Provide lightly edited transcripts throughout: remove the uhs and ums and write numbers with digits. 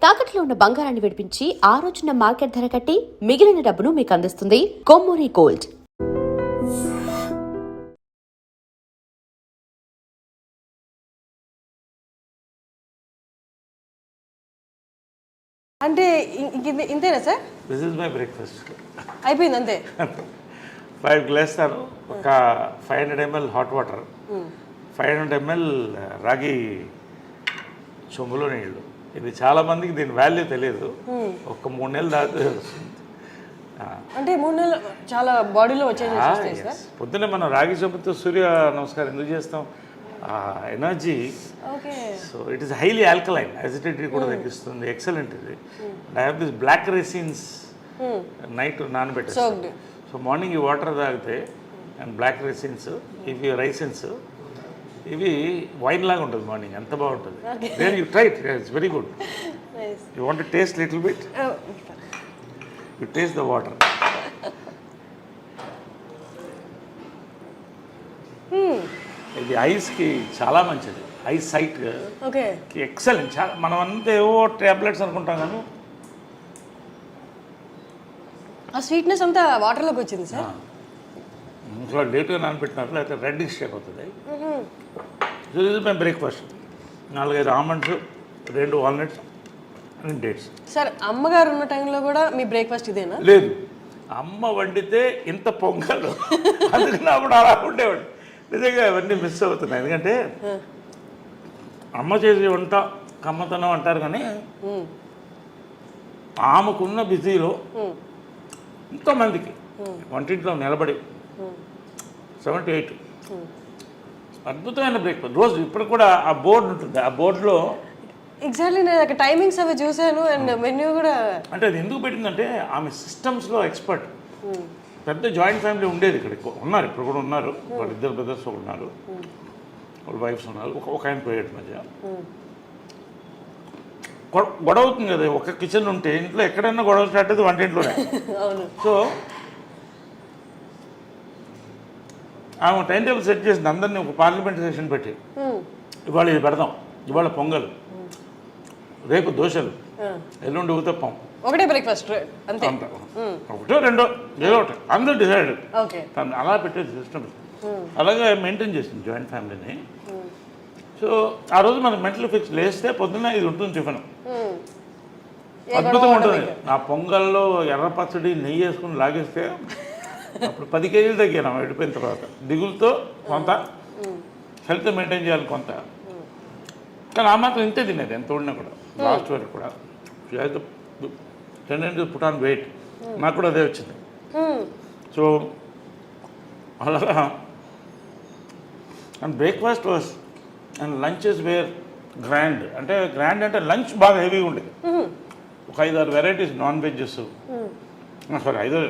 తాకట్లో ఉన్న బంగారాన్ని విడిపించి ఆ రోజున మార్కెట్ ధర కట్టి మిగిలిన డబ్బును మీకు అందిస్తుంది కొమ్మూరి గోల్డ్. అంటే ఇంతేనా sir? This is my breakfast. అయిపోయింది అంతే. 5 గ్లాసులు ఒక 500 ml హాట్ వాటర్, 500 ml రాగి చెంబులో నీళ్ళు. ఇది చాలా మందికి దీని వాల్యూ తెలియదు. ఒక 3 నెలలు దాకా వస్తుంది. అంటే 3 నెలలు చాలా బాడీలో వచ్చేది. పొద్దున్నే మనం రాగి చెంబుతో సూర్య నమస్కారం ఎందుకు చేస్తాం? Energy. So it is highly alkaline, acidity కూడా తగ్గిస్తుంది. ఎక్సలెంట్ ఇది. I have this black raisins night నానబెట్టేస్తాను. సో మార్నింగ్ ఈ వాటర్ తాగితే అండ్ బ్లాక్ రెసిన్స్, ఇవి రైసిన్స్, ఇవి వైన్ లాగా ఉంటుంది మార్నింగ్. ఎంత బాగుంటుంది. Then you try it, it's very good. You want to taste little bit? You taste the water. ఇది ఐస్కి చాలా మంచిది. Eyes sight excellent. చాలా మనం అంతా ఏవో టాబ్లెట్స్ అనుకుంటాం కానీ ఆ స్వీట్నెస్ అంతా వాటర్లోకి వచ్చింది సార్. ఇంకా లేట్గా నానబెట్టినట్లు లేకపోతే రెడ్డిష్ షేప్ అవుతుంది. సో ఇది my breakfast. 4-5 almonds, 2 walnuts and dates. Sir అమ్మగారు ఉన్న టైంలో కూడా మీ బ్రేక్ఫాస్ట్ ఇదేనా? లేదు, అమ్మ వండితే ఇంత పొంగలు, అందుకని అప్పుడు అలా ఉండేవాడు. నిజంగా అవన్నీ మిస్ అవుతున్నాయి. ఎందుకంటే అమ్మ చేసే వంట కమ్మతనం అంటారు కానీ ఆమెకున్న బిజీలో ఎంతోమందికి వంటింట్లో నిలబడి 7-8 అద్భుతమైన బ్రేక్ఫాస్ట్ రోజు. ఇప్పుడు కూడా ఆ బోర్డు ఉంటుంది, ఆ బోర్డులో ఎగ్జాక్ట్లీ నేను అక్కడ టైమింగ్స్ అవి చూశాను అండ్ మెన్యూ కూడా. అంటే అది ఎందుకు పెట్టిందంటే ఆమె సిస్టమ్స్లో ఎక్స్పర్ట్. పెద్ద జాయింట్ ఫ్యామిలీ ఉండేది ఇక్కడ, ఉన్నారు ఇప్పుడు కూడా ఉన్నారు. వాళ్ళ 2 బ్రదర్స్ ఉన్నారు, వాళ్ళ వైఫ్స్ ఉన్నారు, ఒక ఆయన పోయేటి మధ్య గొడవ అవుతుంది కదా. ఒక కిచెన్ ఉంటే ఇంట్లో ఎక్కడైనా గొడవ స్టార్ట్ అయితే వంటింట్లోనే. సో ఆమె టైం టేబుల్ సెట్ చేసింది అందరినీ. ఒక పార్లమెంట్ సెషన్ పెట్టి ఇవాళ ఇది పెడదాం, ఇవాళ పొంగల్, రేపు దోశలు, ఎల్లుండి ఊతప్పం, ఒకటే బ్రేక్ఫాస్ట్ అంతే. ఒకటో రెండో ఏదో ఒకటి అందరూ డిసైడ్. అలా పెట్టేది సిస్టమ్. అలాగే మెయింటైన్ చేసింది జాయింట్ ఫ్యామిలీని. సో ఆ రోజు మనకు మెంటల్ ఫిక్స్ లేస్తే పొద్దున్న ఇది ఉంటుంది టిఫిన్. అద్భుతంగా ఉంటుంది. ఆ పొంగల్లో ఎర్ర పచ్చడి నెయ్యి వేసుకుని లాగేస్తే అప్పుడు 10 కేజీలు తగ్గాను వెళ్ళిపోయిన తర్వాత. దిగులతో కొంత, హెల్త్ మెయింటైన్ చేయాలి కొంత. కానీ ఆ మాత్రం ఇంతే తినేది ఎంత ఉడినా కూడా. లాస్ట్ వరకు కూడా టెండెన్సీ పుట్ ఆన్ వెయిట్. నాకు కూడా అదే వచ్చింది. సో అలాగా and breakfast was and lunches were grand. అంటే గ్రాండ్ అంటే లంచ్ బాగా హెవీగా ఉండేది. ఒక 5-6 varieties non veges, sorry 5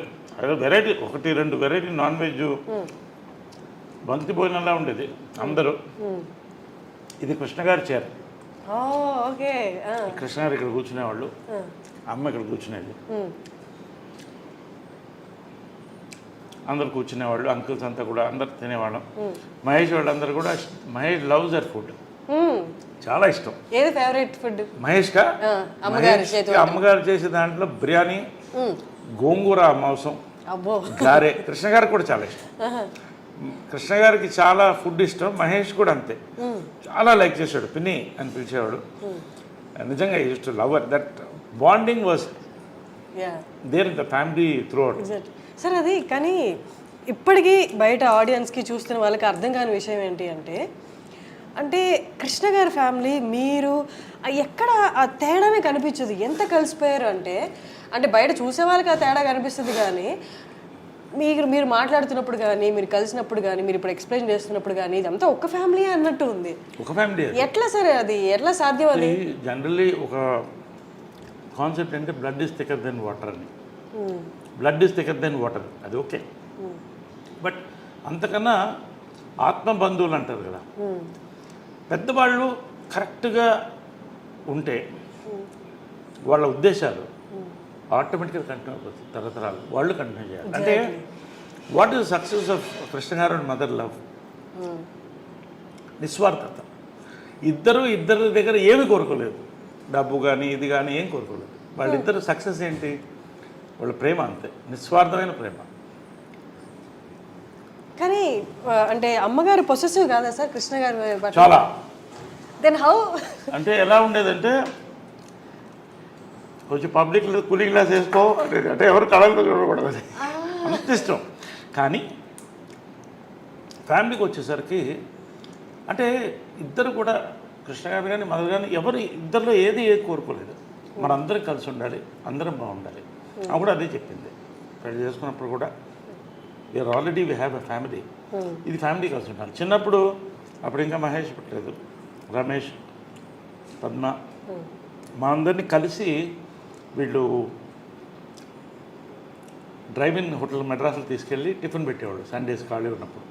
variety, 1-2 variety non veg, బంతి భోజనంలా ఉండేది అందరూ. ఇది కృష్ణగారి చీర. కృష్ణగారు ఇక్కడ కూర్చునేవాళ్ళు, అమ్మ ఇక్కడ కూర్చునేది, అందరు కూర్చునేవాళ్ళు. అంకుల్స్ అంతా కూడా అందరు తినేవాళ్ళం. మహేష్ వాళ్ళందరూ కూడా. మహేష్ లవ్స్ దర్ ఫుడ్, చాలా ఇష్టం. ఏది ఫేవరెట్ ఫుడ్ మహేష్కా? అమ్మగారు చేసే దాంట్లో బిర్యానీ, గోంగూర మాంసం, గారే. కృష్ణ గారికి కూడా చాలా ఇష్టం. కృష్ణ గారికి చాలా ఫుడ్ ఇష్టం. మహేష్ కూడా అంతే, చాలా లైక్ చేశాడు. పిన్ని అని పిలిచేవాడు. నిజంగా use to love that bonding was there in the family throughout. Sir అది కానీ ఇప్పటికీ బయట ఆడియన్స్కి చూస్తున్న వాళ్ళకి అర్థం కాని విషయం ఏంటి అంటే, అంటే కృష్ణ గారి ఫ్యామిలీ మీరు ఎక్కడ ఆ తేడానే కనిపించదు. ఎంత కలిసిపోయారు అంటే, అంటే బయట చూసే వాళ్ళకి ఆ తేడా కనిపిస్తుంది కానీ మీరు మాట్లాడుతున్నప్పుడు కానీ, మీరు కలిసినప్పుడు కానీ, మీరు ఇప్పుడు ఎక్స్ప్లెయిన్ చేస్తున్నప్పుడు కానీ ఇదంతా ఒక ఫ్యామిలీ అన్నట్టు ఉంది. ఒక ఫ్యామిలీ ఎట్లా సార్ అది ఎట్లా సాధ్యం? అది జనరల్లీ ఒక కాన్సెప్ట్ అంటే blood is thicker than water అని. Blood is thicker than water, అది ఓకే. బట్ అంతకన్నా ఆత్మబంధువులు అంటారు కదా, పెద్దవాళ్ళు కరెక్ట్గా ఉంటే వాళ్ళ ఉద్దేశాలు ఆటోమేటిక్గా కంటిన్యూ అయిపోతుంది. తరతరాలు వాళ్ళు కంటిన్యూ చేయాలి. అంటే what is success of Krishna గారు అండ్ మదర్ లవ్? నిస్వార్థత. ఇద్దరి దగ్గర ఏమి కోరుకోలేదు. డబ్బు కానీ ఇది కానీ ఏం కోరుకోలేదు. వాళ్ళిద్దరు సక్సెస్ ఏంటి, వాళ్ళ ప్రేమ అంతే, నిస్వార్థమైన ప్రేమ. కానీ అంటే అమ్మగారు పొసెసివ్ కాదా సార్ కృష్ణ గారు? చాలా. Then how? అంటే ఎలా ఉండేదంటే కొంచెం పబ్లిక్ కూలింగ్ గ్లాస్ వేసుకో అంటే ఎవరు కళలు చూడకూడదు, అంత ఇష్టం. కానీ ఫ్యామిలీకి వచ్చేసరికి అంటే ఇద్దరు కూడా కృష్ణ గారు కానీ మదర్ కానీ ఎవరు ఇద్దరిలో ఏది కోరుకోలేదు. మనందరం కలిసి ఉండాలి, అందరం బాగుండాలి. ఆమె కూడా అదే చెప్పింది పెళ్లి చేసుకున్నప్పుడు కూడా. We're already we have a family, ఇది ఫ్యామిలీ కలిసి ఉండాలి. చిన్నప్పుడు అప్పుడు ఇంకా మహేష్ పుట్టలేదు, రమేష్, పద్మ, మా అందరినీ కలిసి వీళ్ళు డ్రైవింగ్ హోటల్ మెడ్రాస్లో తీసుకెళ్ళి టిఫిన్ పెట్టేవాళ్ళు సండేస్ ఖాళీ ఉన్నప్పుడు.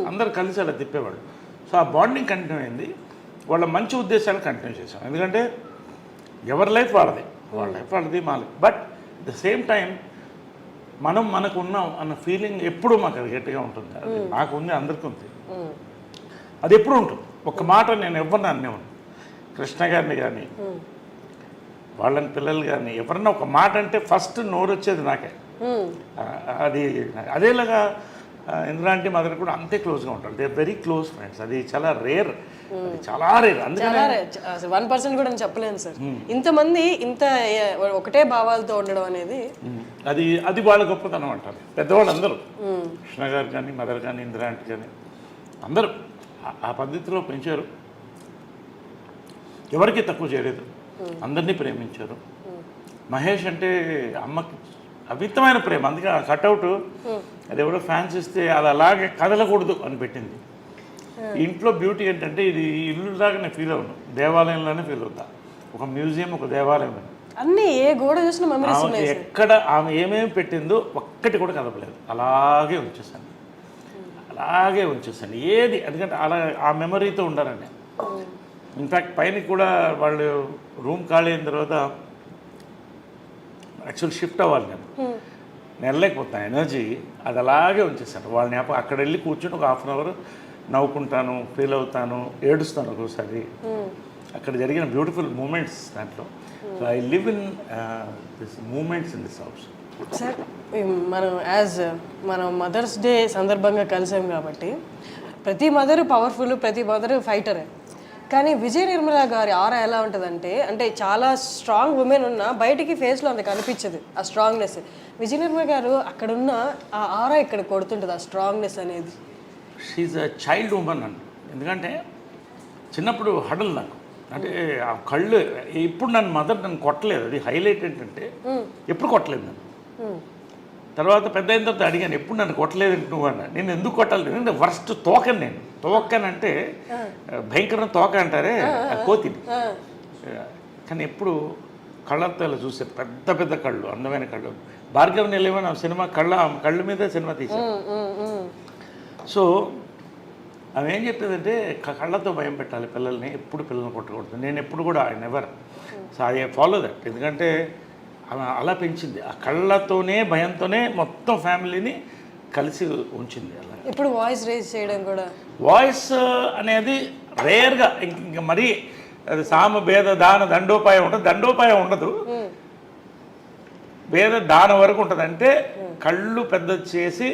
అందరు కలిసి అలా తిప్పేవాళ్ళు. సో ఆ బాండింగ్ కంటిన్యూ అయింది. వాళ్ళ మంచి ఉద్దేశాలు కంటిన్యూ చేశాం. ఎందుకంటే ఎవరి లైఫ్ వాళ్ళది, వాళ్ళ లైఫ్ వాళ్ళది, మా life. But the same time మనం మనకు ఉన్నాం అన్న ఫీలింగ్ ఎప్పుడూ మాకు అది గట్టిగా ఉంటుంది. అది నాకు ఉంది, అందరికీ ఉంది, అది ఎప్పుడు ఉంటుంది. ఒక మాట నేను ఎవరిని అనేవాను, కృష్ణ గారిని కానీ వాళ్ళని పిల్లలు కానీ ఎవరన్నా ఒక మాట అంటే ఫస్ట్ నోరు వచ్చేది నాకే. అది అదేలాగా ఇంద్రాంటి మదర్ కూడా అంతే క్లోజ్గా ఉంటారు. They very close friends. అది చాలా రేర్, చాలా రేర్. అందుకని 1% కూడా నేను చెప్పలేను సార్. ఇంతమంది ఇంత ఒకటే భావాలతో ఉండడం అనేది అది వాళ్ళ గొప్పతనం అంటారు పెద్దవాళ్ళు అందరూ. కృష్ణ గారు కానీ మదర్ కానీ ఇంద్రాంటి కానీ అందరూ ఆ పద్ధతిలో పెంచారు. ఎవరికి తక్కువ చేయలేదు, అందరినీ ప్రేమించారు. మహేష్ అంటే అమ్మకి అమితమైన ప్రేమ. అందుకే ఆ కట్అవుట్ అది ఎవరో ఫ్యాన్స్ ఇస్తే అది అలాగే కదలకూడదు అని పెట్టింది. ఇంట్లో బ్యూటీ ఏంటంటే ఇది ఇల్లులాగా నేను ఫీల్ అవును, దేవాలయంలోనే ఫీల్ అవుతా. ఒక మ్యూజియం, ఒక దేవాలయం. అన్నీ ఏ గోడ చూసిన మెమరీస్ ఉన్నాయి. ఎక్కడ ఆమె ఏమేమి పెట్టిందో ఒక్కటి కూడా కదపలేదు, అలాగే ఉంచేసాను, అలాగే ఉంచేసాను ఏది. ఎందుకంటే అలా ఆ మెమరీతో ఉండాలని. ఇన్ఫ్యాక్ట్ పైన కూడా వాళ్ళు రూమ్ ఖాళీ అయిన తర్వాత యాక్చువల్ షిఫ్ట్ అవ్వాలి, నేను వెళ్ళలేకపోతాను, ఎనర్జీ అది అలాగే ఉంచేసాను. వాళ్ళని అక్కడ వెళ్ళి కూర్చుని ఒక 1/2 అవర్ నవ్వుకుంటాను, ఫీల్ అవుతాను, ఏడుస్తాను ఒక్కోసారి. అక్కడ జరిగిన బ్యూటిఫుల్ మూమెంట్స్ దాంట్లో. So I live in this moments in this house. Sir మనం మదర్స్ డే సందర్భంగా కలిసాం కాబట్టి ప్రతి మదర్ పవర్ఫుల్, ప్రతి మదర్ ఫైటరే. కానీ విజయ నిర్మల గారి ఆరా ఎలా ఉంటుందంటే, అంటే చాలా స్ట్రాంగ్ ఉమెన్ ఉన్నా బయటికి ఫేస్లో అంత కనిపించదు ఆ స్ట్రాంగ్నెస్. విజయ నిర్మల గారు అక్కడున్న ఆ ఆరా ఇక్కడ కొడుతుంటుంది, ఆ స్ట్రాంగ్నెస్ అనేది. షీఈ్ అ చైల్డ్ ఉమెన్ అండి. ఎందుకంటే చిన్నప్పుడు హడల్ నాకు, అంటే ఆ కళ్ళు ఇప్పుడు నన్ను కొట్టలేదు. అది హైలైట్ ఏంటంటే ఎప్పుడు కొట్టలేదు నన్ను. తర్వాత పెద్ద అయిన తర్వాత అడిగాను, ఎప్పుడు నన్ను కొట్టలేదు నువ్వు అన్న. నేను ఎందుకు కొట్టాలి, ఎందుకంటే వర్స్ట్ తోకని నేను. తోకనంటే భయంకరమైన తోక అంటారే, కోతిని. కానీ ఎప్పుడు కళ్ళతో ఇలా చూసే పెద్ద పెద్ద కళ్ళు, అందమైన కళ్ళు. భార్గవ్ నిలయమని సినిమా కళ్ళు మీద సినిమా తీశాను. సో ఆమె ఏం చెప్పేదంటే కళ్ళతో భయం పెట్టాలి పిల్లల్ని, ఎప్పుడు పిల్లల్ని కొట్టకూడదు. నేను ఎప్పుడు కూడా I never. So I follow that. ఎందుకంటే అలా పెంచింది, ఆ కళ్ళతోనే భయంతోనే మొత్తం ఫ్యామిలీని కలిసి ఉంచింది. అలా ఇప్పుడు వాయిస్ రేజ్ చేయడం కూడా, వాయిస్ అనేది రేర్గా, ఇంక మరీ అది సామ భేద దాన దండోపాయం ఉంటుంది. దండోపాయం ఉండదు, భేద దానం వరకు ఉంటుంది. అంటే కళ్ళు పెద్ద చేసి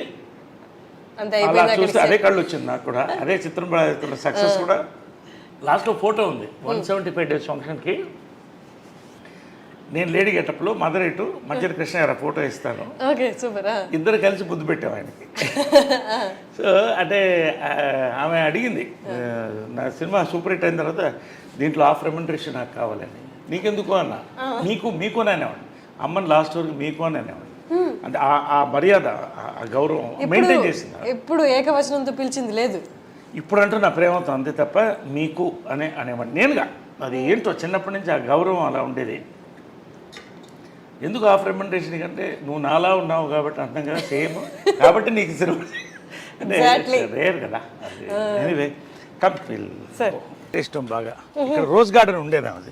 అలా చూస్తే అదే కళ్ళు వచ్చింది నాకు కూడా. అదే చిత్రం సక్సెస్ కూడా. లాస్ట్లో ఫోటో ఉంది 175 days ఫంక్షన్కి. నేను లేడీ గెటప్లో మదర్ ఇటు మధ్యలో కృష్ణ గారు ఫోటో ఇస్తాను. ఇద్దరు కలిసి ముద్దు పెట్టాము ఆయనకి. సో అంటే ఆమె అడిగింది, నా సినిమా సూపర్ హిట్ అయిన తర్వాత దీంట్లో హాఫ్ రెమ్యునరేషన్ నాకు కావాలని. నీకెందుకు అన్న, మీకు అని అనేవాడు. అమ్మని లాస్ట్ వరకు మీకు అని అనేవాడు. అంటే ఆ మర్యాద, ఆ గౌరవం మెయింటైన్ చేసింది. ఎప్పుడు ఏకవచనంతో పిలిచింది లేదు. ఇప్పుడు అంటూ నా ప్రేమతో అంతే తప్ప మీకు అనేవాడు నేనుగా. అది ఏంటో చిన్నప్పటి నుంచి ఆ గౌరవం అలా ఉండేది. ఎందుకు ఆఫ్ రెమ్యునరేషన్ కంటే నువ్వు నాలా ఉన్నావు కాబట్టి అంటాం కదా, సేమ్ కాబట్టి నీకు సినిమా అంటే రేర్ కదా. ఎనీవే కంపెనీ ఇష్టం బాగా. ఇక్కడ రోజ్ గార్డెన్ ఉండేది ఆమెది.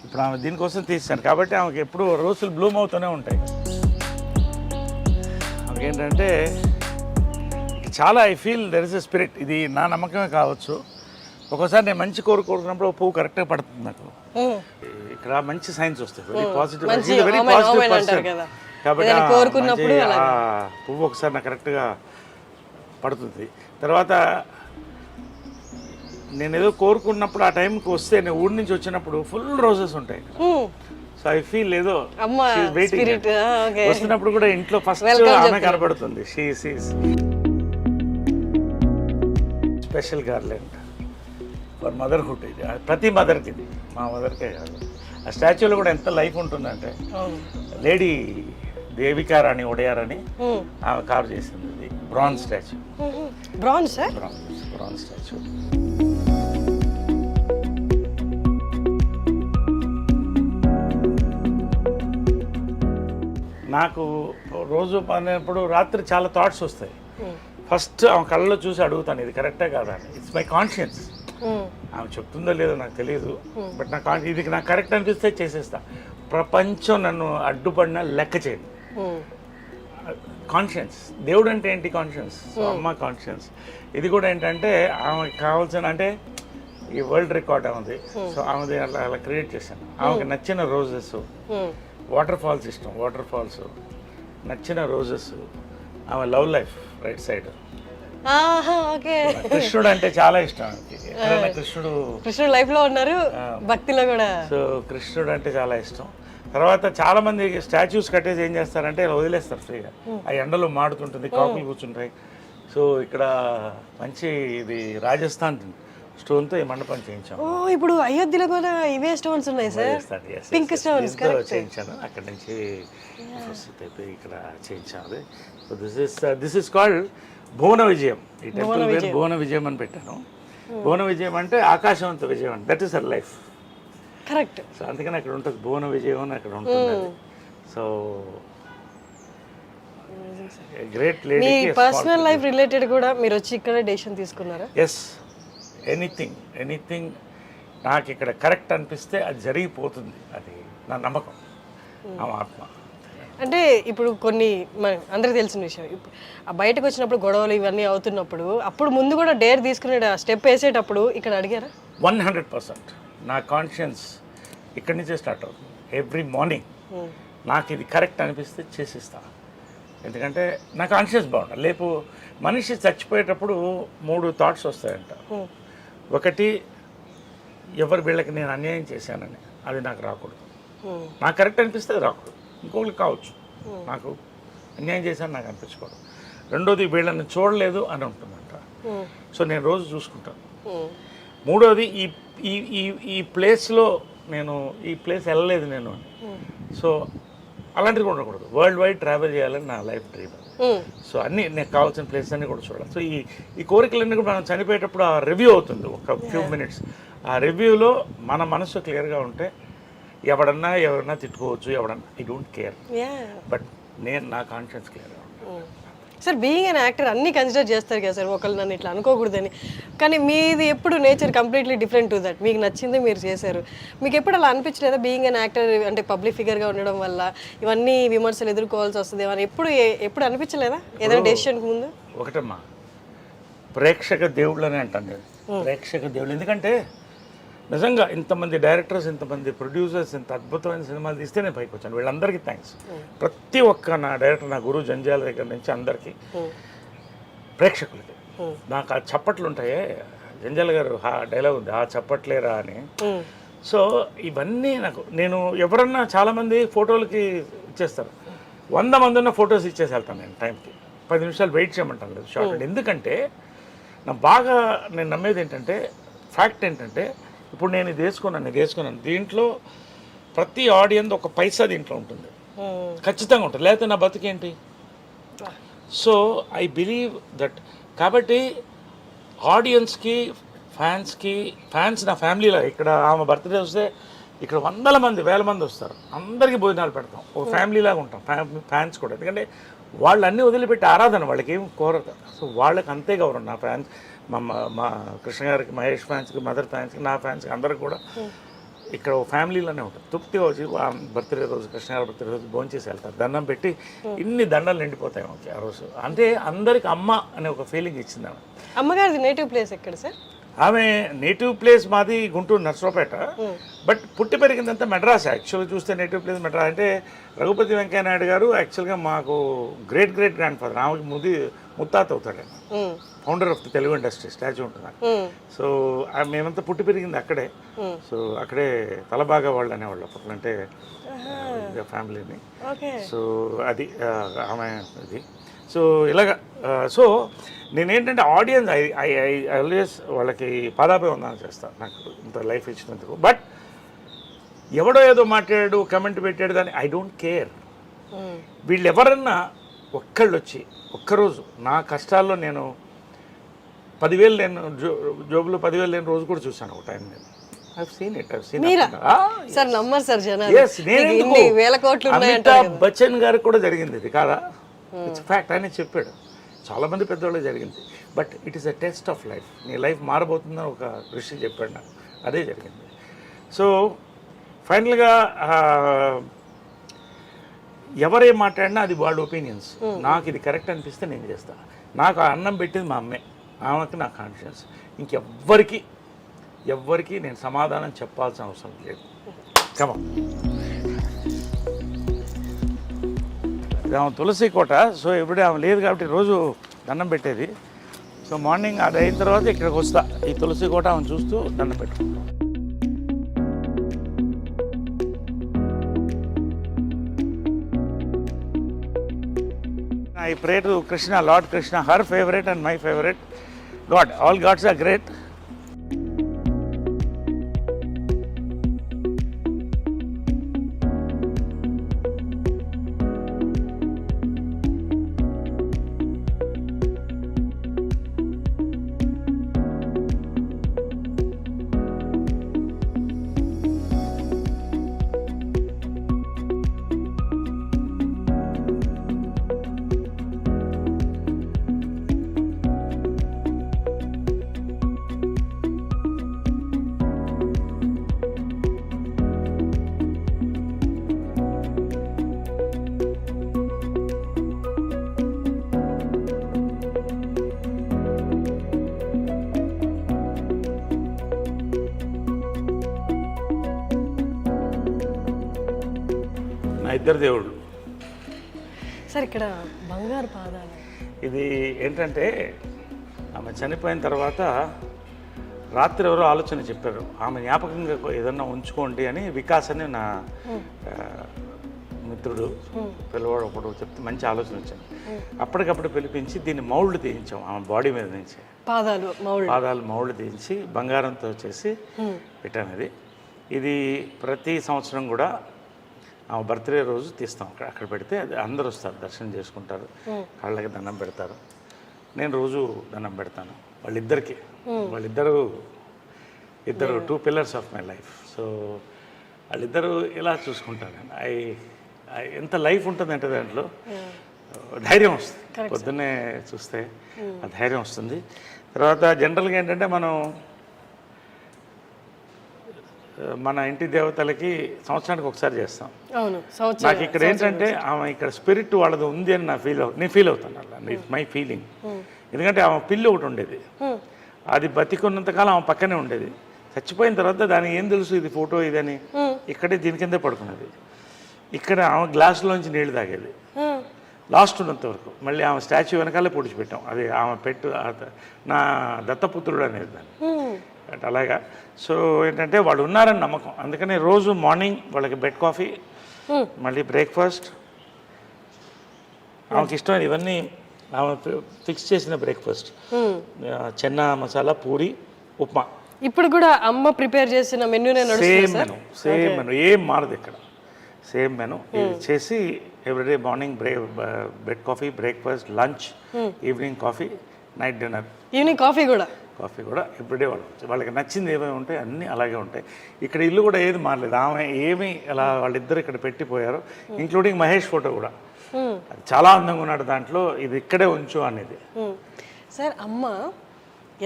ఇప్పుడు ఆమె దీనికోసం తీస్తాను కాబట్టి ఆమెకి ఎప్పుడు రోజులు బ్లూమ్ అవుతూనే ఉంటాయి. ఆమెకేంటంటే చాలా I feel there is a spirit. ఇది నా నమ్మకమే కావచ్చు, ఒక్కోసారి నేను మంచి కోరుకున్నప్పుడు పువ్వు కరెక్ట్గా పడుతుంది నాకు. ఇక్కడ మంచి సైన్స్ వస్తాయి, very positive, very positive person. కాబట్టి పువ్వు ఒకసారి నాకు కరెక్ట్గా పడుతుంది. తర్వాత నేను ఏదో కోరుకున్నప్పుడు ఆ టైంకి వస్తే, నేను ఊరి నుంచి వచ్చినప్పుడు ఫుల్ రోజెస్ ఉంటాయి. సో ఐ ఫీల్ ఏదో వెయిటింగ్. వస్తున్నప్పుడు కూడా ఇంట్లో ఫస్ట్ ఆమె కనపడుతుంది. Special garland for motherhood. ఇది ప్రతి మదర్కి, ఇది మా మదర్కే కాదు. ఆ స్టాచ్యూలో కూడా ఎంత లైఫ్ ఉంటుందంటే, లేడీ దేవికారాణి ఒడయార్ అని ఆమె కార్ చేసింది. ఇది బ్రాంజ్ స్టాచ్యూ. Bronze statue. నాకు రోజు పడినప్పుడు రాత్రి చాలా థాట్స్ వస్తాయి. ఫస్ట్ ఆమె కళ్ళలో చూసి అడుగుతాను, ఇది కరెక్టే కాదా అని. It's my conscience. ఆమె చెప్తుందో లేదో నాకు తెలియదు, బట్ ఇది నాకు కరెక్ట్ అనిపిస్తే చేసేస్తా. ప్రపంచం నన్ను అడ్డుపడినా లెక్క చేయదు. కాన్షియన్స్. దేవుడు అంటే ఏంటి? కాన్షియన్స్. సో అమ్మ కాన్షియన్స్. ఇది కూడా ఏంటంటే ఆమెకి కావాల్సిన, అంటే ఈ వరల్డ్ రికార్డ్ ఆమెది. సో ఆమెది అలా క్రియేట్ చేశాను. ఆమెకి నచ్చిన రోజెస్, వాటర్ ఫాల్స్ ఇష్టం, వాటర్ ఫాల్స్, నచ్చిన రోజెస్, ఆమె లవ్ లైఫ్ రైట్ సైడ్. కృష్ణుడు అంటే చాలా ఇష్టం. కృష్ణుడు లైఫ్ లో ఉన్నారు, భక్తిలో కూడా. సో కృష్ణుడు అంటే చాలా ఇష్టం. తర్వాత చాలా మంది స్టాచ్యూస్ కట్టేసి ఏం చేస్తారంటే ఇలా వదిలేస్తారు ఫ్రీగా. ఆ ఎండలో మాడుతుంటుంది, కాకులు కూర్చుంటాయి. సో ఇక్కడ మంచి ఇది రాజస్థాన్ స్టోన్ తో ఈ మండపం చేయించాం. ఇప్పుడు అయోధ్యలో కూడా ఇవే స్టోన్స్ ఉన్నాయి సార్, పింక్ స్టోన్స్ చేయించాను. అక్కడ నుంచి ఇక్కడ చేయించాను. సో దిస్ ఇస్ కాల్డ్ భువన విజయం. ఈ టెంపుల్ పేరు భువన విజయం అని పెట్టాను. భువన విజయం అంటే ఆకాశవంత విజయం అంటే, that is her life. Correct. So అందుకని అక్కడ ఉంటుంది భువన విజయం అని అక్కడ ఉంటుంది. So great lady. మీ పర్సనల్ లైఫ్ రిలేటెడ్ కూడా మీరు వచ్చి ఇక్కడ డెసిషన్ తీసుకున్నారా? ఎస్. ఎనీథింగ్ నాకు ఇక్కడ కరెక్ట్ అనిపిస్తే అది జరిగిపోతుంది. అది నా నమ్మకం, నా ఆత్మ. అంటే ఇప్పుడు కొన్ని అందరికి తెలిసిన విషయం, బయటకు వచ్చినప్పుడు గొడవలు ఇవన్నీ అవుతున్నప్పుడు, అప్పుడు ముందు కూడా డేర్ తీసుకునే స్టెప్ వేసేటప్పుడు ఇక్కడ అడిగారా? 100%. నా కాన్షియన్స్ ఇక్కడి నుంచే స్టార్ట్ అవుతుంది. ఎవ్రీ మార్నింగ్ నాకు ఇది కరెక్ట్ అనిపిస్తే చేసిస్తాను. ఎందుకంటే నా కాన్షియన్స్ బాగుంటుంది. లేపు మనిషి చచ్చిపోయేటప్పుడు 3 థాట్స్ వస్తాయంట. ఒకటి, ఎవరు వీళ్ళకి నేను అన్యాయం చేశానని, అది నాకు రాకూడదు. నాకు కరెక్ట్ అనిపిస్తే అది రాకూడదు. ఇంకొకరికి కావచ్చు, నాకు అన్యాయం చేశాను నాకు అనిపించకూడదు. రెండోది, వీళ్ళని చూడలేదు అని ఉంటుందంట. సో నేను రోజు చూసుకుంటాను. మూడోది, ఈ ప్లేస్లో నేను ఈ ప్లేస్ వెళ్ళలేదు నేను అని. సో అలాంటిది కూడా ఉండకూడదు. వరల్డ్ వైడ్ ట్రావెల్ చేయాలని నా లైఫ్ డ్రీమ్. సో అన్నీ నాకు కావాల్సిన ప్లేస్ అన్నీ కూడా చూడాలి. సో ఈ కోరికలన్నీ కూడా మనం చనిపోయేటప్పుడు ఆ రివ్యూ అవుతుంది, ఒక ఫ్యూ మినిట్స్. ఆ రివ్యూలో మన మనసు క్లియర్గా ఉంటే ఎవరన్నా తిట్టుకోవచ్చు, ఎవడన్నా, ఐ డోంట్ కేర్. బట్ నా కాన్షియన్స్ క్లియర్గా ఉంటాను. సార్, బీయింగ్ అన్ యాక్టర్ అన్నీ కన్సిడర్ చేస్తారు కదా సార్, ఒకళ్ళు నన్ను ఇట్లా అనుకోకూడదని. కానీ మీది ఎప్పుడు nature completely different to that. మీకు నచ్చింది మీరు చేశారు. మీకు ఎప్పుడు అలా అనిపించలేదా, బీయింగ్ అన్ యాక్టర్ అంటే పబ్లిక్ ఫిగర్గా ఉండడం వల్ల ఇవన్నీ విమర్శలు ఎదుర్కోవాల్సి వస్తుంది అని ఎప్పుడు అనిపించలేదా ఏదైనా డెసిషన్కి ముందు? ఒకటమ్మా, ప్రేక్షక దేవుళ్ళు అని అంటాను నేను. ప్రేక్షక దేవుళ్ళు. ఎందుకంటే నిజంగా ఇంతమంది డైరెక్టర్స్, ఇంతమంది ప్రొడ్యూసర్స్, ఇంత అద్భుతమైన సినిమాలు తీస్తే నేను పైకి వచ్చాను. వీళ్ళందరికీ థ్యాంక్స్. ప్రతి ఒక్క నా డైరెక్టర్, నా గురువు జంజాల దగ్గర నుంచి అందరికీ, ప్రేక్షకులకి. నాకు ఆ చప్పట్లు ఉంటాయే, జంజాల గారు డైలాగ్ ఉంది, ఆ చప్పట్లేరా అని. సో ఇవన్నీ నేను ఎవరన్నా చాలామంది ఫోటోలకి ఇచ్చేస్తారు. 100 మంది ఉన్న ఫొటోస్ ఇచ్చేసి వెళ్తాను నేను టైంకి. 10 నిమిషాలు వెయిట్ చేయమంటాను లేదు షార్ట్. ఎందుకంటే నేను నమ్మేది ఏంటంటే, ఫ్యాక్ట్ ఏంటంటే, ఇప్పుడు నేను ఇది వేసుకున్నాను, దీంట్లో ప్రతి ఆడియన్స్ ఒక పైసా దీంట్లో ఉంటుంది, ఖచ్చితంగా ఉంటుంది. లేకపోతే నా బతికేంటి? So I believe that. కాబట్టి ఆడియన్స్కి, ఫ్యాన్స్ నా ఫ్యామిలీలో. ఇక్కడ ఆమె బర్త్డే వస్తే ఇక్కడ 100 మంది, 1000 మంది వస్తారు. అందరికీ భోజనాలు పెడతాం, ఒక ఫ్యామిలీలాగా ఉంటాం. ఫ్యాన్స్ కూడా, ఎందుకంటే వాళ్ళు అన్నీ వదిలిపెట్టి ఆరాధన, వాళ్ళకి ఏం కోరదు. సో వాళ్ళకి అంతే గౌరవం. నా ఫ్యాన్స్, మా కృష్ణ గారికి, మహేష్ ఫ్యాన్స్కి, మదర్ ఫ్యాన్స్కి, నా ఫ్యాన్స్కి, అందరికి కూడా ఇక్కడ ఒక ఫ్యామిలీలోనే ఉంటుంది. తృప్తి వచ్చి బర్త్డే రోజు, కృష్ణ గారి బర్త్డే రోజు భోంచేసి వెళ్తారు, దండం పెట్టి. ఇన్ని దండలు నిండిపోతాయి ఓకే ఆ రోజు. అంటే అందరికి అమ్మ అనే ఒక ఫీలింగ్ ఇచ్చింది ఆమె. అమ్మగారిది నేటివ్ ప్లేస్ ఎక్కడ సార్? ఆమె నేటివ్ ప్లేస్ మాది గుంటూరు నర్సరావుపేట, బట్ పుట్టి పెరిగిందంతా మెడ్రాస్. యాక్చువల్గా చూస్తే నేటివ్ ప్లేస్ మెడ్రాస్. అంటే రఘుపతి వెంకయ్య నాయుడు గారు యాక్చువల్గా మాకు గ్రేట్ గ్రాండ్ ఫాదర్, ఆమెకి ముత్తాత అవుతాడు ఆయన, founder of the Telugu industry, statue ఉంటుంది. సో మేమంతా పుట్టి పెరిగింది అక్కడే. సో అక్కడే తలబాగా వాళ్ళు అనేవాళ్ళు అప్పట్లో, అంటే ఫ్యామిలీని. సో అది ఆమె ఇది. సో ఇలాగా సో నేనేంటంటే ఆడియన్స్ ఐ ఆల్వేస్ వాళ్ళకి పాదాభివందనం చేస్తాను, నాకు ఇంత లైఫ్ ఇచ్చినందుకు. బట్ ఎవడో ఏదో మాట్లాడాడు, కమెంట్ పెట్టాడు, దాన్ని ఐ డోంట్ కేర్. వీళ్ళు ఎవరన్నా ఒక్కళ్ళు వచ్చి ఒక్కరోజు నా కష్టాల్లో నేను 10,000 నేను జోబులో 10,000 లేని రోజు కూడా చూసాను ఒక టైం. నేను అమితాబ్ బచ్చన్ గారికి కూడా జరిగింది ఇది కాదా? It's fact. ఆయన చెప్పాడు, చాలామంది పెద్దవాళ్ళకి జరిగింది. But it is a test of life. నీ లైఫ్ మారబోతుందని ఒక విషయం చెప్పాడు నాకు, అదే జరిగింది. సో ఫైనల్గా ఎవరేం మాట్లాడినా అది వాళ్ళ ఒపీనియన్స్. నాకు ఇది కరెక్ట్ అనిపిస్తే నేను చేస్తాను. నాకు ఆ అన్నం పెట్టింది మా అమ్మే, ఆమెకి నా కాన్షియన్స్. ఎవ్వరికి నేను సమాధానం చెప్పాల్సిన అవసరం లేదు. కమా ఆమె తులసి కోట. సో ఎప్పుడే ఆమె లేదు కాబట్టి రోజు దండం పెట్టేది. సో మార్నింగ్ అది అయిన తర్వాత ఇక్కడికి వస్తా, ఈ తులసి కోట ఆమె చూస్తూ దండం పెట్టు. I pray to Krishna, Lord Krishna, her favorite and my favorite God. All gods are great. ఇద్దరు దేవుళ్ళు సార్. ఇక్కడ బంగారు పాదాలు, ఇది ఏంటంటే ఆమె చనిపోయిన తర్వాత రాత్రి ఎవరో ఆలోచన చెప్పారు, ఆమె జ్ఞాపకంగా ఏదన్నా ఉంచుకోండి అని. వికాస్ అని నా మిత్రుడు పిల్లవాడు ఒకడు చెప్తే మంచి ఆలోచన వచ్చింది. అప్పటికప్పుడు పిలిపించి దీన్ని మౌల్డ్ తీయించాం ఆమె బాడీ మీద నుంచి. పాదాలు మౌల్డ్ తీయించి బంగారంతో చేసి పెట్టాను. ఇది ప్రతి సంవత్సరం కూడా ఆమె బర్త్డే రోజు తీస్తాం. అక్కడ పెడితే అది అందరూ వస్తారు, దర్శనం చేసుకుంటారు, కాళ్ళకి దండం పెడతారు. నేను రోజు దండం పెడతాను వాళ్ళిద్దరు 2 pillars of my life. So వాళ్ళిద్దరూ ఇలా చూసుకుంటాను. ఎంత లైఫ్ ఉంటుందంటే దాంట్లో ధైర్యం వస్తుంది. పొద్దున్నే చూస్తే ఆ ధైర్యం వస్తుంది. తర్వాత జనరల్గా ఏంటంటే మన ఇంటి దేవతలకి సంవత్సరానికి ఒకసారి చేస్తాం. నాకు ఇక్కడ ఏంటంటే ఆమె ఇక్కడ స్పిరిట్ వాళ్ళది ఉంది అని నేను ఫీల్ అవుతాను. అలా ఇట్స్ మై ఫీలింగ్. ఎందుకంటే ఆమె పిల్లి ఒకటి ఉండేది, అది బతికున్నంతకాలం ఆమె పక్కనే ఉండేది. చచ్చిపోయిన తర్వాత దానికి ఏం తెలుసు ఇది ఫోటో ఇదని, ఇక్కడే దీని కిందే పడుకున్నది. ఇక్కడ ఆమె గ్లాసులోంచి నీళ్లు తాగేది లాస్ట్ ఉన్నంత వరకు. మళ్ళీ ఆమె స్టాచ్యూ వెనకాలే పొడిచిపెట్టాం. అది ఆమె నా దత్తపుత్రుడు అనేది దాన్ని. అలాగా. సో ఏంటంటే వాళ్ళు ఉన్నారని నమ్మకం. అందుకని రోజు మార్నింగ్ వాళ్ళకి బెడ్ కాఫీ, మళ్ళీ బ్రేక్ఫాస్ట్. ఆమెకి ఇష్టమైన ఇవన్నీ ఆమె ఫిక్స్ చేసిన బ్రేక్ఫాస్ట్, చెన్నా మసాలా, పూరి, ఉప్మా. ఇప్పుడు కూడా అమ్మ ప్రిపేర్ చేసిన మెనూనే నడుస్తుంది. సేమ్ మెనూ, ఏం మారదు ఇక్కడ. సేమ్ మెనూ చేసి everyday morning bed coffee, breakfast, lunch, evening coffee, night dinner. Evening coffee కూడా ఎవ్రీడే వాళ్ళకి నచ్చింది ఏమేమి ఉంటాయి అన్నీ అలాగే ఉంటాయి. ఇక్కడ ఇల్లు కూడా ఏది మారలేదు. ఆమె ఏమి అలా వాళ్ళిద్దరు ఇక్కడ పెట్టిపోయారు, ఇంక్లూడింగ్ మహేష్ ఫోటో కూడా. చాలా అందంగా ఉన్నాడు దాంట్లో, ఇది ఇక్కడే ఉంచు అనేది. సార్ అమ్మ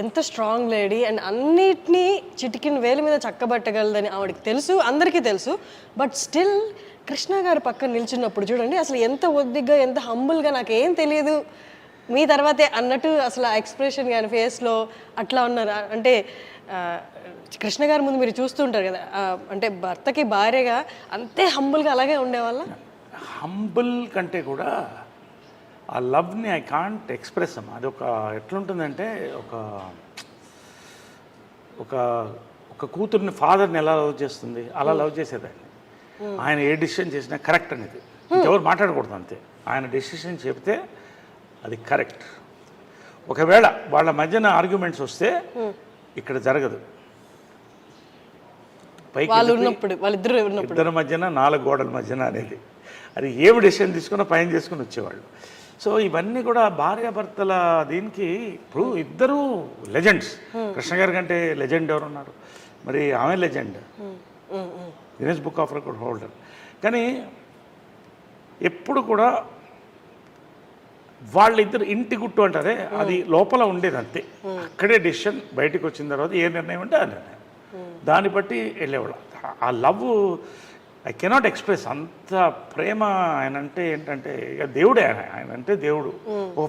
ఎంత స్ట్రాంగ్ లేడీ అండ్ అన్నిటినీ చిటికిన వేలు మీద చక్కబట్టగలదని ఆవిడకి తెలుసు, అందరికీ తెలుసు. బట్ స్టిల్ కృష్ణ గారు పక్కన నిల్చున్నప్పుడు చూడండి అసలు ఎంత ఒద్దిగ్గా, ఎంత హంబుల్గా, నాకేం తెలియదు, మీ తర్వాతే అన్నట్టు అసలు ఆ ఎక్స్ప్రెషన్ కానీ ఫేస్లో అట్లా ఉన్నారు. అంటే కృష్ణ గారి ముందు మీరు చూస్తుంటారు కదా, అంటే భర్తకి భార్యగా అంతే హంబుల్గా అలాగే ఉండేవాళ్ళ. హంబుల్ కంటే కూడా ఆ లవ్ని ఐ కాంట్ ఎక్స్ప్రెస్ అమ్మా. అది ఒక ఎట్లుంటుందంటే ఒక ఒక ఒక కూతుర్ని ఫాదర్ని ఎలా లవ్ చేస్తుంది అలా లవ్ చేసేదాన్ని. ఆయన ఏ డిసిషన్ చేసినా కరెక్ట్ అనేది, ఇంకెవరు మాట్లాడకూడదు అంతే. ఆయన డెసిషన్ చెప్తే అది కరెక్ట్. ఒకవేళ వాళ్ళ మధ్యన ఆర్గ్యుమెంట్స్ వస్తే ఇక్కడ జరగదు. పైకి ఇద్దరి మధ్యన 4 గోడల మధ్యన అనేది, అది ఏమి డెసిషన్ తీసుకున్నా పైన చేసుకుని వచ్చేవాళ్ళు. సో ఇవన్నీ కూడా భార్యాభర్తల దీనికి ఇప్పుడు ఇద్దరు లెజెండ్స్. కృష్ణ గారి కంటే లెజెండ్ ఎవరు ఉన్నారు? మరి ఆమె legend, Guinness book of record holder. కానీ ఎప్పుడు కూడా వాళ్ళిద్దరు ఇంటి గుట్టు అంటారే, అది లోపల ఉండేది అంతే. అక్కడే డెసిషన్, బయటకు వచ్చిన తర్వాత ఏ నిర్ణయం అంటే ఆ నిర్ణయం, దాన్ని బట్టి వెళ్ళేవాళ్ళు. ఆ లవ్ ఐ కెనాట్ ఎక్స్ప్రెస్. అంత ప్రేమ ఆయన అంటే ఏంటంటే ఇక దేవుడే. ఆయన అంటే దేవుడు, ఒక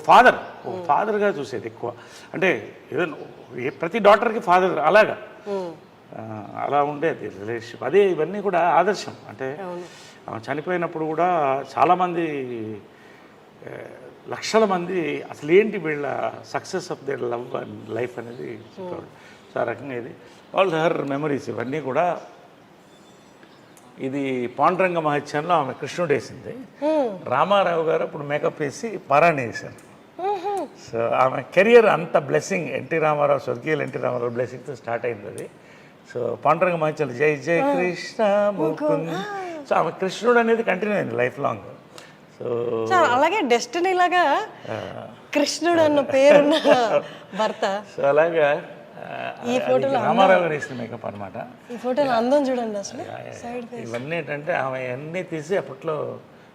ఫాదర్గా చూసేది ఎక్కువ. అంటే ఏదో ప్రతి డాటర్కి ఫాదర్ అలాగా, అలా ఉండేది రిలేషన్షిప్. అదే ఇవన్నీ కూడా ఆదర్శం. అంటే చనిపోయినప్పుడు కూడా చాలామంది, లక్షల మంది అసలు ఏంటి వీళ్ళ success of their love and life అనేది చెప్పేవాడు. సో ఆ రకంగా ఇది ఆల్ హర్ మెమరీస్ ఇవన్నీ కూడా. ఇది పాండురంగ మహత్యంలో ఆమె కృష్ణుడు వేసింది, రామారావు గారు అప్పుడు మేకప్ వేసి పారాయణ వేశారు. సో ఆమె కెరియర్ అంత బ్లెస్సింగ్, ఎన్టీ రామారావు, స్వర్గీయులు ఎన్టీ రామారావు బ్లెస్సింగ్తో స్టార్ట్ అయింది అది. సో పాండురంగ మహత్యంలో జై జై కృష్ణ ముకుంద్. సో ఆమె కృష్ణుడు అనేది కంటిన్యూ అయింది లైఫ్ లాంగ్. సో అలాగే డెస్టినీ లాగా కృష్ణుడు అన్న పేరున్న భర్త. సో అలాగా ఈ ఫోటోలో రామారావు గారు వేసిన మేకప్ అనమాట. ఈ ఫోటోలో అందం చూడండి అసలు. ఇవన్నీ ఏంటంటే ఆమె అన్నీ తీసి అప్పట్లో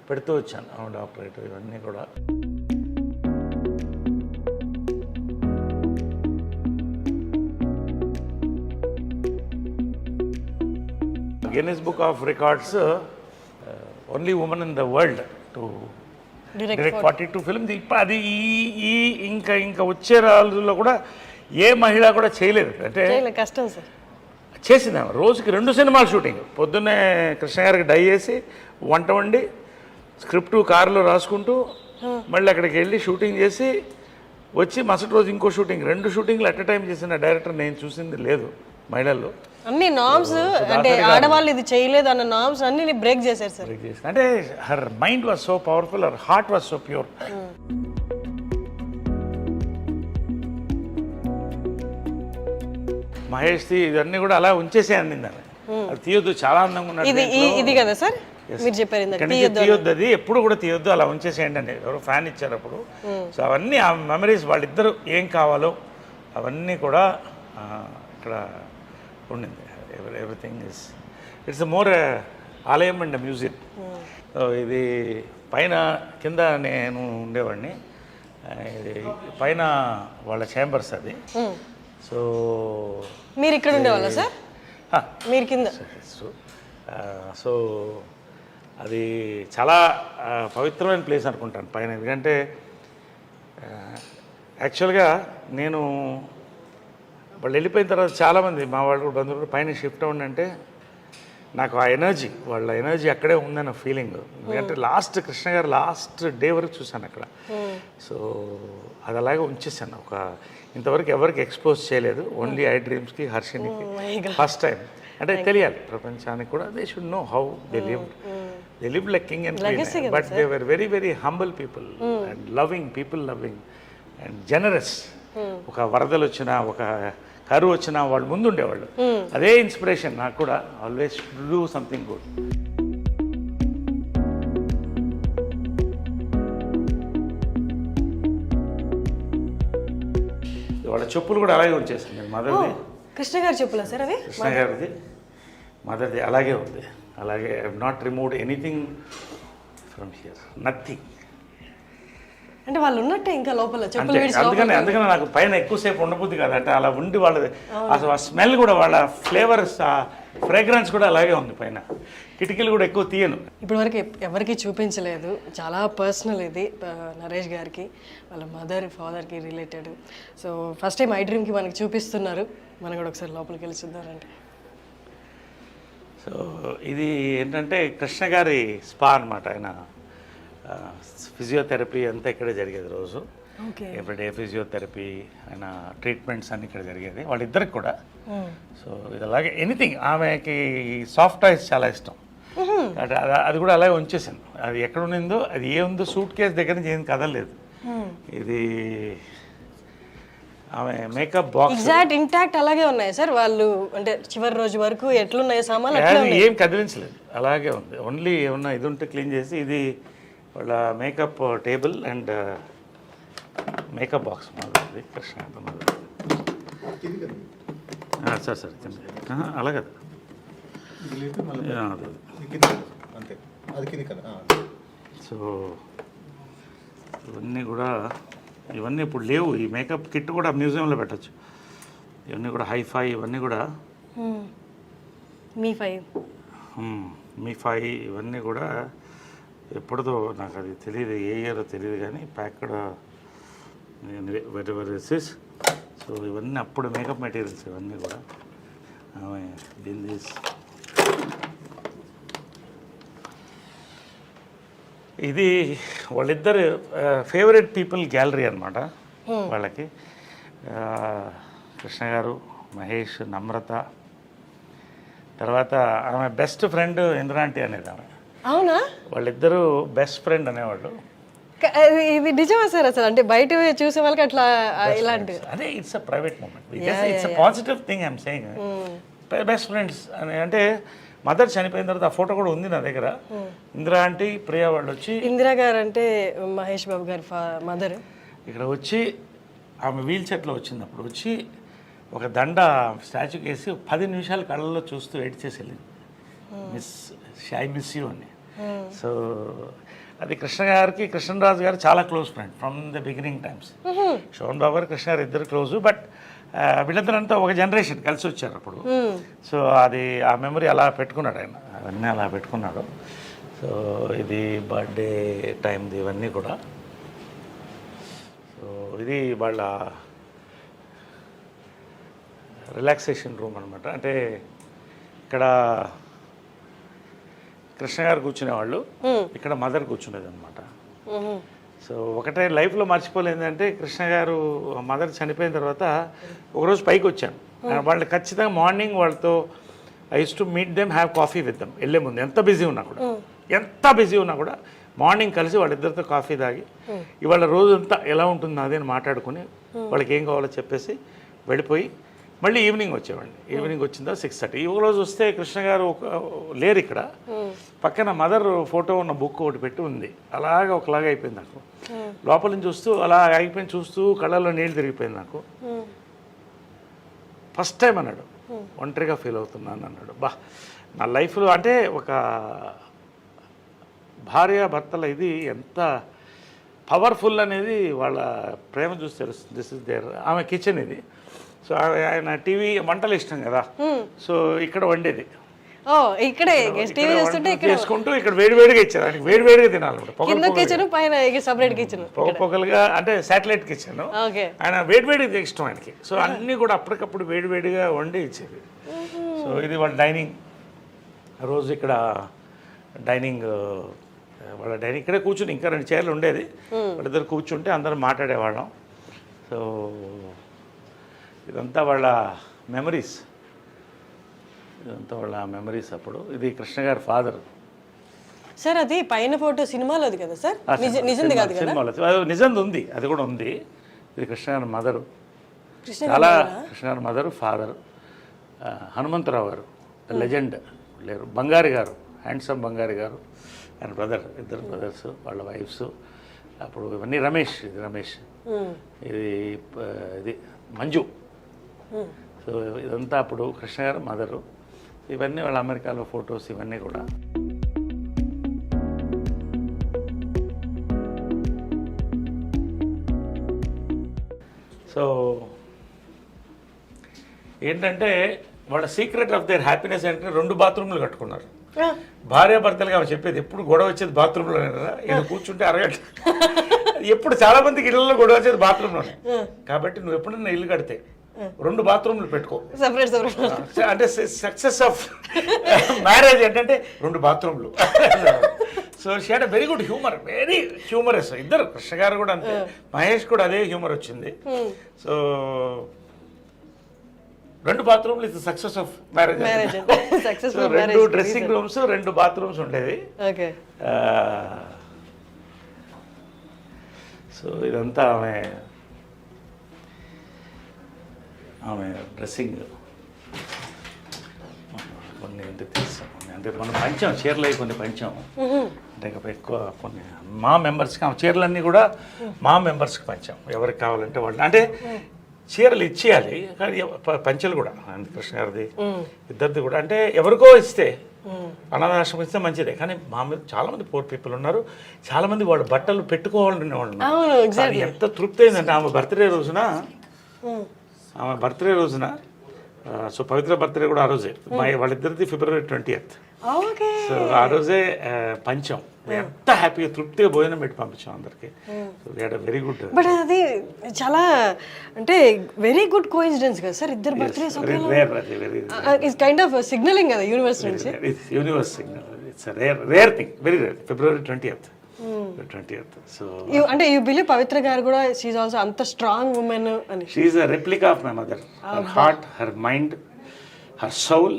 పెడుతూ వచ్చాను, ఆమె డాక్టరేట్ ఇవన్నీ కూడా. Guinness book of records only women in the world to direct 42 films. ఇప్పుడు అది ఈ ఇంకా వచ్చే రోజుల్లో కూడా ఏ మహిళ కూడా చేయలేదు. అంటే కష్టం సార్. చేసింది ఆమె. రోజుకి 2 సినిమాలు షూటింగ్. పొద్దున్నే కృష్ణ గారికి డై చేసి వంట వండి స్క్రిప్ట్ కారులో రాసుకుంటూ మళ్ళీ అక్కడికి వెళ్ళి షూటింగ్ చేసి వచ్చి మరుసటి రోజు ఇంకో షూటింగ్. 2 షూటింగ్లు అట్ ఎ టైం చేసిన డైరెక్టర్ నేను చూసింది లేదు మహిళల్లో. అన్ని నామ్స్, అంటే ఆడవాళ్ళు ఇది చేయలేదు అన్న నామ్స్ అన్ని బ్రేక్ చేశారు సార్. అంటే her mind was so powerful, her heart was so pure. మహేష్ది ఇవన్నీ కూడా అలా ఉంచేసే అందింది ఆమె. అది తీయొద్దు, చాలా అందంగా ఉన్నాడు. ఇది కదా సార్ మీరు చెప్పారు, తీయొద్దు, అది ఎప్పుడు కూడా తీయొద్దు, అలా ఉంచేసేయండి అని ఎవరో ఫ్యాన్ ఇచ్చారు అప్పుడు. సో అవన్నీ ఆ మెమరీస్, వాళ్ళిద్దరు ఏం కావాలో అవన్నీ కూడా ఇక్కడ ఉండింది. ఎవ్రీథింగ్ ఇస్ ఇట్స్ మోర్ ఆలయం అండ్ మ్యూజియం. సో ఇది పైన కింద నేను ఉండేవాడిని, ఇది పైన వాళ్ళ ఛాంబర్స్ అది. సో మీరు ఇక్కడ ఉండేవాళ్ళ సార్? మీరు కింద. సో అది చాలా పవిత్రమైన ప్లేస్ అనుకుంటాను పైన. ఎందుకంటే యాక్చువల్గా నేను వాళ్ళు వెళ్ళిపోయిన తర్వాత చాలామంది మా వాళ్ళు బంధువులు పైన షిఫ్ట్ అవ్వండి అంటే నాకు ఆ ఎనర్జీ, వాళ్ళ ఎనర్జీ అక్కడే ఉందన్న ఫీలింగ్. ఎందుకంటే లాస్ట్ కృష్ణ గారు లాస్ట్ డే వరకు చూశాను అక్కడ. సో అది అలాగే ఉంచేసాను. ఇంతవరకు ఎవరికి ఎక్స్పోజ్ చేయలేదు, ఓన్లీ ఐ డ్రీమ్స్కి, హర్షినికి ఫస్ట్ టైం. అంటే తెలియాలి ప్రపంచానికి కూడా, they should know how they live like king and queen. But they were very very humble people and loving people, loving and generous. ఒక వరదలు వచ్చినా, ఒక కరువు వచ్చినా వాళ్ళు ముందు ఉండేవాళ్ళు. అదే ఇన్స్పిరేషన్ నాకు కూడా, ఆల్వేస్ డూ సంథింగ్ గుడ్. వాళ్ళ చెప్పులు కూడా అలాగే వచ్చేసింది. మదర్ది, కృష్ణ గారి చెప్పులా సార్ అవి? కృష్ణ గారిది, మదర్ది అలాగే ఉంది. అలాగే I have not removed anything from here, nothing. అంటే వాళ్ళు ఉన్నట్టే ఇంకా లోపల చెప్పులు అంతే విడిచి అందుకని నాకు పైన ఎక్కువసేపు ఉండబుద్ది కాదు అంటే అలా ఉండి వాళ్ళది అసలు ఆ స్మెల్ కూడా వాళ్ళ ఫ్లేవర్స్ ఆ ఫ్రేగ్రెన్స్ కూడా అలాగే ఉంది పైన కిటికీలు కూడా ఎక్కువ తీయను ఇప్పటి వరకు ఎవరికి చూపించలేదు చాలా పర్సనల్ ఇది నరేష్ గారికి వాళ్ళ మదర్ ఫాదర్కి రిలేటెడ్ సో ఫస్ట్ టైం ఐ డ్రీమ్కి మనకి చూపిస్తున్నారు మనం కూడా ఒకసారి లోపలికి వెళ్ళి చూద్దామంటే సో ఇది ఏంటంటే కృష్ణ గారి స్పా అనమాట ఆయన ఫిజియోథెరపీ అంతా ఇక్కడే జరిగేది రోజు ఓకే ఎవ్రీడే ఫిజియోథెరపీ ఆయన ట్రీట్మెంట్స్ అన్ని ఇక్కడ జరిగేది వాళ్ళిద్దరికి కూడా సో ఇది అలాగే ఎనీథింగ్ ఆమెకి సాఫ్ట్ టాయ్స్ చాలా ఇష్టం అది కూడా అలాగే ఉంచేసాను అది ఎక్కడ ఉన్నిందో అది ఏముందో సూట్ కేస్ దగ్గర నుంచి ఏం కదలలేదు ఇది ఆమె మేకప్ బాక్స్ ఎగ్జాక్ట్ ఇంటాక్ట్ అలాగే ఉన్నాయి సార్ వాళ్ళు అంటే చివరి రోజు వరకు ఎట్లున్నాయి సామాన్లు అట్లా ఏం కదిలించలేదు అలాగే ఉంది ఓన్లీ ఏమన్నా ఇది ఉంటే క్లీన్ చేసి ఇది వాళ్ళ makeup table and makeup box మాది కృష్ణ సార్ సార్ అలా కదా సో ఇవన్నీ ఇప్పుడు లేవు ఈ మేకప్ కిట్ కూడా మ్యూజియంలో పెట్టచ్చు ఇవన్నీ కూడా హైఫై ఇవన్నీ కూడా మీ ఫై ఇవన్నీ కూడా ఎప్పుడుదో నాకు అది తెలియదు ఏ ఇయర్ తెలియదు కానీ ప్యాక్డ్ వెరైటీస్ సో ఇవన్నీ అప్పుడు మేకప్ మెటీరియల్స్ ఇవన్నీ కూడా దీని ఇది వాళ్ళిద్దరు ఫేవరెట్ పీపుల్ గ్యాలరీ అనమాట వాళ్ళకి కృష్ణ గారు మహేష్ నమ్రత తర్వాత ఆమె బెస్ట్ ఫ్రెండ్ ఇంద్రాంటి అనేది ఆమె అవునా వాళ్ళిద్దరూ బెస్ట్ ఫ్రెండ్ అనేవాళ్ళు ఇది నిజమా సార్ అసలు అంటే బయట చూసే వాళ్ళకి అట్లా ఇలాంటి అదే it's a private moment it's a positive thing I'm saying best friends అని అంటే మదర్ చనిపోయిన తర్వాత ఆ ఫోటో కూడా ఉంది నా దగ్గర ఇందిరా ఆంటీ ప్రియా వాళ్ళు వచ్చి ఇందిరా గారు అంటే మహేష్ బాబు గారి మదర్ ఇక్కడ వచ్చి ఆమె వీల్ చైర్లో వచ్చింది అప్పుడు వచ్చి ఒక దండ స్టాచ్యూకి వేసి 10 నిమిషాలు కళ్ళల్లో చూస్తూ వెయిట్ చేసి వెళ్ళింది మిస్ యూ అని సో అది కృష్ణ గారికి కృష్ణరాజు గారు చాలా close friend from the beginning times Shoban Babu గారు కృష్ణ గారు ఇద్దరు క్లోజు బట్ వీళ్ళందరంతా ఒక జనరేషన్ కలిసి వచ్చారు అప్పుడు సో అది ఆ మెమరీ అలా పెట్టుకున్నాడు ఆయన అవన్నీ అలా పెట్టుకున్నాడు సో ఇది బర్త్డే టైంది ఇవన్నీ కూడా సో ఇది వాళ్ళ రిలాక్సేషన్ రూమ్ అనమాట అంటే ఇక్కడ కృష్ణ గారు కూర్చునేవాళ్ళు ఇక్కడ మదర్ కూర్చునేది అనమాట సో ఒకటే లైఫ్లో మర్చిపోలేదంటే కృష్ణ గారు మదర్ చనిపోయిన తర్వాత ఒకరోజు పైకి వచ్చాను వాళ్ళు ఖచ్చితంగా మార్నింగ్ వాళ్ళతో I use to meet them have coffee with them వెళ్ళే ముందు ఎంత బిజీ ఉన్నా కూడా మార్నింగ్ కలిసి వాళ్ళిద్దరితో కాఫీ తాగి ఇవాళ రోజంతా ఎలా ఉంటుంది అదే అని మాట్లాడుకుని వాళ్ళకి ఏం కావాలో చెప్పేసి వెళ్ళిపోయి మళ్ళీ ఈవినింగ్ వచ్చేవాడిని ఈవినింగ్ వచ్చిందా 6:30 ఈ రోజు వస్తే కృష్ణ గారు లేరు ఇక్కడ పక్కన మదర్ ఫోటో ఉన్న బుక్ ఒకటి పెట్టి ఉంది అలాగా ఒకలాగా అయిపోయింది నాకు లోపల నుంచి చూస్తూ అలా అయిపోయింది చూస్తూ కళ్ళల్లో నీళ్ళు తిరిగిపోయింది నాకు ఫస్ట్ టైం అన్నాడు ఒంటరిగా ఫీల్ అవుతున్నాను అన్నాడు నా లైఫ్లో అంటే ఒక భార్య భర్తల ఇది ఎంత పవర్ఫుల్ అనేది వాళ్ళ ప్రేమ చూసి తెలుస్తుంది దిస్ ఇస్ దేర్ ఆమె కిచెన్ ఇది సో ఆయన టీవీ వంటలు ఇష్టం కదా సో ఇక్కడ వండేది ఇక్కడే టీవీ చూస్తుంటే చేసుకుంటూ ఇక్కడ వేడివేడిగా ఇచ్చారు ఆయనకి వేడివేడిగా తినాలి కిచెన్ పైన సెపరేట్ కిచెన్ పొగలుగా అంటే శాటిలైట్ కిచెన్ ఆయన వేడివేడిగా ఇష్టం ఆయనకి సో అన్నీ కూడా అప్పటికప్పుడు వేడివేడిగా వండి ఇచ్చేది సో ఇది వాళ్ళ డైనింగ్ రోజు ఇక్కడ డైనింగ్ వాళ్ళ డైనింగ్ ఇక్కడే కూర్చుని ఇంకా 2 చైర్లు ఉండేది వాళ్ళిద్దరు కూర్చుంటే అందరం మాట్లాడేవాళ్ళం సో ఇదంతా వాళ్ళ మెమరీస్ అప్పుడు ఇది కృష్ణ గారి ఫాదర్ సార్ అది పైన ఫోటో సినిమాలోది కదా సార్ నిజంది కాదు కదా సినిమాలో నిజంది ఉంది అది కూడా ఉంది ఇది కృష్ణ గారి మదరు చాలా కృష్ణ గారి మదరు ఫాదర్ హనుమంతరావు గారు లెజెండ్ లేరు బంగారి గారు హ్యాండ్సమ్ బంగారి గారు ఆయన బ్రదర్ ఇద్దరు బ్రదర్స్ వాళ్ళ వైఫ్స్ అప్పుడు ఇవన్నీ రమేష్ ఇది మంజు సో ఇదంతా అప్పుడు కృష్ణ గారు మదరు ఇవన్నీ వాళ్ళ అమెరికాలో ఫొటోస్ ఇవన్నీ కూడా సో ఏంటంటే వాళ్ళ సీక్రెట్ ఆఫ్ దేర్ హ్యాపీనెస్ అంటే 2 బాత్రూమ్లు కట్టుకున్నారు. భార్యాభర్తలుగా ఆమె చెప్పేది ఎప్పుడు గొడవ వచ్చేది బాత్రూంలోనే కదా, ఏదో కూర్చుంటే అరగంట. ఎప్పుడు చాలా మందికి ఇళ్లలో గొడవ వచ్చేది బాత్రూంలోనే. కాబట్టి నువ్వు ఎప్పుడన్నా ఇల్లు కడితే 2 బాత్రూమ్లు పెట్టుకో. అంటే సక్సెస్ ఆఫ్ మ్యారేజ్ ఏంటంటే 2 బాత్రూమ్లు. So she had very good humour, very humorous. ఇద్దరు, కృష్ణ గారు కూడా అంతే, మహేష్ కూడా అదే హ్యూమర్ వచ్చింది. సో 2 బాత్రూమ్లు is success of marriage. 2 dressing rooms, 2 bathrooms ఉండేవి. సో ఇదంతా ఆమె డ్రెస్సింగ్. కొన్ని అంటే తెలుసాం, అంటే మనం పంచాం చీరలు, కొన్ని పంచాం. అంటే ఎక్కువ కొన్ని మా మెంబర్స్కి ఆ చీరలన్నీ కూడా మా మెంబర్స్కి పంచాం. ఎవరికి కావాలంటే వాళ్ళు, అంటే చీరలు ఇచ్చేయాలి కానీ పంచలు కూడా కృష్ణ గారిది ఇద్దరిది కూడా, అంటే ఎవరికో ఇస్తే అనాథాశ్రమం ఇస్తే మంచిదే. కానీ మా మీద చాలా మంది పూర్ పీపుల్ ఉన్నారు, చాలా మంది వాళ్ళు బట్టలు పెట్టుకోవాలనే వాళ్ళు ఉన్నారు. ఎంత తృప్తి అయిందంటే ఆమె బర్త్డే రోజున, సో పవిత్ర బర్త్డే కూడా ఆ రోజే, వాళ్ళిద్దరిది February 20th. సో ఆ రోజే పంచం, ఎంత హ్యాపీగా తృప్తిగా భోజనం పెట్టి పంపించాం అందరికి. Very good. బట్ అది చాలా అంటే వెరీ గుడ్ కోఇన్సిడెన్స్ కదా సార్, ఇద్దరు birthdays it's kind of signalling కదా యూనివర్స్ నుంచి. Universe signal, it's rare thing, very rare. February 20th. So అంటే యూ బిలీవ్ పవిత్ర గారు కూడా షీ ఈజ్ ఆల్సో అంత స్ట్రాంగ్ ఉమెన్ అని? She is a replica of my mother. Her heart, her mind, her Saul.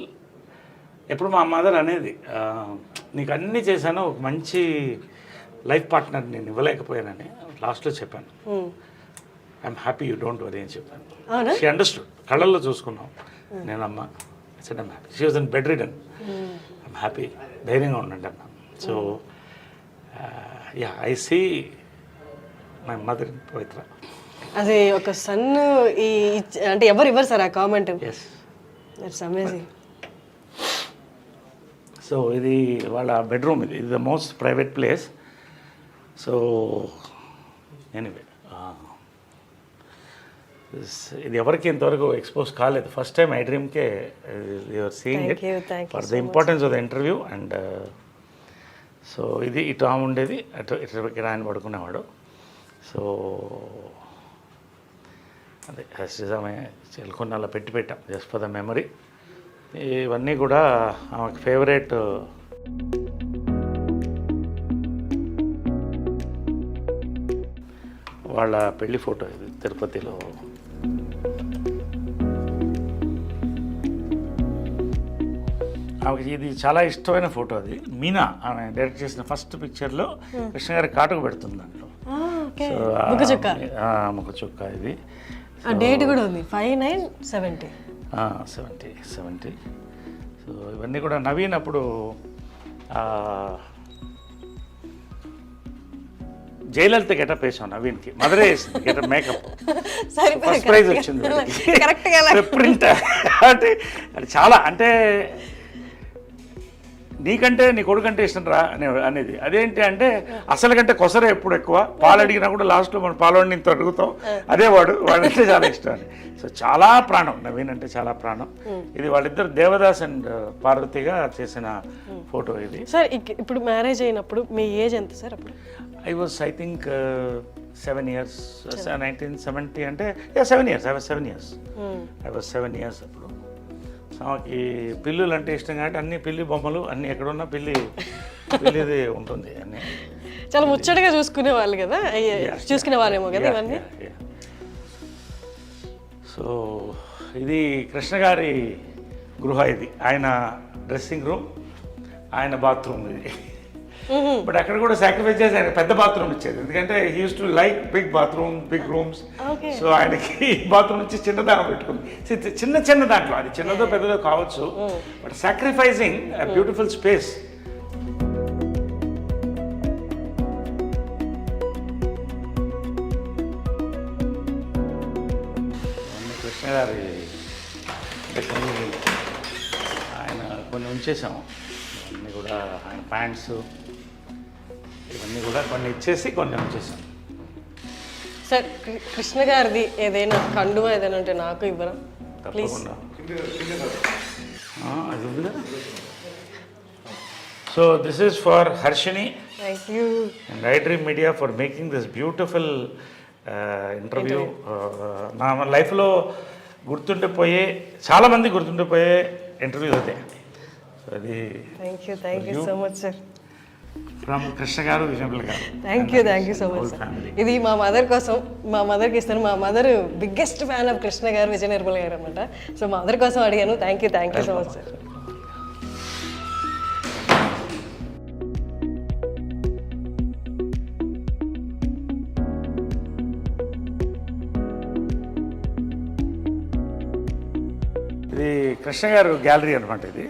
ఎప్పుడు మా mother అనేది, నీకు అన్నీ చేశాను, ఒక మంచి లైఫ్ పార్ట్నర్ నేను ఇవ్వలేకపోయానని లాస్ట్లో చెప్పాను. I'm happy, you don't worry అని చెప్పాను. షీ అండర్స్టూడ్, కళ్ళల్లో చూసుకున్నాం. నేనమ్మ said I'm happy. She was in bedridden. I'm happy, ధైర్యంగా ఉండండి అన్నాను. So yeah, I see my mother in Pavitra. అది ఒక సన్ అంటే ఎవరు ఇవ్వరు సార్ ఆ కామెంట్. It's amazing. సో ఇది వాళ్ళ బెడ్రూమ్, ఇది the most private place. So anyway, ఇది ఎవరికి ఇంతవరకు ఎక్స్పోజ్ కాలేదు. ఫస్ట్ టైం ఐ డ్రీమ్కే you're seeing it for the importance of the interview. And so ఇది ఇటు ఆమె ఉండేది, ఇటు ఆయన పడుకునేవాడు. సో అదే ఆమె చెల్కొని అలా పెట్టాం జస్ట్ ఫర్ ద మెమరీ. ఇవన్నీ కూడా ఆమెకు ఫేవరెట్. వాళ్ళ పెళ్లి ఫోటో ఇది తిరుపతిలో. ఆమెకి ఇది చాలా ఇష్టమైన ఫోటో. అది మీనా ఆమె డైరెక్ట్ చేసిన ఫస్ట్ పిక్చర్లో కృష్ణ గారి కాటుకు పెడుతుంది దాంట్లో. ముఖ చుక్క. ఇది డేట్ కూడా ఉంది 5/9/70. 70. సో ఇవన్నీ కూడా నవీన్ అప్పుడు జయలలిత గెటప్ వేసాం నవీన్కి. మదరే వేసింది గెటప్, మేకప్. ఫస్ట్ ప్రైజ్ వచ్చింది ప్రింట్. అంటే అది చాలా, అంటే నీకంటే నీ కొడుకంటే ఇష్టం రా అనేది. అదేంటి అంటే అసలు కంటే కొసరే ఎప్పుడు ఎక్కువ. పాలు అడిగినా కూడా లాస్ట్లో మనం పాలవాడిని ఇంత అడుగుతాం, అదే వాడంటే చాలా ఇష్టం అని. సో చాలా ప్రాణం, నవీన్ అంటే చాలా ప్రాణం. ఇది వాళ్ళిద్దరు దేవదాస్ అండ్ పార్వతిగా చేసిన ఫోటో ఇది. సార్ ఇప్పుడు మ్యారేజ్ అయినప్పుడు మీ ఏజ్ ఎంత సార్ అప్పుడు? I was I think 7 years. 1970 అంటే 7 years. I was 7 years. I was 7 years అప్పుడు. ఆమెకి పిల్లులు అంటే ఇష్టం కాబట్టి అన్ని పిల్లి బొమ్మలు అన్ని ఎక్కడున్నా పిల్లిది ఉంటుంది. అన్ని చాలా ముచ్చటగా చూసుకునే వాళ్ళు కదా, చూసుకునే వాళ్ళేమో కదా ఇవన్నీ. సో ఇది కృష్ణ గారి గృహ. ఇది ఆయన డ్రెస్సింగ్ రూమ్, ఆయన బాత్రూమ్ ఇది. బట్ అక్కడ కూడా సాక్రిఫైస్ చేసి ఆయన పెద్ద బాత్రూమ్ ఇచ్చేది, ఎందుకంటే he use to like big bathroom, big rooms. So ఆయనకి బాత్రూమ్ నుంచి చిన్నదాగా పెట్టుకుంది. చిన్న దాంట్లో, అది చిన్నదో పెద్దదో కావచ్చు, but sacrificing beautiful space. Krishna గారి ఆయన కొన్ని ఉంచేసాము. ఇవన్నీ కూడా ఆయన ప్యాంట్స్, ఇవన్నీ కూడా కొన్ని ఇచ్చేసి కొన్ని ఉంచేసాం. సార్ కృష్ణ గారిది ఏదైనా కండువా ఏదైనా ఉంటే నాకు ఇవ్వరా ప్లీజ్? అది ఉంది కదా. So this is for Harshini thank you and iDream Media for making this beautiful interview. నా లైఫ్లో గుర్తుండిపోయే చాలామంది గుర్తుండిపోయే ఇంటర్వ్యూస్ అదే. సో అది thank you so much sir. From Krishna గారు, విజయపల్లి గారు. Thank you so much sir. ఇది మా మదర్ కోసం, మా మదర్కి ఇస్తాను. మా mother biggest fan of Krishna గారు, విజయ నిర్మల్ గారు అనమాట. సో మా మదర్ కోసం అడిగాను. Thank you so much sir. ఇది కృష్ణ గారు గ్యాలరీ అనమాట ఇది.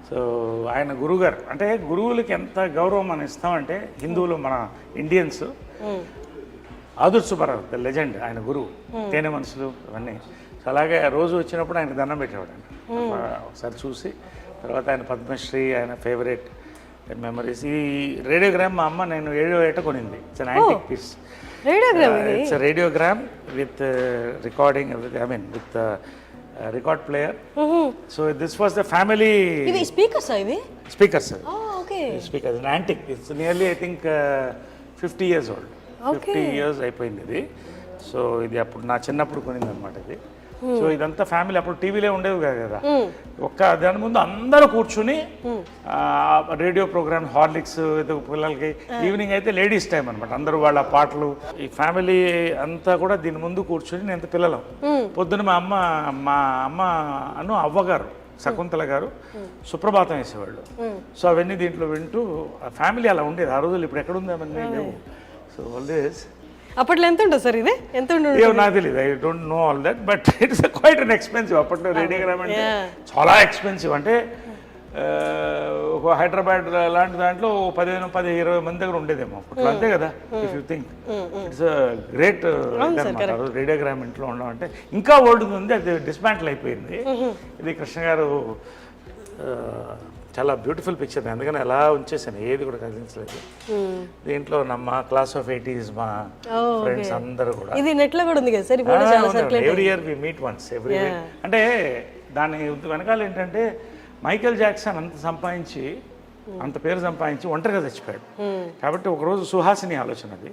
సో ఆయన గురువు గారు, అంటే గురువులకి ఎంత గౌరవం మనం ఇస్తామంటే, హిందువులు మన ఇండియన్స్ ఆదుర్ సుబ్బారావు ద లెజెండ్, ఆయన గురువు, తేనె మనసులు అవన్నీ. సో అలాగే రోజు వచ్చినప్పుడు ఆయన దండం పెట్టేవాడు. ఒకసారి చూసి తర్వాత ఆయన పద్మశ్రీ, ఆయన ఫేవరెట్ మెమరీస్. ఈ రేడియోగ్రామ్ మా అమ్మ నేను 7వ ఏట కొనింది. It's an antique piece. It's radiogram with recording, I mean with record player. So this was the family. ఇవి స్పీకర్స్ ఇవి? Speakers. Okay. Speakers, an antique. It's nearly I think 50 years old. 50 years అయిపోయింది ఇది. So ఇది అప్పుడు నా చిన్నప్పుడు కొనింది అనమాట ఇది. సో ఇదంతా ఫ్యామిలీ, అప్పుడు టీవీలే ఉండేవి కదా. ఒక్క దాని ముందు అందరూ కూర్చుని రేడియో ప్రోగ్రామ్, హార్లిక్స్ పిల్లలకి, ఈవినింగ్ అయితే లేడీస్ టైం అనమాట. అందరూ వాళ్ళ పాటలు, ఈ ఫ్యామిలీ అంతా కూడా దీని ముందు కూర్చుని నేను పిల్లలం. పొద్దున మా అమ్మ అను అవ్వగారు, శకుంతల గారు సుప్రభాతం వేసేవాళ్ళు. సో అవన్నీ దీంట్లో వింటూ ఫ్యామిలీ అలా ఉండేది ఆ రోజులు. ఇప్పుడు ఎక్కడ ఉంది అవన్నీ లేవు. So always. అప్పట్లో ఎంత ఉంటుంది సార్ ఇది? ఎంత ఉంటుంది? నాకు తెలియదు, I don't know all that, but it's quite an expensive. అప్పట్లో రేడియోగ్రామ్ అంటే చాలా ఎక్స్పెన్సివ్. అంటే ఒక హైదరాబాద్ లాంటి దాంట్లో 15-20 మంది దగ్గర ఉండేదేమో అప్పట్లో, అంతే కదా. If you think it's great radiogram ఇంట్లో ఉండడం అంటే. ఇంకా ఓల్డ్ ఉంది, అది డిస్మాంటిల్ అయిపోయింది. ఇది కృష్ణ గారు చాలా బ్యూటిఫుల్ పిక్చర్, అందుకని అలా ఉంచేసాను, ఏది కూడా కదిలించలేదు. దీంట్లో మా క్లాస్ ఆఫ్ 80s మా ఫ్రెండ్స్ అందరూ కూడా. ఇది నెట్ లో కూడా ఉంది కదా sir? Every year we meet once every year. అంటే దాని వెనకాల ఏంటంటే, మైకేల్ జాక్సన్ అంత సంపాదించి, అంత పేరు సంపాదించి ఒంటరిగా చచ్చిపోయాడు. కాబట్టి ఒకరోజు సుహాసిని ఆలోచన అది,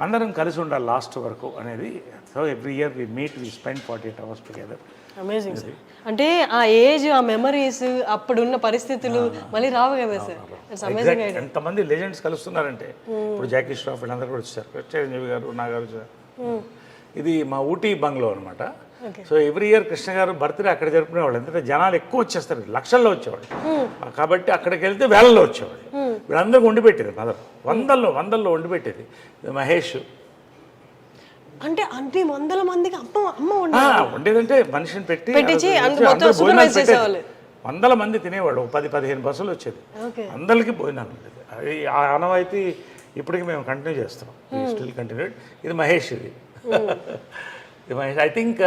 అందరం కలిసి ఉండాలి లాస్ట్ వరకు అనేది. So every year we meet, we spend 48 hours together. Amazing sir. అంటే ఆ ఏజ్, ఆ మెమరీస్, అప్పుడున్న పరిస్థితులు మళ్ళీ రావు కదా సార్. It's amazing. ఎంతమంది లెజెండ్స్ కలుస్తున్నారంటే, ఇప్పుడు జాకీ ష్రాఫ్ వీళ్ళందరూ కూడా వచ్చారు, చిరంజీవి గారు, నాగార్జున. ఇది మా ఊటీ బంగ్లో అనమాట. సో ఎవ్రీ ఇయర్ కృష్ణ గారు బర్త్డే అక్కడ జరుపుకునేవాళ్ళు. ఎందుకంటే జనాలు ఎక్కువ వచ్చేస్తారు, లక్షల్లో వచ్చేవాళ్ళు. కాబట్టి అక్కడికి వెళ్తే వేలల్లో వచ్చేవాళ్ళు. వీళ్ళందరికీ వండి పెట్టేది మదర్, వందల్లో వండి పెట్టేది. మహేష్ అంటే అన్ని వందల మందికి అమ్మ వండేదంటే మనిషిని పెట్టి వందల మంది తినేవాళ్ళు. 10-15 బస్సులు వచ్చేది, అందరికీ భోజనాలు ఉండేది. అది ఆ ఆనవాయితీ ఇప్పటికి మేము కంటిన్యూ చేస్తాం, స్టిల్ కంటిన్యూడ్. ఇది మహేష్, ఇది మహేష్. ఐ థింక్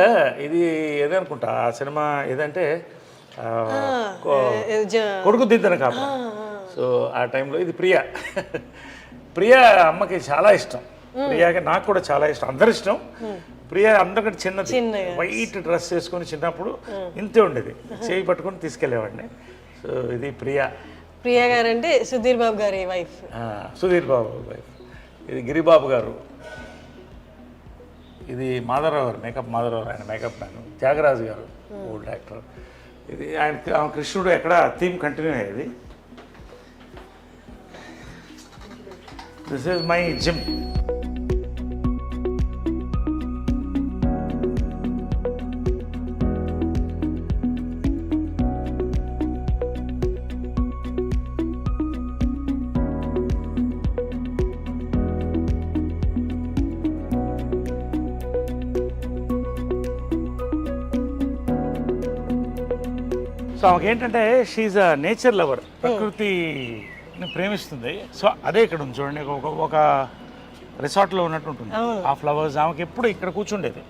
ఇది ఏదనుకుంటా ఆ సినిమా ఏదంటే కొడుకు దిద్దన కాపు. సో ఆ టైంలో ఇది ప్రియా అమ్మకి చాలా ఇష్టం. ప్రియాకి నాకు కూడా చాలా ఇష్టం, అందరు ఇష్టం. ప్రియా అందరికంటే చిన్నది, వైట్ డ్రెస్ వేసుకొని చిన్నప్పుడు ఇంతే ఉండేది, చేయి పట్టుకొని తీసుకెళ్లేవాడిని. సో ఇది ప్రియా గారు అంటే సుధీర్ బాబు గారి వైఫ్. సుధీర్ బాబు వైఫ్. ఇది గిరిబాబు గారు. ఇది మాధవరావు గారు, మేకప్ మాధవరావు, ఆయన మేకప్ మ్యాన్. త్యాగరాజు గారు, ఓల్డ్ యాక్టర్. ఇది ఆయన కృష్ణుడు ఎక్కడ థీమ్ కంటిన్యూ అయ్యేది. This is my gym. So ఆమెకి ఏంటంటే షీఈ్ అ నేచర్ లవర్, ప్రకృతిని ప్రేమిస్తుంది. సో అదే ఇక్కడ ఉంది చూడండి, రిసార్ట్లో ఉన్నట్టు ఉంటుంది ఆ ఫ్లవర్స్. ఆమెకి ఎప్పుడు ఇక్కడ కూర్చుండేది,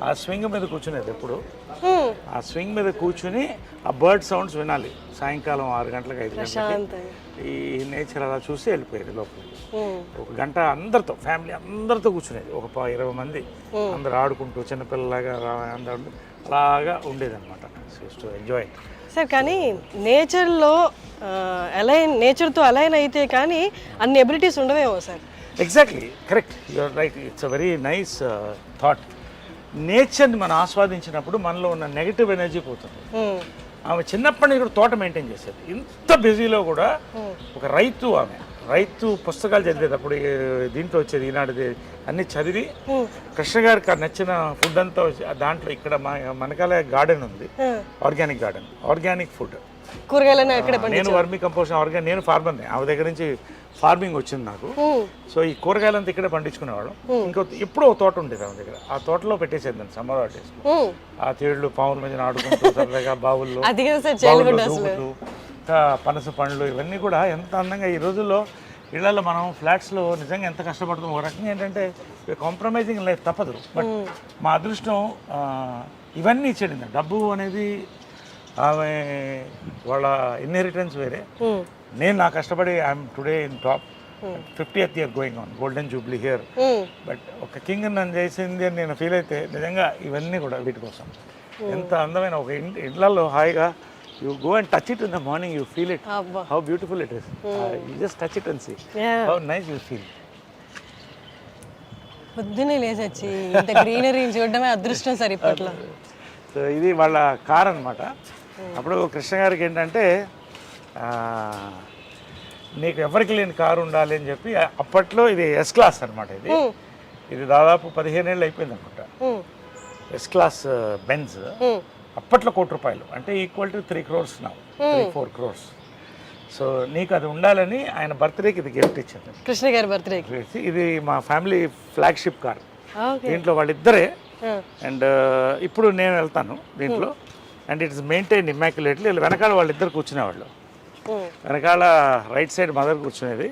ఆ స్వింగ్ మీద కూర్చునేది ఎప్పుడు. ఆ స్వింగ్ మీద కూర్చుని ఆ బర్డ్ సౌండ్స్ వినాలి సాయంకాలం 6 గంటలకు 5 గంటలకి. ఈ నేచర్ అలా చూసి వెళ్ళిపోయేది లోపలికి. 1 గంట అందరితో, ఫ్యామిలీ అందరితో కూర్చునేది. ఒక 20 మంది అందరు ఆడుకుంటూ చిన్నపిల్లలాగా అందరూ అలాగా ఉండేది అనమాట. To enjoy sir. కానీ నేచర్లో నేచర్తో అలైన్ అయితే కానీ అన్ని ఎబిలిటీస్ ఉండవేమో sir. Exactly correct, you're right. It's a very nice thought. నేచర్ని మనం ఆస్వాదించినప్పుడు మనలో ఉన్న నెగిటివ్ ఎనర్జీ పోతుంది. ఆమె చిన్నప్పటి నుంచి కూడా తోట మెయింటైన్ చేసేది. ఇంత బిజీలో కూడా ఒక రైతు, ఆమె రైతు పుస్తకాలు చదివేటప్పుడు దీంట్లో వచ్చేది ఈనాడు అన్ని చదివి కృష్ణ గారికి నచ్చిన ఫుడ్ అంతా దాంట్లో ఇక్కడ మనకాల గార్డెన్ ఉంది, ఆర్గానిక్ గార్డెన్, ఆర్గానిక్ ఫుడ్. కూరగాయలన్నీ అక్కడ నేను వర్మీ కంపోస్ట్ ఆర్గానిక్, నేను ఫార్మర్ని, ఆమె దగ్గర నుంచి ఫార్మింగ్ వచ్చింది నాకు. సో ఈ కూరగాయలంతా ఇక్కడే పండించుకునేవాళ్ళం. ఇంకో ఎప్పుడో ఒక తోట ఉండేది ఆమె దగ్గర, ఆ తోటలో పెట్టేసేది సమ్మర్ హాలిడేస్. ఆ తేళ్లు పావుల మధ్యన ఆడుకుంటూ సరదాగా బావుల్లో దూకుతూ పనస పండ్లు ఇవన్నీ కూడా ఎంత అందంగా. ఈ రోజుల్లో ఇళ్లలో మనం ఫ్లాట్స్లో నిజంగా ఎంత కష్టపడుతాం. ఒక రకంగా ఏంటంటే కాంప్రమైజింగ్ లైఫ్ తప్పదు. బట్ మా అదృష్టం ఇవన్నీ ఇచ్చేది. డబ్బు అనేది ఆమె వాళ్ళ ఇన్హెరిటెన్స్ వేరే. నేను నా కష్టపడి I'm today in top 50th year going on, golden Jubilee here. But ఒక కింగ్ నన్ను చేసింది అని నేను ఫీల్ అయితే నిజంగా ఇవన్నీ కూడా వీటి కోసం. ఎంత అందమైన ఒక ఇళ్లలో హాయిగా you go and touch it in the morning, you feel it, how beautiful it is. You just touch it and see how nice you feel. పొద్దునే లేచొచ్చి ఇంత గ్రీనరీ చూడడమే అదృష్టం సార్ ఇప్పట్లో. సో ఇది వాళ్ళ కార్ అనమాట. అప్పుడు కృష్ణ గారికి ఏంటంటే నీకు ఎవరికి లేని కారు ఉండాలి అని చెప్పి అప్పట్లో ఇది ఎస్ క్లాస్ అనమాట. ఇది దాదాపు 15 ఏళ్ళు అయిపోయింది అనుకుంటా. ఎస్ క్లాస్ బెంజ్ అప్పట్లో ₹1,00,00,000 అంటే equal to 3 crores now, 3-4 crores. So నీకు అది ఉండాలని ఆయన బర్త్డేకి ఇది గిఫ్ట్ ఇచ్చింది, కృష్ణ గారి బర్త్డేకి. ఇది మా ఫ్యామిలీ ఫ్లాగ్షిప్ కార్. దీంట్లో వాళ్ళిద్దరే. అండ్ ఇప్పుడు నేను వెళ్తాను దీంట్లో. And it is maintain immaculately. వెనకాల వాళ్ళిద్దరు కూర్చునేవాళ్ళు. వెనకాల రైట్ సైడ్ మదర్ కూర్చునేది,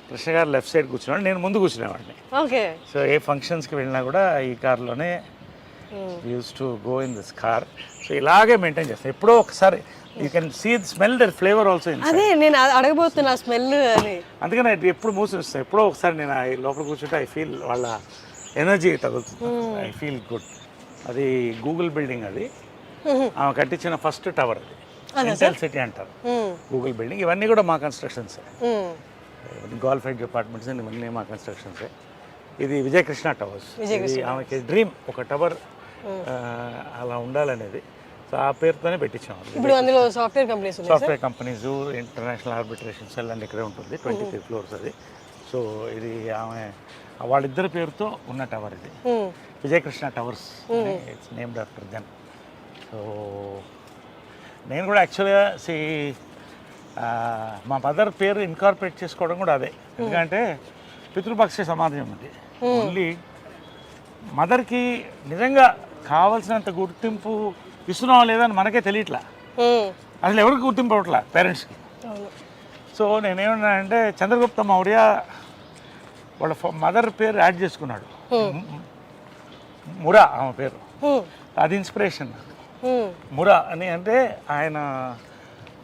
కృష్ణ గారు లెఫ్ట్ సైడ్ కూర్చునేవాడు, నేను ముందు కూర్చునేవాడిని. సో ఏ ఫంక్షన్స్కి వెళ్ళినా కూడా ఈ కార్లోనే use to go in this car. So ఇలాగే మెయింటైన్ చేస్తాను. ఎప్పుడో ఒకసారి you can see smell that flavour also. అదే నేను అడగబోతున్నా స్మెల్ అని. అందుకని ఎప్పుడు మూసిస్తాను. ఎప్పుడో ఒకసారి నేను లోపల కూర్చుంటే ఐ ఫీల్ వాళ్ళ ఎనర్జీ తగులుతుంది. I feel good. అది గూగుల్ బిల్డింగ్, అది ఆమె కట్టించిన ఫస్ట్ టవర్. అది ఇంటెల్ సిటీ అంటారు గూగుల్ బిల్డింగ్. ఇవన్నీ కూడా మా కన్స్ట్రక్షన్స్, గోల్ఫైడ్ అపార్ట్మెంట్స్ ఇవన్నీ మా కన్స్ట్రక్షన్స్. ఇది విజయకృష్ణ టవర్స్. ఇది ఆమెకి డ్రీమ్, ఒక టవర్ అలా ఉండాలనేది. సో ఆ పేరుతోనే పెట్టించాము. ఇప్పుడు అందులో software companies, international arbitration cell అని ఇక్కడే ఉంటుంది. 23 floors అది. సో ఇది ఆమె వాళ్ళిద్దరి పేరుతో ఉన్న టవర్. ఇది Vijayakrishna towers, it's named after them. So నేను కూడా యాక్చువల్గా మా మదర్ పేరు ఇన్కార్పొరేట్ చేసుకోవడం కూడా అదే. ఎందుకంటే పితృపక్ష సమాజం అది. ఓన్లీ మదర్కి నిజంగా కావాల్సినంత గుర్తింపు ఇస్తున్నావా లేదని మనకే తెలియట్లా. అసలు ఎవరికి గుర్తింపు అవ్వట్లా పేరెంట్స్కి. సో నేనేమన్నానంటే చంద్రగుప్త మౌర్య వాళ్ళ మదర్ పేరు యాడ్ చేసుకున్నాడు, మురా ఆమె పేరు. అది ఇన్స్పిరేషన్ నాకు. మురా అని అంటే ఆయన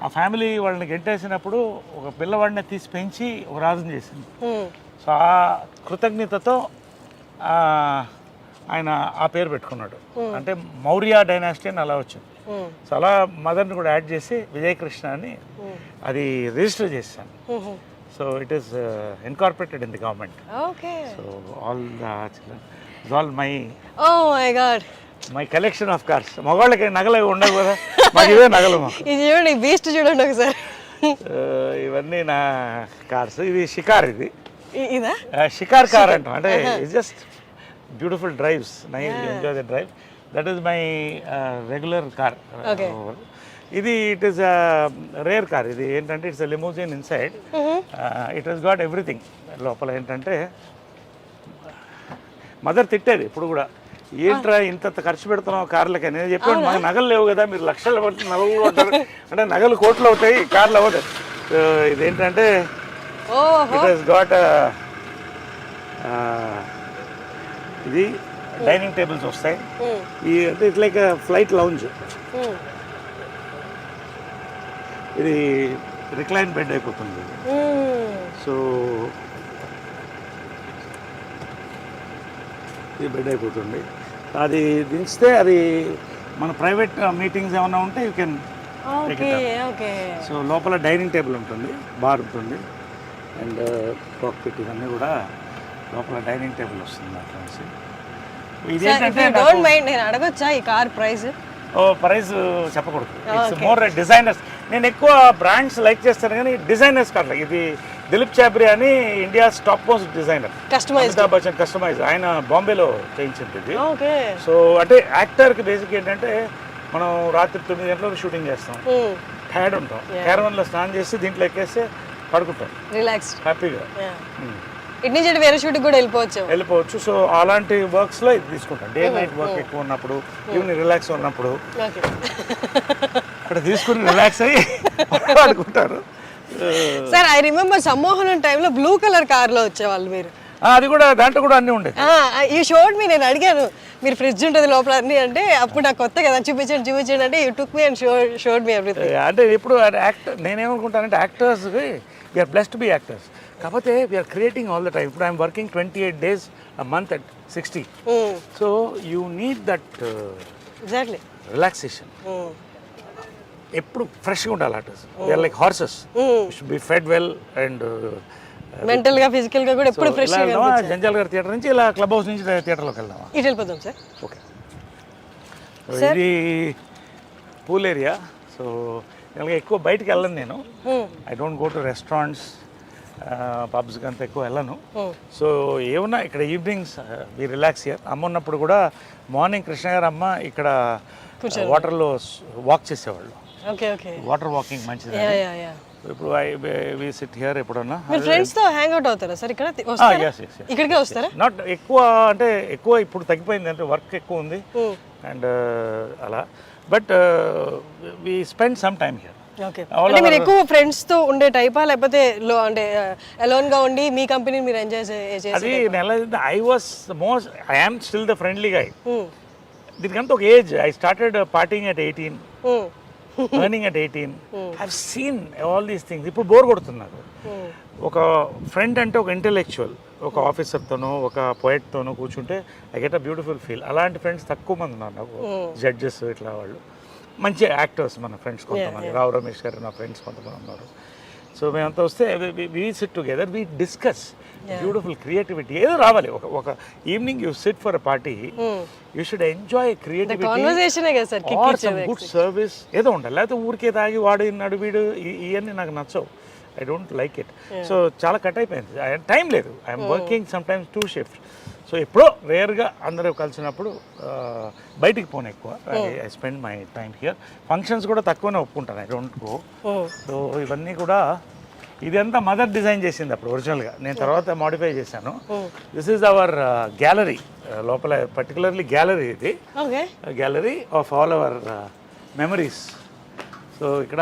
ఆ ఫ్యామిలీ వాళ్ళని గెంటేసినప్పుడు ఒక పిల్లవాడిని తీసి పెంచి ఒక రాజుని చేసింది. సో ఆ కృతజ్ఞతతో ఆయన ఆ పేరు పెట్టుకున్నాడు. అంటే మౌర్య డైనాసిటీ అని అలా వచ్చింది. సో అలా మదర్ని కూడా యాడ్ చేసి విజయకృష్ణ అని అది రిజిస్టర్ చేశాను. So it is incorporated in the government. So all the children is all my collection of cars. మగవాళ్ళకి నగలు ఉండవు కదా, మాకు ఇవే నగలు. చూడండి బీస్ట్ చూడండి ఒకసారి. ఇవన్నీ నా కార్స్. ఇది షికార్, ఇది ఇదా షికార్ కార్ అంటాం. అంటే it's just beautiful drives, nice enjoy the drive. That is my regular car. ఇది ఇట్ ఈస్ రేర్ కార్. ఇది ఏంటంటే it's limousine inside. It has got everything. లోపల ఏంటంటే మదర్ తిట్టేది ఇప్పుడు కూడా, ఏంట్రా ఇంత ఖర్చు పెడుతున్నాం కార్లకి. నేను చెప్పాను మాకు నగలు లేవు కదా, మీరు లక్షలు పట్టి నగలు ఉంటారు అంటే నగలు కోట్లు అవుతాయి, కార్లు అవ్వదు. ఇదేంటంటే ఇట్ హస్ గాట్ ఇది డైనింగ్ టేబుల్స్ వస్తాయి. ఈ అంటే ఇట్స్ లైక్ ఫ్లైట్ లౌంజ్. ఇది రిక్లైన్ బెడ్ అయిపోతుంది. సో ఇది బెడ్ అయిపోతుంది. అది దించితే అది మన ప్రైవేట్ మీటింగ్స్ ఏమైనా ఉంటే యూ కెన్. సో లోపల డైనింగ్ టేబుల్ ఉంటుంది, బార్ ఉంటుంది, అండ్ కాక్పిట్ ఇవన్నీ కూడా లోపల డైనింగ్ టేబుల్ వస్తుంది అట్లా. ఇది నేను అడగొచ్చా ఈ కార్ ప్రైస్? ప్రైస్ చెప్పకూడదు. It's more designers. నేను ఎక్కువ బ్రాండ్స్ లైక్ చేస్తాను కానీ డిజైనర్స్ కాదు. ఇది దిలీప్ చాబ్రి అని India's top most designer, Amitabh Bachchan customise. ఆయన బాంబేలో చేయించింది ఇది. సో అంటే యాక్టర్కి బేసిక్ ఏంటంటే మనం రాత్రి 9 గంటలకు షూటింగ్ చేస్తాం, టైర్డ్ ఉంటాం, క్యారవన్లో స్నానం చేసి దీంట్లో ఎక్కేస్తే పడుకుంటాం రిలాక్స్ హ్యాపీగా. ఇటు నుంచి వేరే షూటింగ్ కూడా వెళ్ళిపోవచ్చు. సో అలాంటి వర్క్స్లో ఇది తీసుకుంటాం. డే నైట్ వర్క్ ఎక్కువ ఉన్నప్పుడు, ఈవినింగ్ రిలాక్స్ ఉన్నప్పుడు అక్కడ తీసుకుని రిలాక్స్ అయ్యి పడుకుంటారు. సార్ ఐ రిమెంబర్ సమ్మోహనం టైంలో బ్లూ కలర్ కార్లో వచ్చేవాళ్ళు మీరు. అది కూడా దాంట్లో కూడా అన్నీ ఉండేది. ఈ షోడ్ మీ నేను అడిగాను మీరు ఫ్రిడ్జ్ ఉంటుంది లోపల అన్ని అంటే, అప్పుడు నాకు కొత్త కదా చూపించండి అంటే you took me and showed me everything. అంటే ఇప్పుడు యాక్టర్ నేనేమనుకుంటానంటే actors we're blessed to be actors, కాకపోతే we're creating all the time. ఇప్పుడు I'm working 28 days a month at 60. So you need that exactly relaxation. ఎప్పుడు ఫ్రెష్గా ఉండాలి artist. We're like horses, should be fed well and mental గా physical గా కూడా ఎప్పుడు fresh గా. జంజాల్ గారి థియేటర్ నుంచి ఇలా క్లబ్ హౌస్ నుంచి థియేటర్లోకి వెళ్దామా? ఇటు వెళ్ళిపోదాం సార్. ఓకే. ఇది పూల్ ఏరియా. సో ఇలాగ ఎక్కువ బయటికి వెళ్ళను నేను. I don't go to restaurants, పబ్స్కి అంత ఎక్కువ వెళ్ళను. సో ఏమన్నా ఇక్కడ ఈవినింగ్స్ వి రిలాక్స్ హియర్. అమ్మ ఉన్నప్పుడు కూడా మార్నింగ్ కృష్ణ గారు అమ్మ ఇక్కడ వాటర్లో వాక్ చేసేవాళ్ళు. వాటర్ వాకింగ్ మంచిది. ఇప్పుడు వి సిట్ హియర్. ఎప్పుడన్నా ఫ్రెండ్స్ తో హ్యాంగ్ అవుట్ అవుతారా సార్ ఇక్కడ? ఇక్కడికే వస్తారా? నాట్ ఎక్కువ, అంటే ఎక్కువ ఇప్పుడు తగ్గిపోయింది, అంటే వర్క్ ఎక్కువ ఉంది అండ్ అలా. But we spend some time here. అంటే మీరు ఎక్కువ ఫ్రెండ్స్ తో ఉండే టైపా, లేకపోతే అంటే అలోన్ గా ఉండి మీ కంపెనీ మీరు ఎంజాయ్ చేసే? అది I was most, I am still the friendly guy. దీనికంతా ఒక age. I started partying at 18, earning at 18. I seen all these things. ఇప్పుడు బోర్ కొడుతున్నారు. ఒక ఫ్రెండ్ అంటే ఒక ఇంటెలెక్చువల్, ఒక ఆఫీసర్తోనో ఒక పోయెట్తోనో కూర్చుంటే I get a beautiful feel. అలాంటి ఫ్రెండ్స్ తక్కువ మంది ఉన్నారు నాకు. జడ్జెస్ ఇట్లా వాళ్ళు మంచి యాక్టర్స్ మన ఫ్రెండ్స్ కొంతమంది. రావు రమేష్ గారు నా ఫ్రెండ్స్ కొంతమంది ఉన్నారు. సో మేమంతా వస్తే we sit together, we discuss beautiful creativity. ఏదో రావాలి. ఒక evening you sit for a party, you should enjoy creativity or some good service ఏదో ఉండాలి. లేకపోతే ఊరికే తాగి వాడు ఇన్నాడు వీడు ఇవన్నీ నాకు నచ్చవు. I don't like it. So చాలా కట్ అయిపోయింది. టైం లేదు. I'm working some times 2 shifts. So ఎప్పుడో రేర్గా అందరూ కలిసినప్పుడు బయటికి పోను ఎక్కువ. I spend my time here. Functions కూడా తక్కువనే ఒప్పుకుంటాను. I don't go. సో ఇవన్నీ కూడా ఇదంతా మదర్ డిజైన్ చేసింది అప్పుడు ఒరిజినల్గా. నేను తర్వాత మాడిఫై చేశాను. This is our gallery. లోపల పర్టికులర్లీ గ్యాలరీ ఇది. Gallery of all our memories. So ఇక్కడ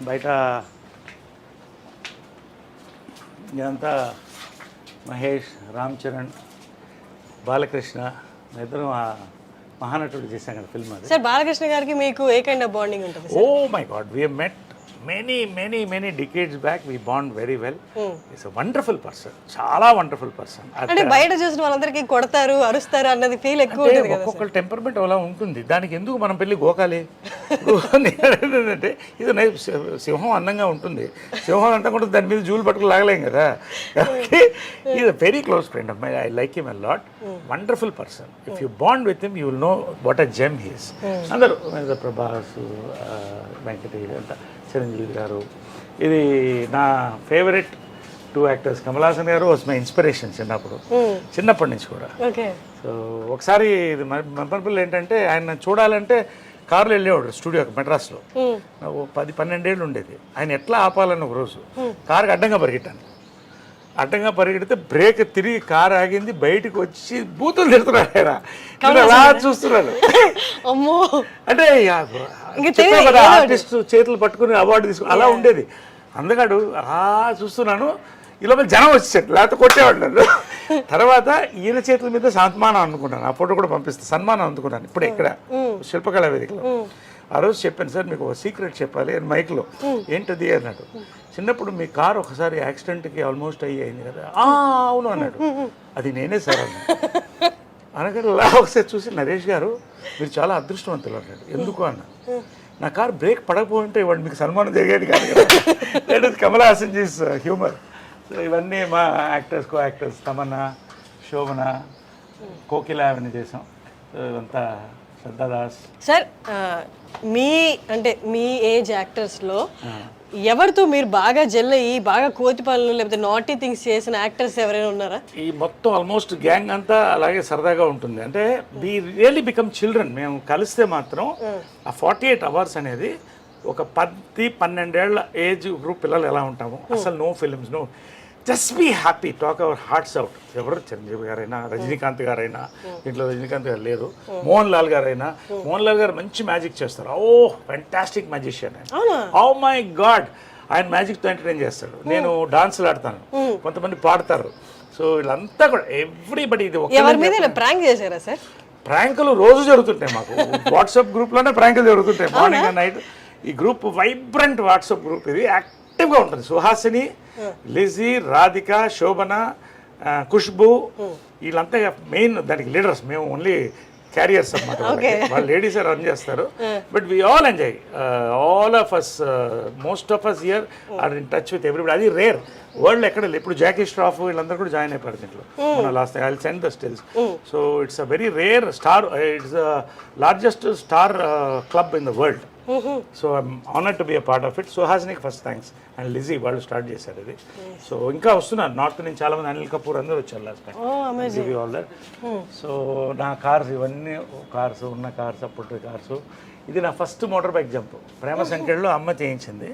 బయట ఇదంతా మహేష్, రామ్ చరణ్, బాలకృష్ణ ఇద్దరు మహానటుడు చేశాం కదా ఫిల్మ్. అది సార్ బాలకృష్ణ గారికి మీకు ఏ కైండ్ ఆఫ్ బాండింగ్ ఉంటుంది? Oh my God, we have met many decades back. We bond very well. He's a wonderful person. చాలా వండర్ఫుల్ పర్సన్. అంటే బయట చూసిన వాళ్ళందరికీ కొడతారు, అరుస్తారు అన్నది ఫీల్ ఎక్కువ ఉంటుంది కదా. ఒక్కొక్క టెంపర్మెంట్ అలా ఉంటుంది. దానికి ఎందుకు మనం పెళ్ళి గోకాలి? ఏంటంటే ఇది సింహం అందంగా ఉంటుంది. సింహం అంతా కూడా దాని మీద జూలు పట్టుకుని లాగలేం కదా. Is a very close friend of my. I like him a lot. Wonderful person. If you bond with him you will know what a gem he is. అందరూ ప్రభాస్, వెంకటేష్ అంతా, చిరంజీవి గారు. ఇది నా ఫేవరెట్ 2 actors. కమల్ హాసన్ గారు వాజ్ మై ఇన్స్పిరేషన్ చిన్నప్పటి నుంచి కూడా. So ఒకసారి ఇది మెమరబుల్ ఏంటంటే, ఆయన చూడాలంటే కారులో వెళ్ళేవాడు స్టూడియోకి మెడ్రాస్లో. 10-12 ఏళ్ళు ఉండేది. ఆయన ఎట్లా ఆపాలని ఒక రోజు కారుకి అడ్డంగా పరిగెట్టాను. అడ్డంగా పరిగెడితే బ్రేక్ తిరిగి కారు ఆగింది. బయటకు వచ్చి బూతులు తిడుతున్నాడు. ఆయన అలా చూస్తున్నాడు. అంటే కదా ఆర్టిస్ట్ చేతులు పట్టుకుని అవార్డు తీసుకుని అలా ఉండేది. అందగాడు అలా చూస్తున్నాను. ఈ లోపల జనం వచ్చేసాడు, లేకపోతే కొట్టేవాడు నన్ను. తర్వాత ఈయన చేతుల మీద సన్మానం అందుకున్నాను, ఆ ఫోటో కూడా పంపిస్తాను, సన్మానం అందుకున్నాను ఇప్పుడు ఇక్కడ శిల్పకళా వేదికలో. ఆ రోజు చెప్పాను, సార్ మీకు ఒక సీక్రెట్ చెప్పాలి అని మైక్లో. ఏంటది అన్నాడు. చిన్నప్పుడు మీ కారు ఒకసారి యాక్సిడెంట్కి ఆల్మోస్ట్ అయింది కదా. అవును అన్నాడు. అది నేనే సార్ అన్నాడు. అనగానే ఒకసారి చూసి నరేష్ గారు మీరు చాలా అదృష్టవంతులు అన్నాడు. ఎందుకు అన్నా, నా కారు బ్రేక్ పడకపోయింటే ఇవాడు మీకు సన్మానం జరిగేది కాదు కదా. Kamal Haasan Gs humour. So ఇవన్నీ మా యాక్టర్స్, కో యాక్టర్స్ తమన్నా, శోభన, కోకిల అవన్నీ చేసాం. సో ఇవంతా శ్రద్ధాదాస్. సార్ మీ ఏజ్ యాక్టర్స్లో ఎవరితో మీరు బాగా జెల్ అయ్యి బాగా కోతి పనులు లేకపోతే నాటీ థింగ్స్ చేసిన యాక్టర్స్ ఎవరైనా ఉన్నారా? ఈ మొత్తం ఆల్మోస్ట్ గ్యాంగ్ అంతా అలాగే సరదాగా ఉంటుంది. అంటే వి రియల్లీ బికమ్ చిల్డ్రన్. మేము కలిస్తే మాత్రం ఆ 48 అవర్స్ అనేది ఒక 10-12 ఏళ్ల ఏజ్ గ్రూప్ పిల్లలు ఎలా ఉంటాము, అసలు no films, no, just be happy, talk our hearts out. ఎవరు చిరంజీవి గారైనా, రజనీకాంత్ గారైనా, దీంట్లో రజనీకాంత్ గారు లేదు, మోహన్ లాల్ గారైనా, మోహన్ లాల్ గారు మంచి మ్యాజిక్ చేస్తారు. ఓ ఫ్యాంటాస్టిక్ మ్యాజిషియన్ ఆయన. ఓ మై గాడ్, ఆయన మ్యాజిక్తో ఎంటర్టైన్ చేస్తాడు. నేను డాన్సులు ఆడతాను, కొంతమంది పాడతారు. సో వీళ్ళంతా కూడా ఎవ్రీబడి. ఇది ఎవరి మీద ప్రాంక్ చేశారా సార్? ప్రాంకులు రోజు జరుగుతుంటాయి మాకు. వాట్సాప్ గ్రూప్లోనే ప్రాంకులు జరుగుతుంటాయి మార్నింగ్ అండ్ నైట్. ఈ గ్రూప్ వైబ్రెంట్ వాట్సాప్ గ్రూప్, ఇది యాక్టివ్గా ఉంటుంది. సుహాసిని, లిజీ, రాధిక, శోభన, ఖుష్బు, వీళ్ళంతా మెయిన్ దానికి లీడర్స్. మేము ఓన్లీ క్యారియర్స్ అన్నమాట. వాళ్ళు లేడీస్ రన్ చేస్తారు. But we all enjoy. All of us, most of us here are in touch with everybody. అది రేర్, వరల్డ్ ఎక్కడ లేదు. ఇప్పుడు జాకీ ష్రాఫ్ వీళ్ళందరూ కూడా జాయిన్ అయిపోయారు దీంట్లో. మన last I will send the stills. So it's a very rare star, it's largest star club in the world. So I'm honoured to be a part of it. సుహాసినికి first thanks, and Lizzy వాళ్ళు start చేశారు ఇది. So ఇంకా వస్తున్నారు north నుంచి చాలా మంది, అనిల్ కపూర్ అందరూ వచ్చారు last time. All that. So నా కార్స్ ఇవన్నీ కార్స్, ఉన్న కార్స్, అప్పుడు కార్స్. ఇది నా ఫస్ట్ మోటార్ బైక్ జంప్ ప్రేమ సంఖ్యలో అమ్మ చేయించింది.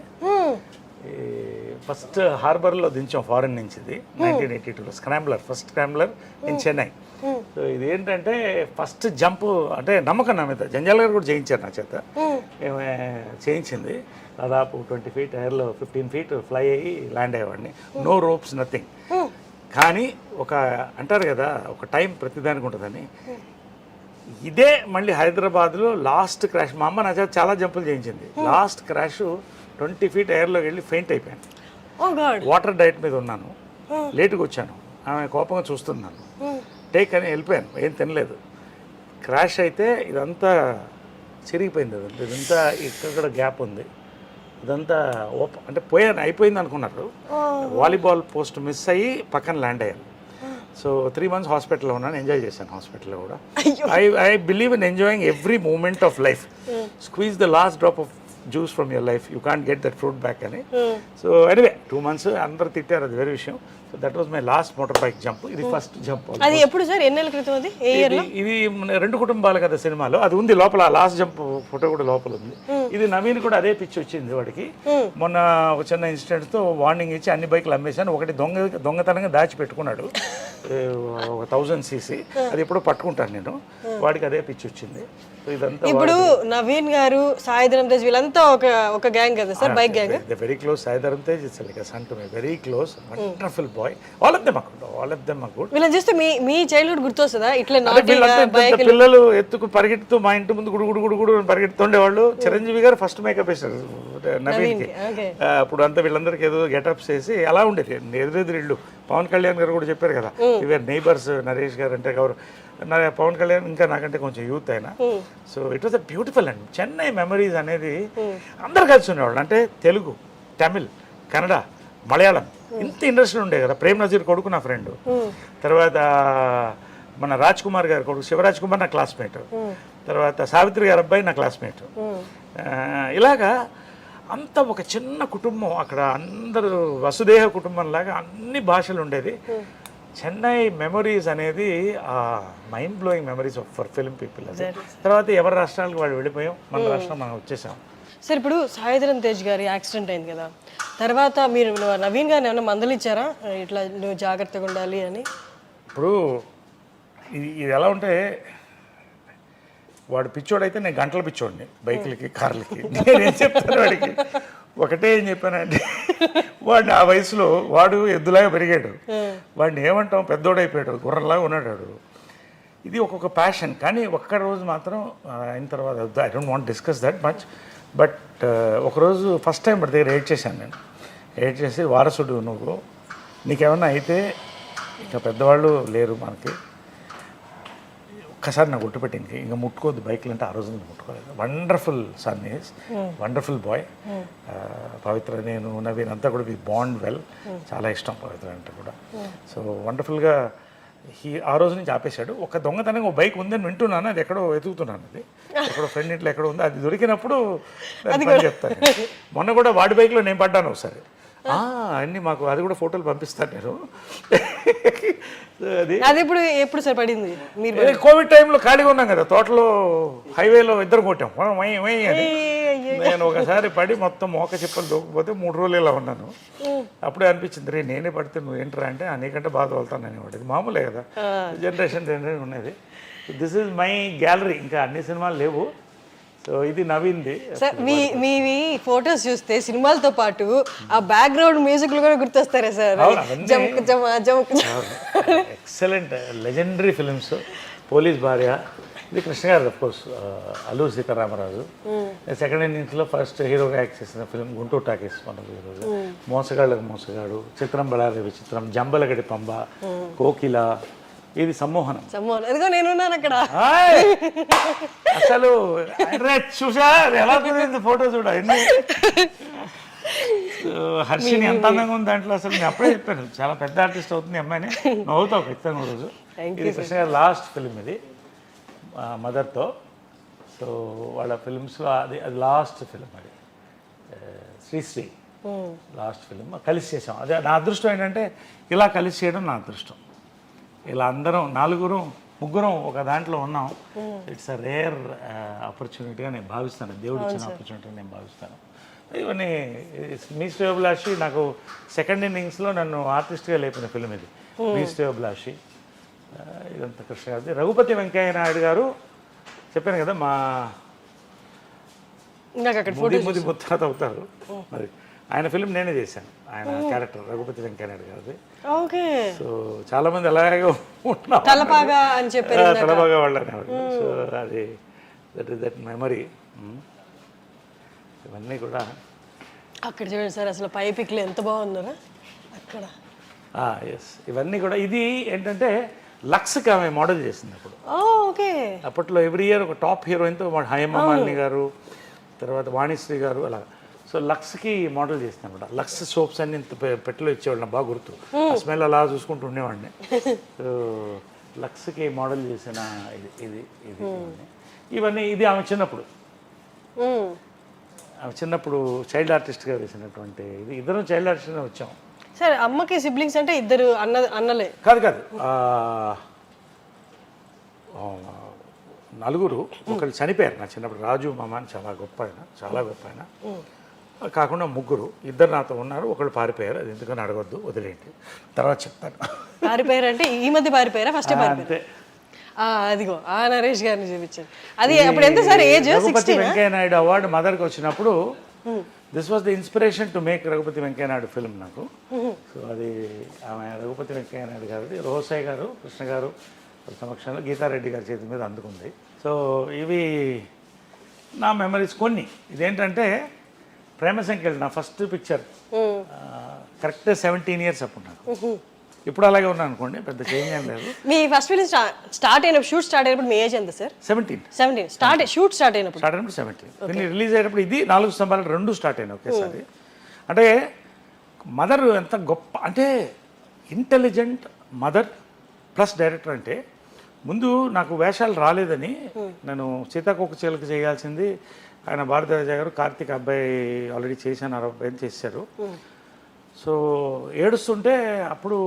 ఫస్ట్ హార్బర్లో దించాం ఫారెన్ నుంచి. ఇది 1982లో scrambler, first scrambler in Chennai. So ఇది ఏంటంటే ఫస్ట్ జంప్ అంటే నమ్మకం నా మీద. జంజాల్ గారు కూడా చేయించారు నా చేత. చేయించింది దాదాపు 20 feet ఎయిర్లో 15 feet ఫ్లై అయ్యి ల్యాండ్ అయ్యేవాడిని. No ropes, nothing. కానీ ఒక అంటారు కదా, ఒక టైం ప్రతిదానికి ఉంటుందని. ఇదే మళ్ళీ హైదరాబాద్లో లాస్ట్ క్రాష్. మా అమ్మ నా చేత చాలా జంపులు చేయించింది. లాస్ట్ క్రాష్ 20 feet ఎయిర్లోకి వెళ్ళి ఫెయింట్ అయిపోయాను. వాటర్ డైట్ మీద ఉన్నాను, లేటుగా వచ్చాను. ఆమె కోపంగా చూస్తున్నాను, టేక్ అని వెళ్ళిపోయాను, ఏం తినలేదు. క్రాష్ అయితే ఇదంతా చిరిగిపోయింది. అదంతా ఇదంతా ఇక్కడ గ్యాప్ ఉంది. ఇదంతా అంటే అయిపోయింది అనుకున్నారు. వాలీబాల్ పోస్ట్ మిస్ అయ్యి పక్కన ల్యాండ్ అయ్యాను. సో 3 months హాస్పిటల్లో ఉన్నాను. ఎంజాయ్ చేశాను హాస్పిటల్లో కూడా. I believe in enjoying every moment of life. Squeeze the last drop of juice from your life, you can't get that fruit back అని. సో ఎనీవే 2 months అందరూ తిట్టారు, అది వేరే విషయం. So that was my last motor bike jump. ఇది first jump. అది ఎప్పుడు sir, ఎన్ని నెలల క్రితం? అది ఇది 2 కుటుంబాలు కదా సినిమాలో. అది ఉంది లోపల, లాస్ట్ జంప్ ఫోటో కూడా లోపల ఉంది. ఇది నవీన్ కూడా అదే పిచ్చి వచ్చింది వాడికి. మొన్న ఒక చిన్న ఇన్సిడెంట్తో వార్నింగ్ ఇచ్చి అన్ని బైకులు అమ్మేశాను. ఒకటి దొంగతనంగా దాచిపెట్టుకున్నాడు, 1000cc. అది ఎప్పుడో పట్టుకుంటాను నేను. వాడికి అదే పిచ్చి వచ్చింది. ఇప్పుడు నవీన్ గారు, సాయిధరం తేజ్ వీళ్ళంతా ఒక గ్యాంగ్ కదా sir, bike gang. Very close. Sai Dharam Tej it's like a son to me, very close, wonderful boy. all of them are good. వీళ్ళని చూస్తే మీ చైల్డ్హుడ్ గుర్తొస్తుందా? ఇట్లా పిల్లలు ఎత్తుకు పరిగెడుతూ మా ఇంటి ముందు గుడు పరిగెడుతుండేవాళ్ళు. చిరంజీవి గారు ఫస్ట్ మేకప్ వేశారు నవీన్కి. అప్పుడు అంతా వీళ్ళందరికీ ఏదో గెటప్స్ వేసి అలా ఉండేది. ఎదురెదురు ఇళ్ళు. పవన్ కళ్యాణ్ గారు కూడా చెప్పారు కదా, ఇవర్ నైబర్స్. నరేష్ గారు అంటే ఎవరు, పవన్ కళ్యాణ్ ఇంకా నాకంటే కొంచెం యూత్ అయినా. So it was a beautiful and Chennai memories అనేది. అందరు కలిసి ఉండేవాళ్ళు. అంటే తెలుగు, తమిళ్, కన్నడ, మలయాళం, ఇంత ఇండస్ట్రీ ఉండే కదా. ప్రేమ్ నజీర్ కొడుకు నా ఫ్రెండ్. తర్వాత మన రాజ్ కుమార్ గారి కొడుకు శివరాజ్ కుమార్ నా క్లాస్మేట్. తర్వాత సావిత్రి గారి అబ్బాయి నా క్లాస్మేట్. ఇలాగా అంత ఒక చిన్న కుటుంబం అక్కడ. అందరూ వసుదేహ కుటుంబంలాగా అన్ని భాషలు ఉండేది. చెన్నై మెమరీస్ అనేది mind blowing memories for film people. అది తర్వాత ఎవరి రాష్ట్రాలకు వాళ్ళు వెళ్ళిపోయాం, మన రాష్ట్రం మనం వచ్చేసాం. సార్ ఇప్పుడు సాయిధరం తేజ్ గారి యాక్సిడెంట్ అయింది కదా, తర్వాత మీరు నవీన్ గారిని ఏమైనా మందలిచ్చారా, ఇట్లా నువ్వు జాగ్రత్తగా ఉండాలి అని? ఇప్పుడు ఇది ఎలా ఉంటే, వాడు పిచ్చోడైతే నేను గంటల పిచ్చోడిని బైకులకి, కార్లకి. నేనేం చెప్తాను వాడికి, ఒకటే ఏం చెప్పానంటే వాడిని ఆ వయసులో వాడు ఎద్దులాగా పెరిగాడు, వాడిని ఏమంటాం పెద్దోడైపోయాడు, గుర్రంలాగా ఉన్నాడు వాడు. ఇది ఒక్కొక్క ప్యాషన్. కానీ ఒక్క రోజు మాత్రం అయిన తర్వాత I don't want discuss that much, but ఒకరోజు ఫస్ట్ టైం వాడి దగ్గర ఎయిట్ చేశాను నేను. ఎయిట్ చేసి వారసుడు నువ్వు, నీకేమన్నా అయితే ఇంకా పెద్దవాళ్ళు లేరు మనకి, ఒక్కసారి నాకు గుర్తుపెట్టింది ఇంకా ముట్టుకోవద్దు బైక్లు అంటే. ఆ రోజు నేను ముట్టుకోలేదు. Wonderful son is, wonderful boy. Pavitra, నేను, నవీన్ అంతా కూడా వి బాండ్ వెల్. చాలా ఇష్టం పవిత్ర అంటే కూడా. సో వండర్ఫుల్గా ఆ రోజు నుంచి ఆపేశాడు. ఒక దొంగతనంగా ఒక బైక్ ఉందని వింటున్నాను, అది ఎక్కడో వెతుకుతున్నాను, అది ఎక్కడో ఫ్రెండ్ ఇంట్లో ఎక్కడో ఉంది, అది దొరికినప్పుడు చెప్తాను. మొన్న కూడా వాడి బైక్లో నేను పడ్డాను ఒకసారి. అన్నీ మాకు అది కూడా ఫోటోలు పంపిస్తాను నేను. అది ఎప్పుడు సార్ పడింది? మీరు కోవిడ్ టైంలో ఖాళీగా ఉన్నాం కదా, తోటలో హైవేలో ఇద్దరు కొట్టాం అని. నేను ఒకసారి పడి మొత్తం మోక చిప్పలు దూకపోతే 3 రోజులు ఇలా ఉన్నాను. అప్పుడే అనిపించింది, రే నేనే పడితే నువ్వు ఏంట్రా అంటే నీకంటే బాధ వెళ్తాను అనేవాడు. ఇది మామూలే కదా, జనరేషన్ ఉన్నది. This is my gallery. ఇంకా అన్ని సినిమాలు లేవు. సో ఇది నవీంది. సార్ మీవి ఫొటోస్ చూస్తే సినిమాలతో పాటు ఆ బ్యాక్గ్రౌండ్ మ్యూజిక్లు కూడా గుర్తొస్తారా sir? Excellent legendary films. Police Bharya, ఇది కృష్ణ గారు of course, Alluri Seetharamaraju. Second ఇన్నింగ్స్లో ఫస్ట్ హీరోగా యాక్ట్ చేసిన ఫిలిం గుంటూరు టాకీస్ మనకు ఈరోజు. మోసగాళ్ళకు మోసగాడు, చిత్రం బళారి విచిత్రం, జంబలగడి పంబ, కోకిల, ఇది సమ్మోహనం. ఇదిగో నేనున్నాను అక్కడ. అసలు చూసా ఎలా కుదిరింది ఫోటో చూడ. హర్షిని ఎంత అందంగా ఉంది దాంట్లో. అసలు నేను అప్పుడే చెప్పాను చాలా పెద్ద ఆర్టిస్ట్ అవుతుంది అమ్మాయిని, నువ్వు అవుతావు ఖచ్చితంగా రోజు. ఇది కృష్ణ గారు లాస్ట్ ఫిలిం, ఇది మదర్తో. సో వాళ్ళ ఫిలిమ్స్లో అది లాస్ట్ ఫిలిం, అది శ్రీశ్రీ లాస్ట్ ఫిలిం కలిసి చేసాం. అదే నా అదృష్టం ఏంటంటే ఇలా కలిసి చేయడం నా అదృష్టం. ఇలా అందరం ముగ్గురం ఒక దాంట్లో ఉన్నాం. ఇట్స్ అ రేర్ ఆపర్చునిటీగా నేను భావిస్తాను, దేవుడు ఇచ్చిన ఆపర్చునిటీగా నేను భావిస్తాను. ఇవన్నీ మీ శ్రేయోభిలాషి నాకు సెకండ్ ఇన్నింగ్స్లో నన్ను ఆర్టిస్ట్గా లేపిన ఫిలిం ఇది, మీ శ్రేయోభిలాషి. ఇదంతా కృష్ణ గారిది. రఘుపతి వెంకయ్య నాయుడు గారు చెప్పాను కదా మా ముది ముత్తాత అవుతారు మరి. ఆయన ఫిలిం నేనే చేశాను, ఆయన క్యారెక్టర్ రఘుపతి వెంకయ్య నాయుడు గారిది. సో చాలా మంది అలాగే ఉంటున్నారు, తలపాగా అని చెప్పారు, తలపాగా వాళ్ళు అనేవాడు. సో అది దట్ మెమరీ. ఇవన్నీ కూడా అక్కడ చూడండి సార్, అసలు పై పిక్లు ఎంత బాగున్నారా అక్కడ. ఎస్, ఇవన్నీ కూడా. ఇది ఏంటంటే లక్స్కి ఆమె మోడల్ చేసింది అప్పుడు. ఓకే. అప్పట్లో ఎవ్రీ ఇయర్ ఒక టాప్ హీరోయిన్తో, హేమ మాలిని గారు, తర్వాత వాణిశ్రీ గారు, అలా. సో లక్స్కి మోడల్ చేసింది అనమాట. లక్స్ సోప్స్ అన్ని ఇంత పెట్టెలో ఇచ్చేవాళ్ళు, నాకు బాగా గుర్తు. స్మెల్ అలా చూసుకుంటూ ఉండేవాడిని. సో లక్స్కి మోడల్ చేసిన ఇది ఇవన్నీ. ఇది ఆమె చిన్నప్పుడు, ఆమె చిన్నప్పుడు చైల్డ్ ఆర్టిస్ట్గా వేసినటువంటి ఇది. ఇద్దరం చైల్డ్ ఆర్టిస్ట్గా వచ్చాం. సార్ అమ్మకి సిబ్లింగ్స్ అంటే ఇద్దరు అన్నలే? కాదు, నలుగురు. ఒకళ్ళు చనిపోయారు నా చిన్నప్పుడు, రాజు మామ అని చాలా గొప్ప ఆయన. కాకుండా ముగ్గురు, ఇద్దరు నాతో ఉన్నారు, ఒకళ్ళు పారిపోయారు. అది ఎందుకని అడగొద్దు, వదిలేంటి, తర్వాత చెప్తాను. పారిపోయారు అంటే ఈ మధ్య పారిపోయారా? ఫస్ట్ అంతే. అదిగో ఆ నరేష్ గారిని చూపించారు. అది అప్పుడు ఎంత sir age? Raghupathi Venkaiah Naidu award మదర్కి వచ్చినప్పుడు this was the inspiration to make Raghupathi Venkaiah Naidu film నాకు. సో అది ఆమె రఘుపతి వెంకయ్య నాయుడు గారిది. రోసయ్య గారు, కృష్ణ గారు సమక్షంలో గీతారెడ్డి గారి చేతి మీద అందుకుంది. సో ఇవి నా మెమరీస్ కొన్ని. ఇదేంటంటే ప్రేమ సంఖ్యలు నా ఫస్ట్ పిక్చర్, కరెక్ట్ 17 years అప్పుడు నాకు. ఇప్పుడు అలాగే ఉన్నాను అనుకోండి, పెద్ద చేంజ్ ఏం లేదు. మీ ఫస్ట్ ఫిల్మ్ స్టార్ట్ అయినప్పుడు, షూట్ స్టార్ట్ అయినప్పుడు మీ ఏజ్ ఎంత సార్? 17. షూట్ స్టార్ట్ అయినప్పుడు 17. రిలీజ్ అయ్యేటప్పుడు ఇది 4 స్తంభాలు 2 స్టార్ట్ అయినాయి ఒకేసారి. అంటే మదర్ ఎంత గొప్ప అంటే, ఇంటెలిజెంట్ మదర్ ప్లస్ డైరెక్టర్. అంటే ముందు నాకు వేషాలు రాలేదని నేను సీతాకోక చిలుక చేయాల్సింది, ఆయన భారతరాజ గారు కార్తీక్ అబ్బాయి ఆల్రెడీ చేశాను, 60 చేశారు. సో ఏడుస్తుంటే అప్పుడు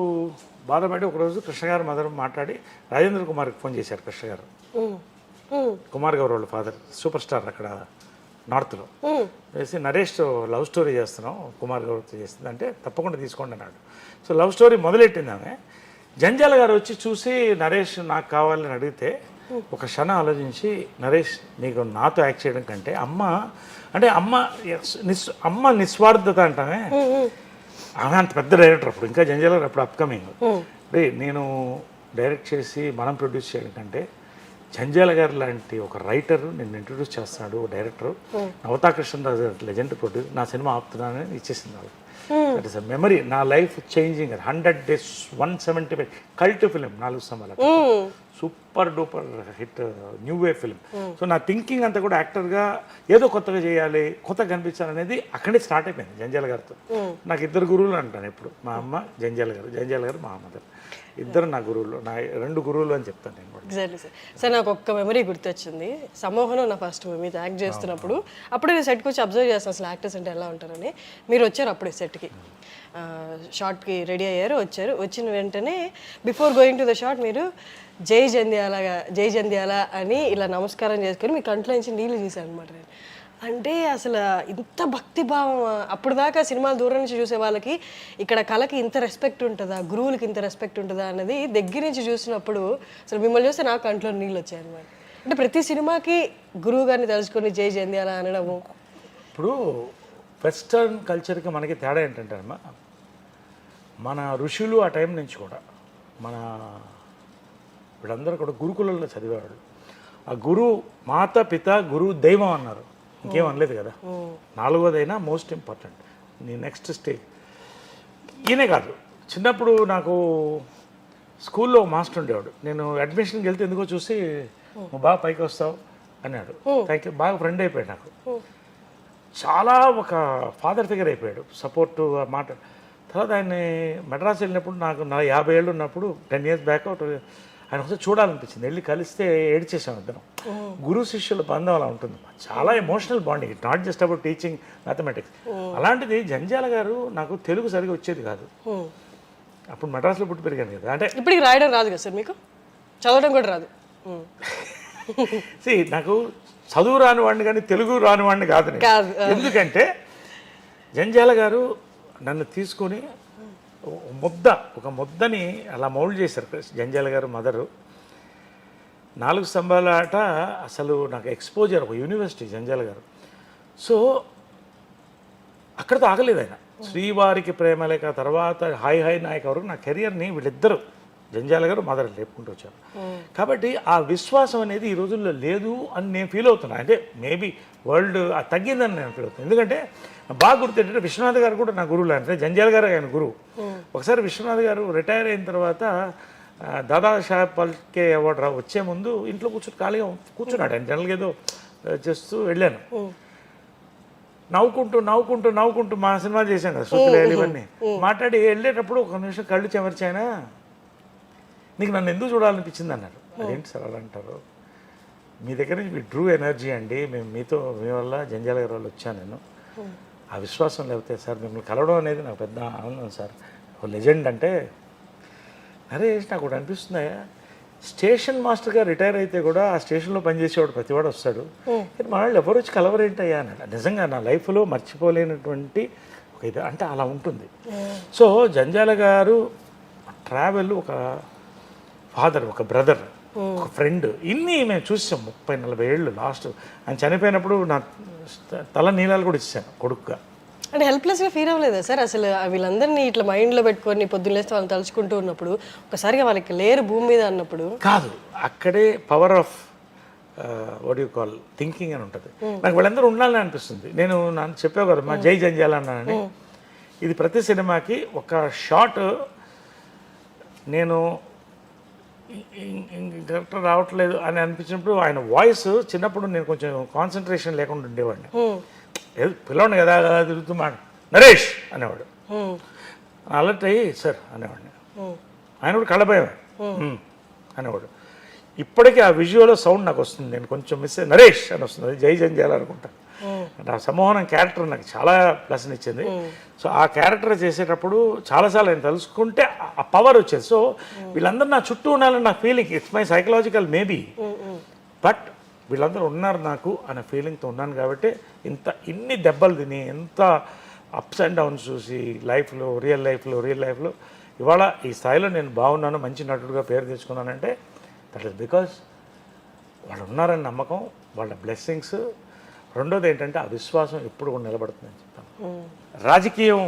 బాధపడి ఒకరోజు కృష్ణ గారు మదర్ మాట్లాడి రాజేంద్ర కుమార్కి ఫోన్ చేశారు. కృష్ణ గారు, కుమార్ గారు వాళ్ళ ఫాదర్ సూపర్ స్టార్ అక్కడ నార్త్లో, వేసి నరేష్తో లవ్ స్టోరీ చేస్తున్నాం, కుమార్ గౌరవ్తో చేస్తుంది అంటే తప్పకుండా తీసుకోండి అన్నాడు. సో లవ్ స్టోరీ మొదలెట్టింది ఆమె. జంజాల గారు వచ్చి చూసి నరేష్ నాకు కావాలని అడిగితే ఒక క్షణం ఆలోచించి, నరేష్ నీకు నాతో యాక్ట్ చేయడం కంటే అమ్మ నిస్వార్థత అంటామే, ఆమె అంత పెద్ద డైరెక్టర్ అప్పుడు, ఇంకా జంజాల గారు అప్పుడు అప్కమింగ్. నేను డైరెక్ట్ చేసి మనం ప్రొడ్యూస్ చేయడం కంటే జంజాల గారు లాంటి ఒక రైటర్ నిన్ను ఇంట్రొడ్యూస్ చేస్తున్నాడు, director Navata Krishnaraju legend produce, నా సినిమా ఆపుతున్నానని ఇచ్చేసింది వాళ్ళు. దట్ ఇస్ అ మెమరీ, నా life changing. 100 days 175 cult film, 4 స్తంభాలు, super duper hit, new way film. So నా థింకింగ్ అంతా కూడా యాక్టర్గా ఏదో కొత్తగా చేయాలి, కొత్తగా కనిపించాలనేది అక్కడే స్టార్ట్ అయిపోయింది జంజాల గారితో. నాకు 2 గురువులు అంటాను ఎప్పుడు, మా అమ్మ జంజాల గారు మా మదర్, ఇద్దరు నా గురువులు, నా 2 గురువులు అని చెప్తాను నేను కూడా. Exactly sir. సార్ నాకు ఒక్క మెమరీ గుర్తొచ్చింది. సమ్మోహనం నా ఫస్ట్ మీతో యాక్ట్ చేస్తున్నప్పుడు, అప్పుడే నేను సెట్కి వచ్చి అబ్జర్వ్ చేస్తాను అసలు యాక్టర్స్ అంటే ఎలా ఉంటారని. మీరు వచ్చారు అప్పుడే సెట్కి, షార్ట్కి రెడీ అయ్యారు, వచ్చిన వెంటనే before going to the short మీరు జై జంధ్యాల అని ఇలా నమస్కారం చేసుకొని మీ కంట్లో నుంచి నీళ్ళు తీశాను అనమాట. నేను అంటే అసలు ఇంత భక్తిభావం, అప్పుడు దాకా సినిమాలు దూరం నుంచి చూసే వాళ్ళకి ఇక్కడ కళకి ఇంత రెస్పెక్ట్ ఉంటుందా, గురువులకి ఇంత రెస్పెక్ట్ ఉంటుందా అన్నది దగ్గర నుంచి చూసినప్పుడు అసలు మిమ్మల్ని చూస్తే నాకు కంట్లో నీళ్ళు వచ్చాయన్నమాట. అంటే ప్రతి సినిమాకి గురువు గారిని తలుచుకొని జై జంధ్యాల అనడము. ఇప్పుడు వెస్టర్న్ కల్చర్కి మనకి తేడా ఏంటంటే అమ్మా, మన ఋషులు ఆ టైం నుంచి కూడా మన వీళ్ళందరూ కూడా గురుకులంలో చదివేవాడు. ఆ గురు మాత పిత గురు దైవం అన్నారు, ఇంకేం అనలేదు కదా. 4వదైనా మోస్ట్ ఇంపార్టెంట్, నీ నెక్స్ట్ స్టేజ్. ఈయనే కాదు, చిన్నప్పుడు నాకు స్కూల్లో మాస్టర్ ఉండేవాడు, నేను అడ్మిషన్కి వెళ్తే ఎందుకో చూసి నువ్వు బాగా పైకి వస్తావు అన్నాడు. థ్యాంక్ యూ, బాగా ఫ్రెండ్ అయిపోయాడు నాకు, చాలా ఒక ఫాదర్ ఫిగర్ అయిపోయాడు, సపోర్టు మాట. తర్వాత ఆయన్ని మెడ్రాస్ వెళ్ళినప్పుడు నాకు 50 ఏళ్ళు ఉన్నప్పుడు 10 years బ్యాక్ ఆయన ఒకసారి చూడాలనిపించింది, వెళ్ళి కలిస్తే ఏడ్చేసాం ఇద్దరం. గురు శిష్యుల బంధం అలా ఉంటుంది, చాలా emotional bonding, it not just about teaching mathematics. అలాంటిది జంజాల గారు నాకు తెలుగు సరిగా వచ్చేది కాదు, అప్పుడు మెడ్రాస్లో పుట్టి పెరిగాను కదా. అంటే ఇప్పటికి రాయడం రాదు కదా సార్ మీకు, చదవడం కూడా రాదు. నాకు చదువు రానివాడిని కానీ తెలుగు రానివాడిని కాదు. ఎందుకంటే జంజాల గారు నన్ను తీసుకొని ఒక ముద్దని అలా మౌల్డ్ చేశారు జంజాల గారు మదరు. 4 స్తంభాల ఆట అసలు నాకు ఎక్స్పోజర్, ఒక యూనివర్సిటీ జంజాల గారు. సో అక్కడితో ఆగలేదు ఆయన. శ్రీవారికి ప్రేమలేక తర్వాత హాయ్ నాయక్ వరకు నా కెరియర్ని వీళ్ళిద్దరూ జంజాల గారు మదర్ లేపుకుంటూ వచ్చారు. కాబట్టి ఆ విశ్వాసం అనేది ఈ రోజుల్లో లేదు అని నేను ఫీల్ అవుతున్నాను. అంటే మేబీ వరల్డ్ తగ్గిందని నేను ఫీల్ అవుతున్నాను. ఎందుకంటే బాగా గుర్తు ఏంటంటే విశ్వనాథ్ గారు కూడా నా గురువులు, అంటే జంజాల గారు ఆయన గురువు. ఒకసారి విశ్వనాథ్ గారు రిటైర్ అయిన తర్వాత దాదాసాహెబ్ ఫాల్కే అవార్డు వచ్చే ముందు ఇంట్లో ఖాళీగా కూర్చున్నాడు. ఆయన జనరల్గా ఏదో చేస్తూ వెళ్ళాను, నవ్వుకుంటూ మా సినిమా చేశాను కదా సూతులేయాలి ఇవన్నీ మాట్లాడి వెళ్ళేటప్పుడు ఒక నిమిషం కళ్ళు చెమర్చాయనా, నీకు నన్ను ఎందుకు చూడాలనిపించింది అన్నారు. అదేంటి సార్ అలా అంటారు, మీ దగ్గర నుంచి మీ ట్రూ ఎనర్జీ అండి, మీ వల్ల జంజాల గారి వల్ల వచ్చాను నేను. ఆ విశ్వాసం లేకపోతే సార్ మిమ్మల్ని కలవడం అనేది నాకు పెద్ద ఆనందం సార్. ఒక లెజెండ్ అంటే నరేష్ నాకు ఒకటి అనిపిస్తుందా, స్టేషన్ మాస్టర్గా రిటైర్ అయితే కూడా ఆ స్టేషన్లో పనిచేసేవాడు ప్రతివాడు వస్తాడు, మన వాళ్ళు ఎవరు వచ్చి కలవరేంటయ్యా అన్నాడు. నిజంగా నా లైఫ్లో మర్చిపోలేనటువంటి ఒక ఇది అంటే అలా ఉంటుంది. సో జంజాల గారు ట్రావెల్, ఒక ఫాదర్, ఒక బ్రదర్, ఒక ఫ్రెండ్, ఇన్ని మేము చూసాం 30-40 ఏళ్ళు. లాస్ట్ ఆయన చనిపోయినప్పుడు నా తల నీళ్ళాలు కూడా ఇచ్చాను కొడుకుగా. అంటే హెల్ప్లెస్గా ఫీల్ అవ్వలేదా సార్ అసలు? వీళ్ళందరినీ ఇట్లా మైండ్లో పెట్టుకొని పొద్దున్న లేస్తే వాళ్ళని తలుచుకుంటూ ఉన్నప్పుడు ఒకసారిగా వాళ్ళకి లేరు భూమి మీద అన్నప్పుడు కాదు, అక్కడే power of what you call thinking అని ఉంటుంది. నాకు వాళ్ళందరూ ఉండాలని అనిపిస్తుంది. నేను నన్ను చెప్పావు కదా మా జై జంజాల అన్నానని, ఇది ప్రతి సినిమాకి ఒక షాట్ నేను కరెక్ట్ రావట్లేదు అని అనిపించినప్పుడు ఆయన వాయిస్, చిన్నప్పుడు నేను కొంచెం కాన్సన్ట్రేషన్ లేకుండా ఉండేవాడిని, పిల్లవాడిని కదా తిరుగుతున్నాడు నరేష్ అనేవాడు, అలర్ట్ అయ్యి సార్ అనేవాడిని, ఆయన కూడా కళ్ళభయం అనేవాడు. ఇప్పటికీ ఆ విజువల్ సౌండ్ నాకు వస్తుంది, నేను కొంచెం మిస్ అయ్యి నరేష్ అని వస్తుంది, అది జై జంజాల అనుకుంటా. అంటే ఆ సమ్మోహనం క్యారెక్టర్ నాకు చాలా ప్లస్ని ఇచ్చింది. సో ఆ క్యారెక్టర్ చేసేటప్పుడు చాలాసార్లు నేను తెలుసుకుంటే ఆ పవర్ వచ్చేది. సో వీళ్ళందరూ నా చుట్టూ ఉండాలని నా feeling, it's my psychological maybe, but వీళ్ళందరూ ఉన్నారు నాకు అనే ఫీలింగ్తో ఉన్నాను. కాబట్టి ఇన్ని దెబ్బలు తిని, ఎంత అప్స్ అండ్ డౌన్స్ చూసి లైఫ్లో, రియల్ లైఫ్లో ఇవాళ ఈ స్థాయిలో నేను బాగున్నాను, మంచి నటుడుగా పేరు తెచ్చుకున్నానంటే దట్ ఈస్ బికాస్ వాళ్ళు ఉన్నారని నమ్మకం, వాళ్ళ బ్లెస్సింగ్స్. రెండోది ఏంటంటే ఆ విశ్వాసం ఎప్పుడు కూడా నిలబడుతుందని చెప్తాను. రాజకీయం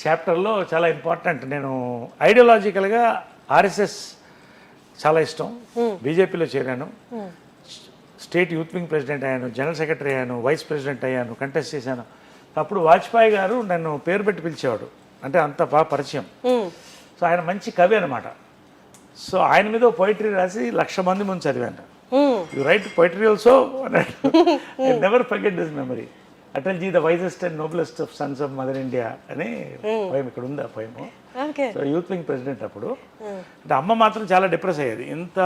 చాప్టర్లో చాలా ఇంపార్టెంట్. నేను ఐడియాలజికల్గా ఆర్ఎస్ఎస్ చాలా ఇష్టం. బీజేపీలో చేరాను, స్టేట్ యూత్ వింగ్ ప్రెసిడెంట్ అయ్యాను, జనరల్ సెక్రటరీ అయ్యాను, వైస్ ప్రెసిడెంట్ అయ్యాను, కంటెస్ట్ చేశాను. అప్పుడు వాజ్పేయి గారు నన్ను పేరు పెట్టి పిలిచేవాడు, అంటే అంత బాగా పరిచయం. సో ఆయన మంచి కవి అనమాట. సో ఆయన మీద పోయిటరీ రాసి 1,00,000 మంది ముందు చదివాను. యు రైట్ పోయిటరీ ఆల్సో అన్నాడు. I never forget this memory. Atalji the wisest and noblest of sons of mother India అని పోయం ఇక్కడ ఉంది. ఆ poem. So youth wing president అప్పుడు. అంటే అమ్మ మాత్రం చాలా డిప్రెస్ అయ్యేది. ఇంత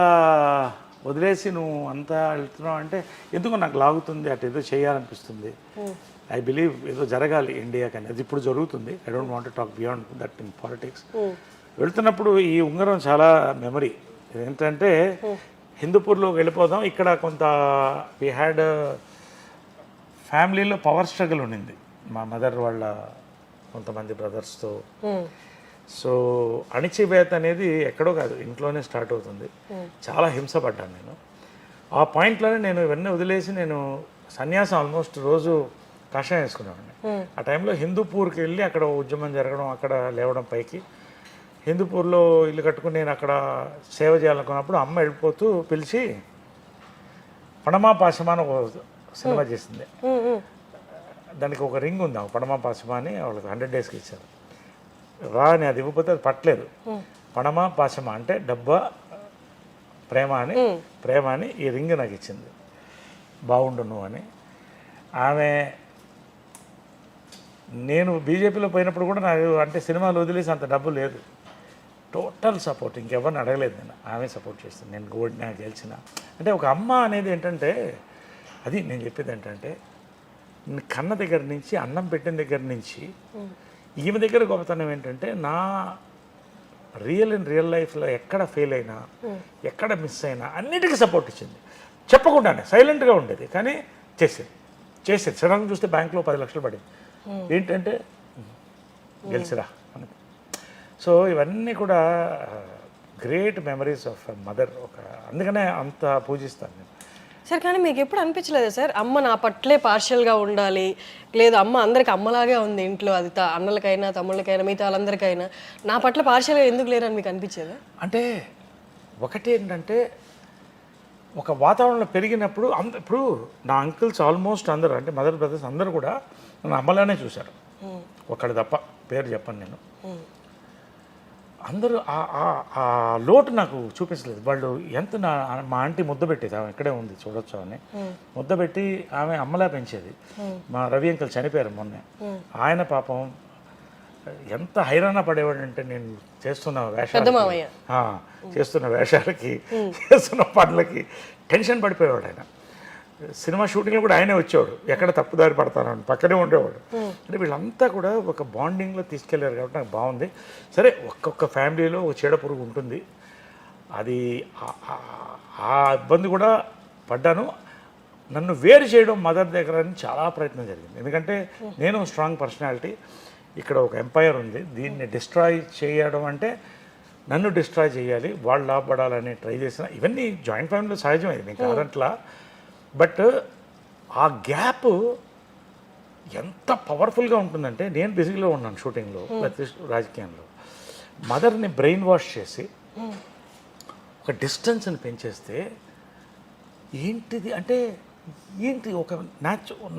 వదిలేసి నువ్వు అంతా వెళ్తున్నావు అంటే ఎందుకు నాకు లాగుతుంది, అటు ఏదో చేయాలనిపిస్తుంది. ఐ బిలీవ్ ఏదో జరగాలి ఇండియాకి అనేది. ఇప్పుడు జరుగుతుంది. I don't want to talk beyond that in politics. వెళ్తున్నప్పుడు ఈ ఉంగరం చాలా మెమరీ. ఏంటంటే హిందూపూర్లో వెళ్ళిపోదాం, ఇక్కడ కొంత వీ హ్యాడ్ ఫ్యామిలీలో పవర్ స్ట్రగుల్ ఉండింది మా మదర్ వాళ్ళ కొంతమంది బ్రదర్స్తో. సో అణిచివేత అనేది ఎక్కడో కాదు, ఇంట్లోనే స్టార్ట్ అవుతుంది. చాలా హింసపడ్డాను నేను. ఆ పాయింట్లోనే నేను ఇవన్నీ వదిలేసి నేను సన్యాసం ఆల్మోస్ట్ రోజు కషాయం వేసుకునేవాడిని. ఆ టైంలో హిందూపూర్కి వెళ్ళి అక్కడ ఉద్యమం జరగడం, అక్కడ లేవడం పైకి. హిందూపూర్లో ఇల్లు కట్టుకుని నేను అక్కడ సేవ చేయాలనుకున్నప్పుడు అమ్మ వెళ్ళిపోతూ పిలిచి పడమా పాశమా అని ఒక సినిమా చేసింది. దానికి ఒక రింగ్ ఉంది, పడమా పాశమా అని వాళ్ళకి 100 daysకి ఇచ్చారు. రా అని అది ఇవ్వకపోతే అది పట్టలేదు. పడమా పాశమా అంటే డబ్బా ప్రేమ అని ఈ రింగ్ నాకు ఇచ్చింది. బాగుండు నువ్వు అని. ఆమె నేను బీజేపీలో పోయినప్పుడు కూడా నాకు అంటే సినిమాలు వదిలేసి అంత డబ్బు లేదు. టోటల్ సపోర్ట్, ఇంకెవరిని అడగలేదు నేను. ఆమె సపోర్ట్ చేస్తుంది. నేను నాకు గెలిచిన అంటే ఒక అమ్మ అనేది ఏంటంటే అది నేను చెప్పేది ఏంటంటే కన్న దగ్గర నుంచి అన్నం పెట్టిన దగ్గర నుంచి ఈమె దగ్గర గొప్పతనం ఏంటంటే నా రియల్ లైఫ్లో ఎక్కడ ఫెయిల్ అయినా ఎక్కడ మిస్ అయినా అన్నిటికీ సపోర్ట్ ఇచ్చింది. చెప్పకుండానే సైలెంట్గా ఉండేది, కానీ చేసేది. సడన్గా చూస్తే బ్యాంక్లో 10 లక్షలు పడింది. ఏంటంటే గెలిచిరా అని. సో ఇవన్నీ కూడా గ్రేట్ మెమరీస్ ఆఫ్ మదర్. అందుకనే అంత పూజిస్తాను నేను. సార్ కానీ మీకు ఎప్పుడు అనిపించలేదా సార్ అమ్మ నా పట్లే పార్షియల్గా ఉండాలి, లేదు అమ్మ అందరికి అమ్మలాగే ఉంది ఇంట్లో, అది అన్నలకైనా తమ్ముళ్ళకైనా మిగతా వాళ్ళందరికైనా నా పట్ల పార్షియల్గా ఎందుకు లేరని మీకు అనిపించేదా? అంటే ఒకటి ఏంటంటే ఒక వాతావరణంలో పెరిగినప్పుడు ఇప్పుడు నా అంకుల్స్ ఆల్మోస్ట్ అందరూ అంటే మదర్ బ్రదర్స్ అందరూ కూడా నన్ను అమ్మలానే చూశారు. ఒకళ్ళు తప్ప, పేరు చెప్పను నేను. అందరూ ఆ లోటు నాకు చూపించలేదు. వాళ్ళు ఎంత మా ఆంటీ ముద్ద పెట్టేది, ఆమె ఇక్కడే ఉంది చూడొచ్చు అని ముద్ద పెట్టి ఆమె అమ్మలా పెంచేది. మా రవి అంకుల్ చనిపోయారు మొన్నే. ఆయన పాపం ఎంత హైరాణ పడేవాడు అంటే నేను చేస్తున్న వేషాలకి చేస్తున్న పనులకి టెన్షన్ పడిపోయేవాడు. ఆయన సినిమా షూటింగ్లో కూడా ఆయనే వచ్చేవాడు, ఎక్కడ తప్పుదారి పడతానని పక్కనే ఉండేవాడు. అంటే వీళ్ళంతా కూడా ఒక బాండింగ్లో తీసుకెళ్ళారు కాబట్టి నాకు బాగుంది. సరే ఒక్కొక్క ఫ్యామిలీలో ఒక చీడ పురుగు ఉంటుంది, అది ఆ ఇబ్బంది కూడా పడ్డాను. నన్ను వేరు చేయడం మదర్ దగ్గర అని చాలా ప్రయత్నం జరిగింది. ఎందుకంటే నేను స్ట్రాంగ్ పర్సనాలిటీ, ఇక్కడ ఒక ఎంపైర్ ఉంది, దీన్ని డిస్ట్రాయ్ చేయడం అంటే నన్ను డిస్ట్రాయ్ చేయాలి, వాళ్ళు లాభపడాలని ట్రై చేసిన. ఇవన్నీ జాయింట్ ఫ్యామిలీలో సహజమైంది, నేను కాదంట్లా. బట్ ఆ గ్యాప్ ఎంత పవర్ఫుల్గా ఉంటుందంటే నేను బిజీలో ఉన్నాను షూటింగ్లో, లేకపోతే రాజకీయంలో. మదర్ని బ్రెయిన్ వాష్ చేసి ఒక డిస్టెన్స్ని పెంచేస్తే ఏంటిది అంటే ఏంటి ఒక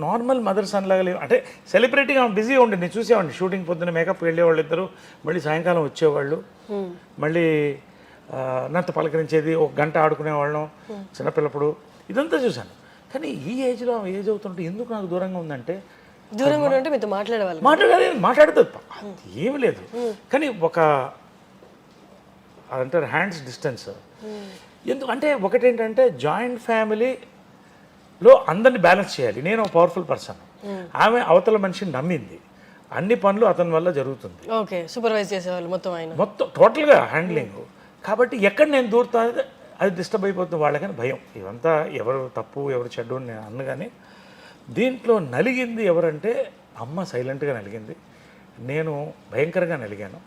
నార్మల్ మదర్ సన్ లాగా లేవు. అంటే సెలబ్రిటీగా బిజీగా ఉండి నేను చూసేవాడిని. షూటింగ్ పొద్దున్న మేకప్ వెళ్ళేవాళ్ళు ఇద్దరు, మళ్ళీ సాయంకాలం వచ్చేవాళ్ళు, మళ్ళీ నాతో పలకరించేది, 1 గంట ఆడుకునేవాళ్ళం చిన్నపిల్లప్పుడు. ఇదంతా చూశాను. కానీ ఈ ఏజ్లో ఏజ్ అవుతుంటే ఎందుకు నాకు దూరంగా ఉందంటే మీతో మాట్లాడదు ఏమి లేదు. కానీ ఒక అంటారు హ్యాండ్స్ డిస్టెన్స్. ఎందుకంటే ఒకటేంటంటే జాయింట్ ఫ్యామిలీలో అందరినీ బ్యాలెన్స్ చేయాలి. నేను ఒక పవర్ఫుల్ పర్సన్, ఆమె అవతల మనిషిని నమ్మింది, అన్ని పనులు అతని వల్ల జరుగుతుంది. సూపర్వైజ్ చేసేవాళ్ళు మొత్తం టోటల్గా హ్యాండ్లింగ్. కాబట్టి ఎక్కడ నేను దూరుతా అది డిస్టర్బ్ అయిపోతుంది వాళ్ళకని భయం. ఇవంతా ఎవరు తప్పు ఎవరు చెడ్డు అని నేను అన్న. కానీ దీంట్లో నలిగింది ఎవరంటే అమ్మ సైలెంట్గా నలిగింది, నేను భయంకరంగా నలిగాను.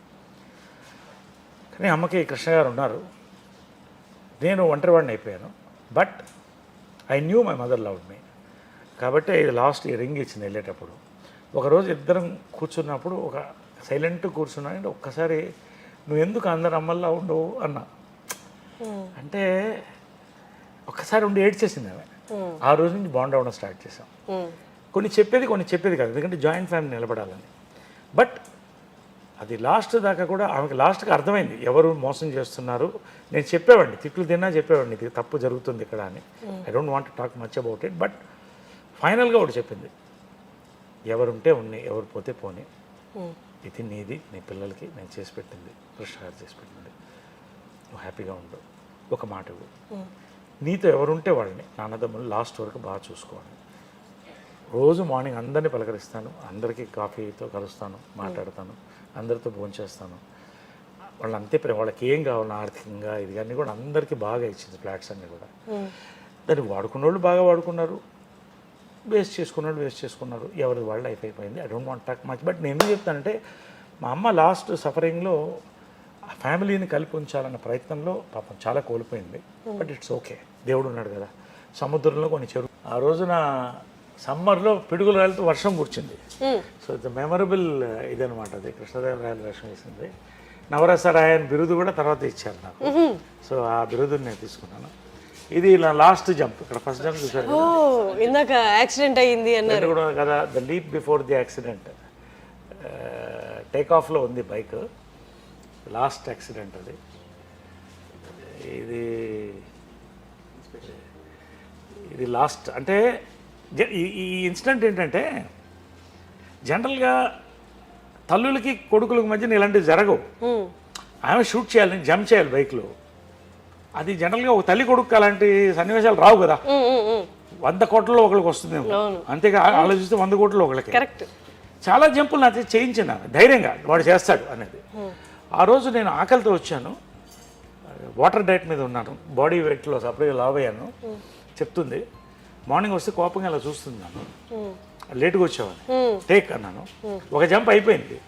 కానీ అమ్మకి కృష్ణ గారు ఉన్నారు, నేను ఒంటరివాడిని అయిపోయాను. But I knew my mother loved మీ. కాబట్టి ఇది లాస్ట్ రింగ్ ఇచ్చింది వెళ్ళేటప్పుడు. ఒకరోజు ఇద్దరం కూర్చున్నప్పుడు ఒక సైలెంట్ కూర్చున్నాను. ఒక్కసారి నువ్వు ఎందుకు అందరు అమ్మల్లా ఉండవు అన్నా. అంటే ఒక్కసారి ఉండి ఏడ్చేసింది ఆమె. ఆ రోజు నుంచి బాండ్ అవ్వడం స్టార్ట్ చేసాం. కొన్ని చెప్పేది కాదు, ఎందుకంటే జాయింట్ ఫ్యామిలీ నిలబడాలని. బట్ అది లాస్ట్ దాకా కూడా ఆమెకి లాస్ట్కి అర్థమైంది ఎవరు మోసం చేస్తున్నారు. నేను చెప్పేవాడిని, తిట్లు తిన్నా చెప్పేవాడిని, ఇది తప్పు జరుగుతుంది ఇక్కడ అని. I don't want to talk much about it. But ఫైనల్గా ఒకటి చెప్పింది, ఎవరుంటే ఉన్నాయి, ఎవరు పోతే పోనీ, ఇది నీది, నీ పిల్లలకి నేను చేసి పెట్టింది, కృష్ణ గారు చేసి పెట్టింది, నువ్వు హ్యాపీగా ఉండు, ఒక మాట ఇవ్వు, నీతో ఎవరుంటే వాళ్ళని నాన్నదమ్ములు లాస్ట్ వరకు బాగా చూసుకోవాలి. రోజు మార్నింగ్ అందరినీ పలకరిస్తాను, అందరికీ కాఫీతో కలుస్తాను, మాట్లాడతాను, అందరితో భోంచేస్తాను. వాళ్ళు అంతే ప్రేమ, వాళ్ళకి ఏం కావాలి ఆర్థికంగా ఇది అన్నీ కూడా అందరికీ బాగా ఇచ్చింది. ఫ్లాట్స్ అన్నీ కూడా దాన్ని వాడుకున్న వాళ్ళు బాగా వాడుకున్నారు, వేస్ట్ చేసుకున్నారు, ఎవరి వాళ్ళు లైఫ్ అయిపోయింది. I don't want talk much. But నేను ఎందుకు చెప్తానంటే మా అమ్మ లాస్ట్ సఫరింగ్లో ఆ ఫ్యామిలీని కలిపి ఉంచాలన్న ప్రయత్నంలో పాపం చాలా కోల్పోయింది. బట్ ఇట్స్ ఓకే, దేవుడు ఉన్నాడు కదా. సముద్రంలో కొన్ని చెరువు, ఆ రోజున సమ్మర్లో పిడుగులు రాలితో వర్షం కూర్చుంది. సో ఇట్స్ మెమరబుల్ ఇదనమాట. అది కృష్ణదేవరాయలు వేషం వేసింది. నవరసరాయన్ బిరుదు కూడా తర్వాత ఇచ్చారు నాకు. సో ఆ బిరుదుని నేను తీసుకున్నాను. ఇది ఇలా లాస్ట్ జంప్. ఇక్కడ ఫస్ట్ జంప్ చూసారు ఇందాక యాక్సిడెంట్ అయ్యింది అన్నారు కూడా కదా, the leap before the accident. Take ఆఫ్లో ఉంది బైక్, లాస్ట్ యాక్సిడెంట్ అది. ఇది లాస్ట్. అంటే ఈ ఇన్సిడెంట్ ఏంటంటే జనరల్గా తల్లులకి కొడుకులకి మధ్యన ఇలాంటివి జరగవు. ఆమె షూట్ చేయాలి, జంప్ చేయాలి బైక్లో. అది జనరల్గా ఒక తల్లి కొడుకు అలాంటి సన్నివేశాలు రావు కదా. 100 కోట్లలో ఒకరికి వస్తుందేమో, అంతేగా ఆలోచిస్తే 100 కోట్లలో ఒకరికి. కరెక్ట్. చాలా జంపులు నాకు చేయించింది ఆమె, ధైర్యంగా వాడు చేస్తాడు అనేది. ఆ రోజు నేను ఆకలితో వచ్చాను, వాటర్ డైట్ మీద ఉన్నాను, బాడీ వెయిట్లో సపరేట్గా లావ్ అయ్యాను. చెప్తుంది మార్నింగ్ వస్తే కోపంగా ఇలా చూస్తుంది నన్ను, లేట్గా వచ్చావని. టేక్ అన్నాను, ఒక జంప్ అయిపోయింది,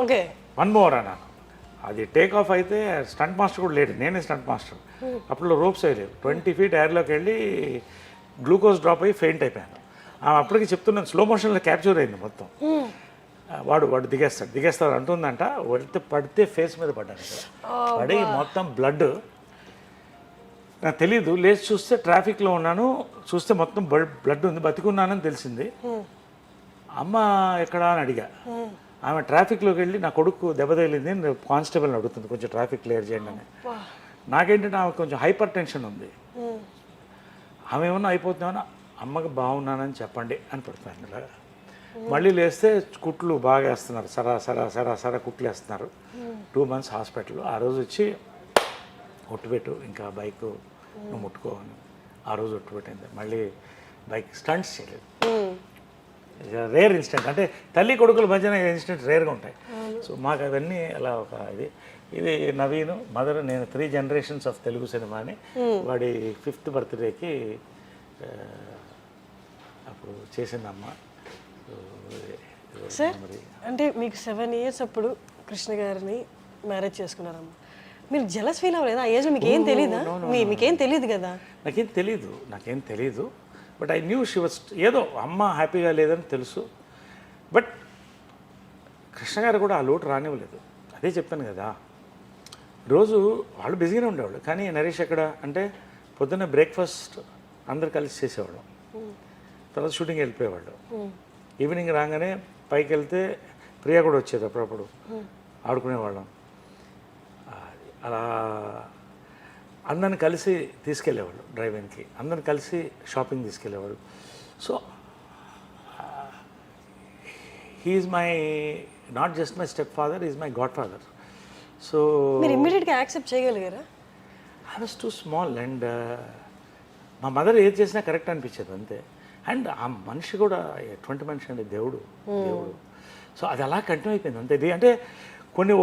ఓకే 1 మోర్ అన్నాను. అది టేక్ ఆఫ్ అయితే స్టంట్ మాస్టర్ కూడా లేడు, నేనే స్టంట్ మాస్టర్. అప్పుడు రోప్స్ వేయలేదు. 20 feet ఎయిర్లోకి వెళ్ళి గ్లూకోజ్ డ్రాప్ అయ్యి ఫెయింట్ అయిపోయాను. అప్పటికి చెప్తున్నాను, స్లో మోషన్లో క్యాప్చర్ అయింది మొత్తం. వాడు దిగేస్తాడు అంటుందంట. పడితే ఫేస్ మీద పడ్డాను, పడి మొత్తం బ్లడ్. నాకు తెలీదు, లేచి చూస్తే ట్రాఫిక్లో ఉన్నాను, చూస్తే మొత్తం బ్లడ్ ఉంది, బతికున్నానని తెలిసింది. అమ్మ ఎక్కడా అని అడిగా. ఆమె ట్రాఫిక్లోకి వెళ్ళి నా కొడుకు దెబ్బ తగిలింది, కానిస్టేబుల్ని అడుగుతుంది కొంచెం ట్రాఫిక్ క్లియర్ చేయండి అని. నాకేంటంటే ఆమె కొంచెం హైపర్ టెన్షన్ ఉంది. ఆమె ఏమన్నా అయిపోతుందేమన్నా, అమ్మకి బాగున్నానని చెప్పండి అని పెడతాను ఇలాగా. మళ్ళీ లేస్తే కుట్లు బాగా వేస్తున్నారు, సరా కుట్లు వేస్తున్నారు. 2 months హాస్పిటల్. ఆ రోజు వచ్చి ఒట్టుపెట్టు, ఇంకా బైక్ నువ్వు ముట్టుకో అని ఆ రోజు ఒట్టుపెట్టింది. మళ్ళీ బైక్ స్టంట్స్ చేయలేదు. రేర్ ఇన్సిడెంట్, అంటే తల్లి కొడుకుల మధ్యన ఇన్సిడెంట్ రేర్గా ఉంటాయి. సో మాకు అవన్నీ అలా ఒక ఇది నవీన్ మదర్, నేను 3 generations ఆఫ్ తెలుగు సినిమాని. వాడి 5th birthdayకి అప్పుడు చేసిందమ్మ. సార్ అంటే మీకు 7 years అప్పుడు కృష్ణ గారిని మ్యారేజ్ చేసుకున్నారమ్మా. మీరు జలస్ ఫీల్ అవ్వలేదా? ఆ ఏజ్లో మీకు ఏం తెలీదా? మీకేం తెలియదు కదా. నాకేం తెలీదు. But I knew she was, ఏదో అమ్మ హ్యాపీగా లేదని తెలుసు. బట్ కృష్ణ గారు కూడా ఆ లోటు రానివ్వలేదు. అదే చెప్పాను కదా, రోజు వాళ్ళు బిజీగానే ఉండేవాళ్ళు. కానీ నరేష్ ఎక్కడ అంటే పొద్దున్న బ్రేక్ఫాస్ట్ అందరు కలిసి చేసేవాళ్ళం, తర్వాత షూటింగ్ వెళ్ళిపోయేవాళ్ళు. ఈవినింగ్ రాగానే పైకి వెళ్తే ప్రియా కూడా వచ్చేది, అప్పుడప్పుడు ఆడుకునేవాళ్ళం. అలా అందరిని కలిసి తీసుకెళ్ళేవాళ్ళు డ్రైవింగ్కి, అందరిని కలిసి షాపింగ్ తీసుకెళ్ళేవాళ్ళు. So he's my not just my stepfather, is my godfather. So మీరు ఇమ్మీడియట్గా యాక్సెప్ట్ చేయగలిగారా? I was too small and మా మదర్ ఏది చేసినా కరెక్ట్ అనిపించేది అంతే. అండ్ ఆ మనిషి కూడా ఎటువంటి మనిషి అండి, దేవుడు. సో అది అలా కంటిన్యూ అయిపోయింది అంతే. ఇది అంటే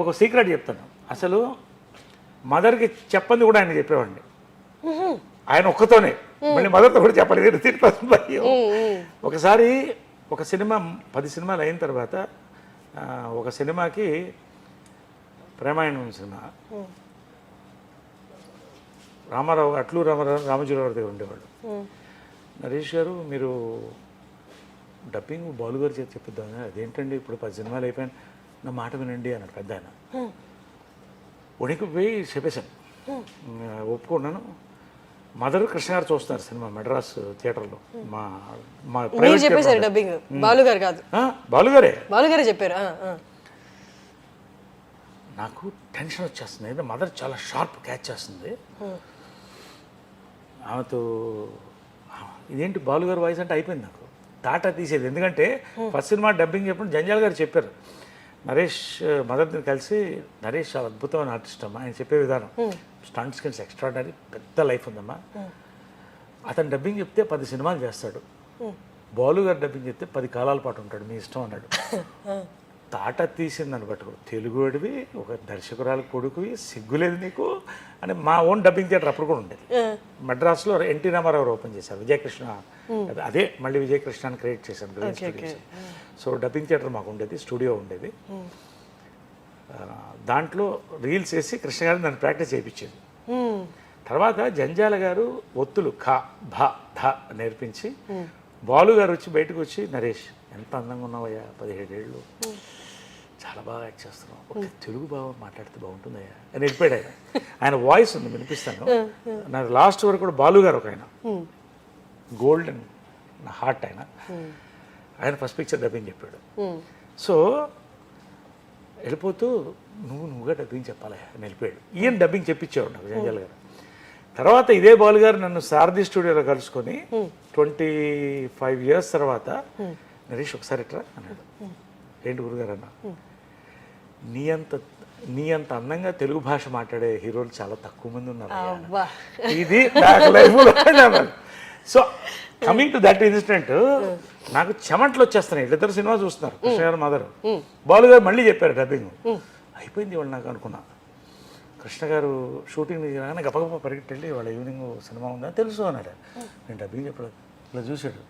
ఒక సీక్రెట్ చెప్తాను. అసలు మదర్కి చెప్పంది కూడా ఆయన చెప్పేవాడిని, ఆయన ఒక్కతోనే. మళ్ళీ మదర్తో కూడా చెప్పలేదు, తిరిగి. ఒకసారి ఒక సినిమా 10 సినిమాలు అయిన తర్వాత ఒక సినిమాకి ప్రేమాయణం సినిమా రామారావు రామోజీరావు దగ్గర ఉండేవాళ్ళు. నరేష్ గారు మీరు డబ్బింగ్ బాలు గారు చేసి చెప్పిద్దాం. అదేంటండి ఇప్పుడు 10 సినిమాలు అయిపోయాను, నా మాట వినండి అన్నాడు పెద్ద ఆయన. ఉనికి పోయి చెప్పేశాను, ఒప్పుకున్నాను. మదర్ కృష్ణ గారు చూస్తున్నారు సినిమా మెడ్రాస్ థియేటర్లో. మా మా చెప్పేశారు డబ్బింగ్, బాలు గారు కాదు, బాలు గారే చెప్పారు. నాకు టెన్షన్ వచ్చేస్తుంది. మదర్ చాలా షార్ప్ క్యాచ్ చేస్తుంది. ఆమెతో ఇదేంటి బాలుగారు వాయిస్ అంటే అయిపోయింది నాకు టాటా తీసేది. ఎందుకంటే ఫస్ట్ సినిమా డబ్బింగ్ చెప్పినప్పుడు జంజాల్ గారు చెప్పారు, నరేష్ మదర్ని కలిసి, నరేష్ చాలా అద్భుతమైన ఆర్టిస్ట్ అమ్మా, ఆయన చెప్పే విధానం స్టంట్ స్కిల్స్ ఎక్స్ట్రాడనరీ, పెద్ద లైఫ్ ఉందమ్మా. అతను డబ్బింగ్ చెప్తే 10 సినిమాలు చేస్తాడు, బాలు గారు డబ్బింగ్ చెప్తే 10 కాలాల పాటు ఉంటాడు, మీ ఇష్టం అన్నాడు. తాట తీసిందని పట్టుకో, తెలుగు వాడివి, ఒక దర్శకురాలు కొడుకువి, సిగ్గులేదు నీకు అని. మా ఓన్ డబ్బింగ్ థియేటర్ అప్పుడు కూడా ఉండేది మద్రాసులో. ఎన్టీ రామారావు ఓపెన్ చేశారు, విజయకృష్ణ, అదే మళ్ళీ విజయకృష్ణని క్రియేట్ చేశాను. సో డబ్బింగ్ థియేటర్ మాకు ఉండేది, స్టూడియో ఉండేది. దాంట్లో రీల్స్ వేసి కృష్ణ గారు నన్ను ప్రాక్టీస్ చేయించేది. తర్వాత జంజాల గారు ఒత్తులు ఖ భ ధ నేర్పించి, బాలు గారు వచ్చి బయటకు వచ్చి, నరేష్ ఎంత అందంగా ఉన్నావయ్యా, 17 ఏళ్ళు, చాలా బాగా యాక్ట్ చేస్తున్నావు, ఒక తెలుగు బాగా మాట్లాడితే బాగుంటుందయ్యా అని వెళ్ళిపోయాడు ఆయన. ఆయన వాయిస్ ఉంది, వినిపిస్తాను. నా లాస్ట్ వరకు కూడా బాలు గారు ఒక ఆయన గోల్డెన్ నా హార్ట్ ఆయన ఫస్ట్ పిక్చర్ డబ్బింగ్ చెప్పాడు. సో వెళ్ళిపోతూ నువ్వుగా డబ్బింగ్ చెప్పాలి అని వెళ్ళిపోయాడు. ఈయన డబ్బింగ్ చెప్పించేవాడు నాకు జంజాల్ గారు. తర్వాత ఇదే బాలు గారు నన్ను సారథి స్టూడియోలో కలుసుకొని 25 years తర్వాత, నరేష్ ఒకసారి ఎట్రా అన్నాడు. ఏంటి గురుగారు అన్న, నీ అంత అందంగా తెలుగు భాష మాట్లాడే హీరోలు చాలా తక్కువ మంది ఉన్నారు, ఇది నాకు లైఫ్లో. So coming to that incident, నాకు చెమట్లు వచ్చేస్తున్నాయి. ఇద్దరు సినిమా చూస్తున్నారు, కృష్ణ గారు మదర్. బాలు గారు మళ్ళీ చెప్పారు డబ్బింగ్, అయిపోయింది వాళ్ళు నాకు అనుకున్నా. కృష్ణ గారు షూటింగ్ కానీ గప్పగప్ప పరిగెట్టెళ్ళి వాళ్ళ ఈవినింగ్ సినిమా ఉందని తెలుసు అన్నాడు. నేను డబ్బింగ్ చెప్పలేదు, ఇలా చూశాడు,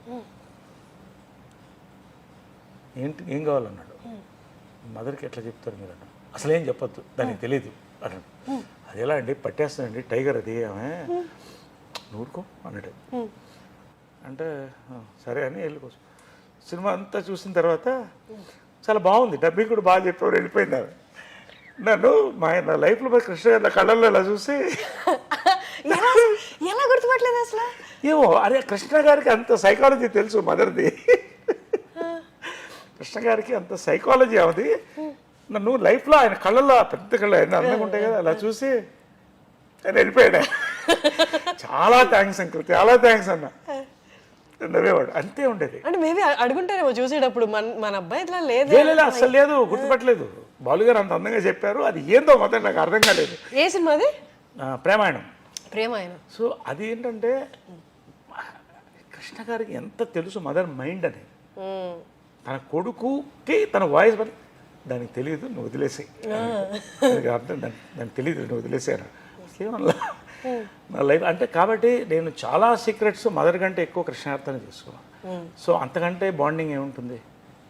ఏంటి ఏం కావాలన్నాడు. మదర్కి ఎట్లా చెప్తారు మీరు అన్నాడు. అసలు ఏం చెప్పొద్దు, దానికి తెలియదు అన్నాడు. అది ఎలా అండి, పట్టేస్తుందండి టైగర్ అది, ఆమె నూరుకో అన్నాడు. అంటే సరే అని వెళ్ళిపోవచ్చు. సినిమా అంతా చూసిన తర్వాత చాలా బాగుంది, డబ్బింగ్ కూడా బాగా చెప్పేవారు, వెళ్ళిపోయింది. నన్ను నా లైఫ్లో కృష్ణ గారి కళ్ళల్లో ఇలా చూసి ఎలా గుర్తుపట్టలేదు అసలు. ఏమో అరే కృష్ణ గారికి అంత సైకాలజీ తెలుసు మదర్ది, కృష్ణ గారికి అంత సైకాలజీ అవుది. నన్ను లైఫ్లో ఆయన కళ్ళల్లో పెద్ద కళ్ళు ఆయన అందంగా ఉంటాయి కదా, అలా చూసి ఆయన వెళ్ళిపోయాడు. చాలా థ్యాంక్స్ అంకుల్, చాలా థ్యాంక్స్ అన్న నవ్వేవాడు. అంతే ఉండేది. అంటే మేబీ అడుగుంటారేమో చూసేటప్పుడు, మన అబ్బాయి ఇట్లా లేదు, అసలు లేదు, గుర్తుపట్టలేదు. బాలు గారు అంత అందంగా చెప్పారు, అది ఏందో మొత్తం నాకు అర్థం కాలేదు. ఏ సినిమా అది? ప్రేమాయణం. సో అది ఏంటంటే కృష్ణ గారికి ఎంత తెలుసు మదర్ మైండ్ అని. తన కొడుకుకి తన వాయిస్ దానికి తెలియదు, నువ్వు వదిలేసాయి, అర్థం దానికి తెలియదు, నువ్వు వదిలేసాను ఏమన్నా నా లైఫ్ అంటే. కాబట్టి నేను చాలా సీక్రెట్స్ మదర్ కంటే ఎక్కువ కృష్ణార్థాన్ని తీసుకున్నాను. సో అంతకంటే బాండింగ్ ఏముంటుంది.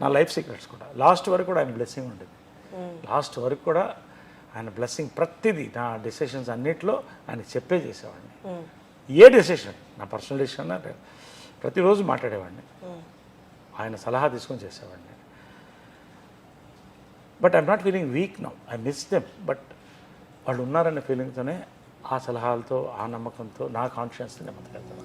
నా లైఫ్ సీక్రెట్స్ కూడా లాస్ట్ వరకు కూడా ఆయన బ్లెస్సింగ్ ఉండేది. లాస్ట్ వరకు కూడా ఆయన బ్లెస్సింగ్ ప్రతిదీ, నా డెసిషన్స్ అన్నిట్లో ఆయన చెప్పే చేసేవాడిని. ఏ డెసిషన్, నా పర్సనల్ డెసిషన్ ప్రతిరోజు మాట్లాడేవాడిని, ఆయన సలహా తీసుకొని చేసేవాడిని. But I'm not feeling week now, I miss them. But వాళ్ళు ఉన్నారనే ఫీలింగ్తోనే, ఆ సలహాలతో, ఆ నమ్మకంతో నా కాన్ఫిడెన్స్ని నెమ్మదికెళ్తాను.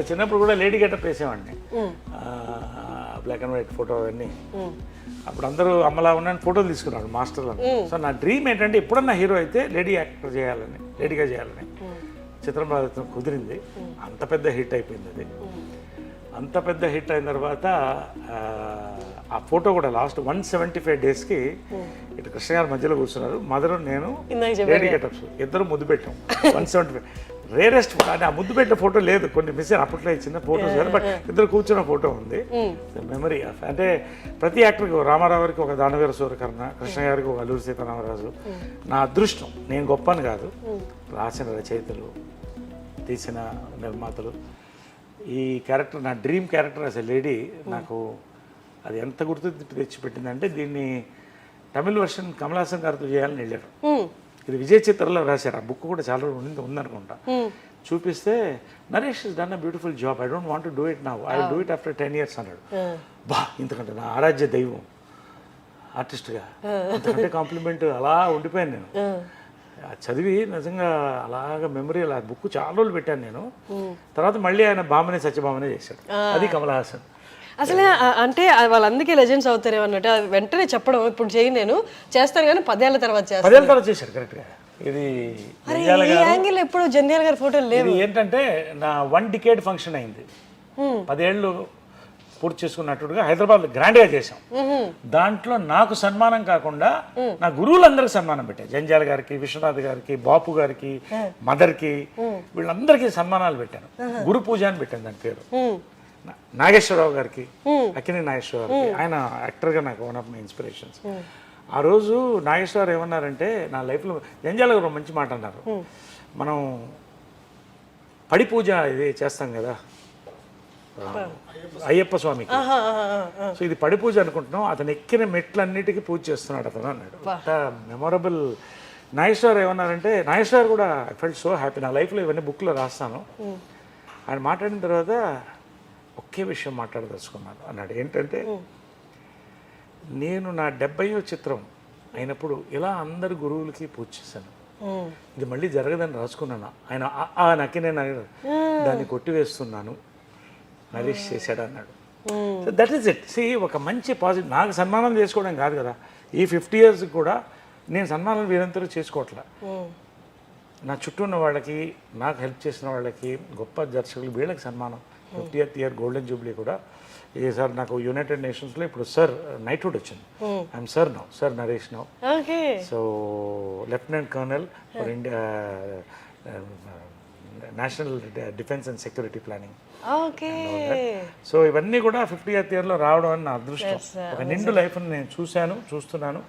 చిన్నప్పుడు కూడా లేడీ గెటప్ వేసేవాడిని, బ్లాక్ అండ్ వైట్ ఫోటో అవన్నీ. అప్పుడు అందరూ అమ్మలా ఉన్నాను ఫోటోలు తీసుకున్నాడు మాస్టర్లు. సో నా డ్రీమ్ ఏంటంటే ఎప్పుడన్నా హీరో అయితే లేడీ యాక్టర్ చేయాలని, లేడీగా చేయాలని. చిత్రం బాధితం కుదిరింది. అంత పెద్ద హిట్ అయిపోయింది అది. అంత పెద్ద హిట్ అయిన తర్వాత ఆ ఫోటో కూడా లాస్ట్ 175 డేస్కి ఇటు కృష్ణ గారి మధ్యలో కూర్చున్నారు, మదరు నేను లేడీ గెటప్స్ ఇద్దరు ముద్దు పెట్టాం. 175 రేరెస్ట్ కానీ ఆ ముద్దు పెట్టిన ఫోటో లేదు, కొన్ని మిస్ అయిన అప్పట్లో చిన్న ఫోటోస్ కానీ, బట్ ఇద్దరు కూర్చున్న ఫోటో ఉంది. మెమరీ ఆఫ్ అంటే ప్రతి యాక్టర్కి, రామారావు గారికి ఒక దానవీర సూర్యకర్ణ, కృష్ణ గారికి ఒక అల్లూరి సీతారామరాజు. నా అదృష్టం, నేను గొప్పని కాదు, రాసిన రచయితలు, తీసిన నిర్మాతలు. ఈ క్యారెక్టర్ నా dream character as a lady. నాకు అది ఎంత గుర్తు తెచ్చిపెట్టిందంటే, దీన్ని తమిళ వర్షన్ కమల్ హాసన్ గారితో చేయాలని వెళ్ళారు. ఇది విజయ్ చిత్రలో రాశారు. ఆ బుక్ కూడా చాలా ఉందనుకుంటా. చూపిస్తే Naresh is done a beautiful job, I don't want to do it now, I will do it after 10 years అన్నాడు. బా, ఇంతకంటే నా ఆరాధ్య దైవం ఆర్టిస్ట్గా ఇంతకంటే కాంప్లిమెంట్ అలా ఉండిపోయాను నేను. చదివి నిజంగా అలాగ మెమరీ, అలా బుక్ చాలా రోజులు పెట్టాను నేను. తర్వాత మళ్ళీ ఆయన బామనే సత్యభామనే చేశాడు, అది కమల్ హాసన్. అసలు అంటే వాళ్ళందరికీ లెజెండ్స్ అవుతారేమో అన్నట్టు వెంటనే చెప్పడం, ఇప్పుడు చేయి నేను చేస్తాను కానీ 10 ఏళ్ల తర్వాత చేస్తాను. 10 ఏళ్ల తర్వాత చేశారు కరెక్ట్గా. ఇది యాంగిల్ ఎప్పుడు జంధ్యాల గారి ఫోటోలు లేవు. ఏంటంటే నా 1 decade ఫంక్షన్ అయింది, 10 ఏళ్ళు పూర్తి చేసుకున్నట్టుగా హైదరాబాద్ గ్రాండ్గా చేశాం. దాంట్లో నాకు సన్మానం కాకుండా నా గురువులందరికీ సన్మానం పెట్టాను. జంజాల గారికి, విశ్వనాథ్ గారికి, బాపు గారికి, మదర్కి, వీళ్ళందరికీ సన్మానాలు పెట్టాను. గురు పూజ అని పెట్టాను దాని పేరు. నాగేశ్వరరావు గారికి, అక్కినేని నాగేశ్వరరావు గారికి, ఆయన యాక్టర్గా నాకు వన్ ఆఫ్ మై ఇన్స్పిరేషన్స్. ఆ రోజు నాగేశ్వరరావు ఏమన్నారంటే, నా లైఫ్లో జంజాల గారు మంచి మాట అన్నారు, మనం పడి పూజ ఇది చేస్తాం కదా అయ్యప్ప స్వామికి, సో ఇది పడి పూజ అనుకుంటున్నాం, అతను ఎక్కిన మెట్లన్నిటికీ పూజ చేస్తున్నాడు అతను అన్నాడు. మెమొరబుల్. నాగేశ్వరరావు ఏమన్నారంటే, నాగేశ్వరరావు కూడా ఐ ఫెల్ట్ సో హ్యాపీ, నా లైఫ్లో ఇవన్నీ బుక్లో రాస్తాను. ఆయన మాట్లాడిన తర్వాత ఒకే విషయం మాట్లాడదలుచుకున్నాను అన్నాడు. ఏంటంటే, నేను నా 70వ చిత్రం అయినప్పుడు ఇలా అందరు గురువులకి పూజ చేశాను, ఇది మళ్ళీ జరగదని రాసుకున్నాను. ఆయన నక్కినే దాన్ని కొట్టివేస్తున్నాను, నరేష్ చేశాడు అన్నాడు. So that is it. See, ఒక మంచి పాజిటివ్. నాకు సన్మానం చేసుకోవడం కాదు కదా, ఈ 50 years కూడా నేను సన్మానం వీరంతరూ చేసుకోవట్లే. నా చుట్టూ ఉన్న వాళ్ళకి, నాకు హెల్ప్ చేసిన వాళ్ళకి, గొప్ప దర్శకులు, వీళ్ళకి సన్మానం. 50th year గోల్డెన్ జూబ్లీ కూడా సార్ నాకు యునైటెడ్ నేషన్స్లో ఇప్పుడు సార్ నైట్హుడ్ వచ్చింది. I'm sir now, sir Naresh now. So lieutenant colonel for India, national defence and security planning. So ఇవన్నీ కూడా 50th yearలో రావడం అని నా అదృష్టం. ఒక నిండు లైఫ్ని నేను చూస్తున్నాను,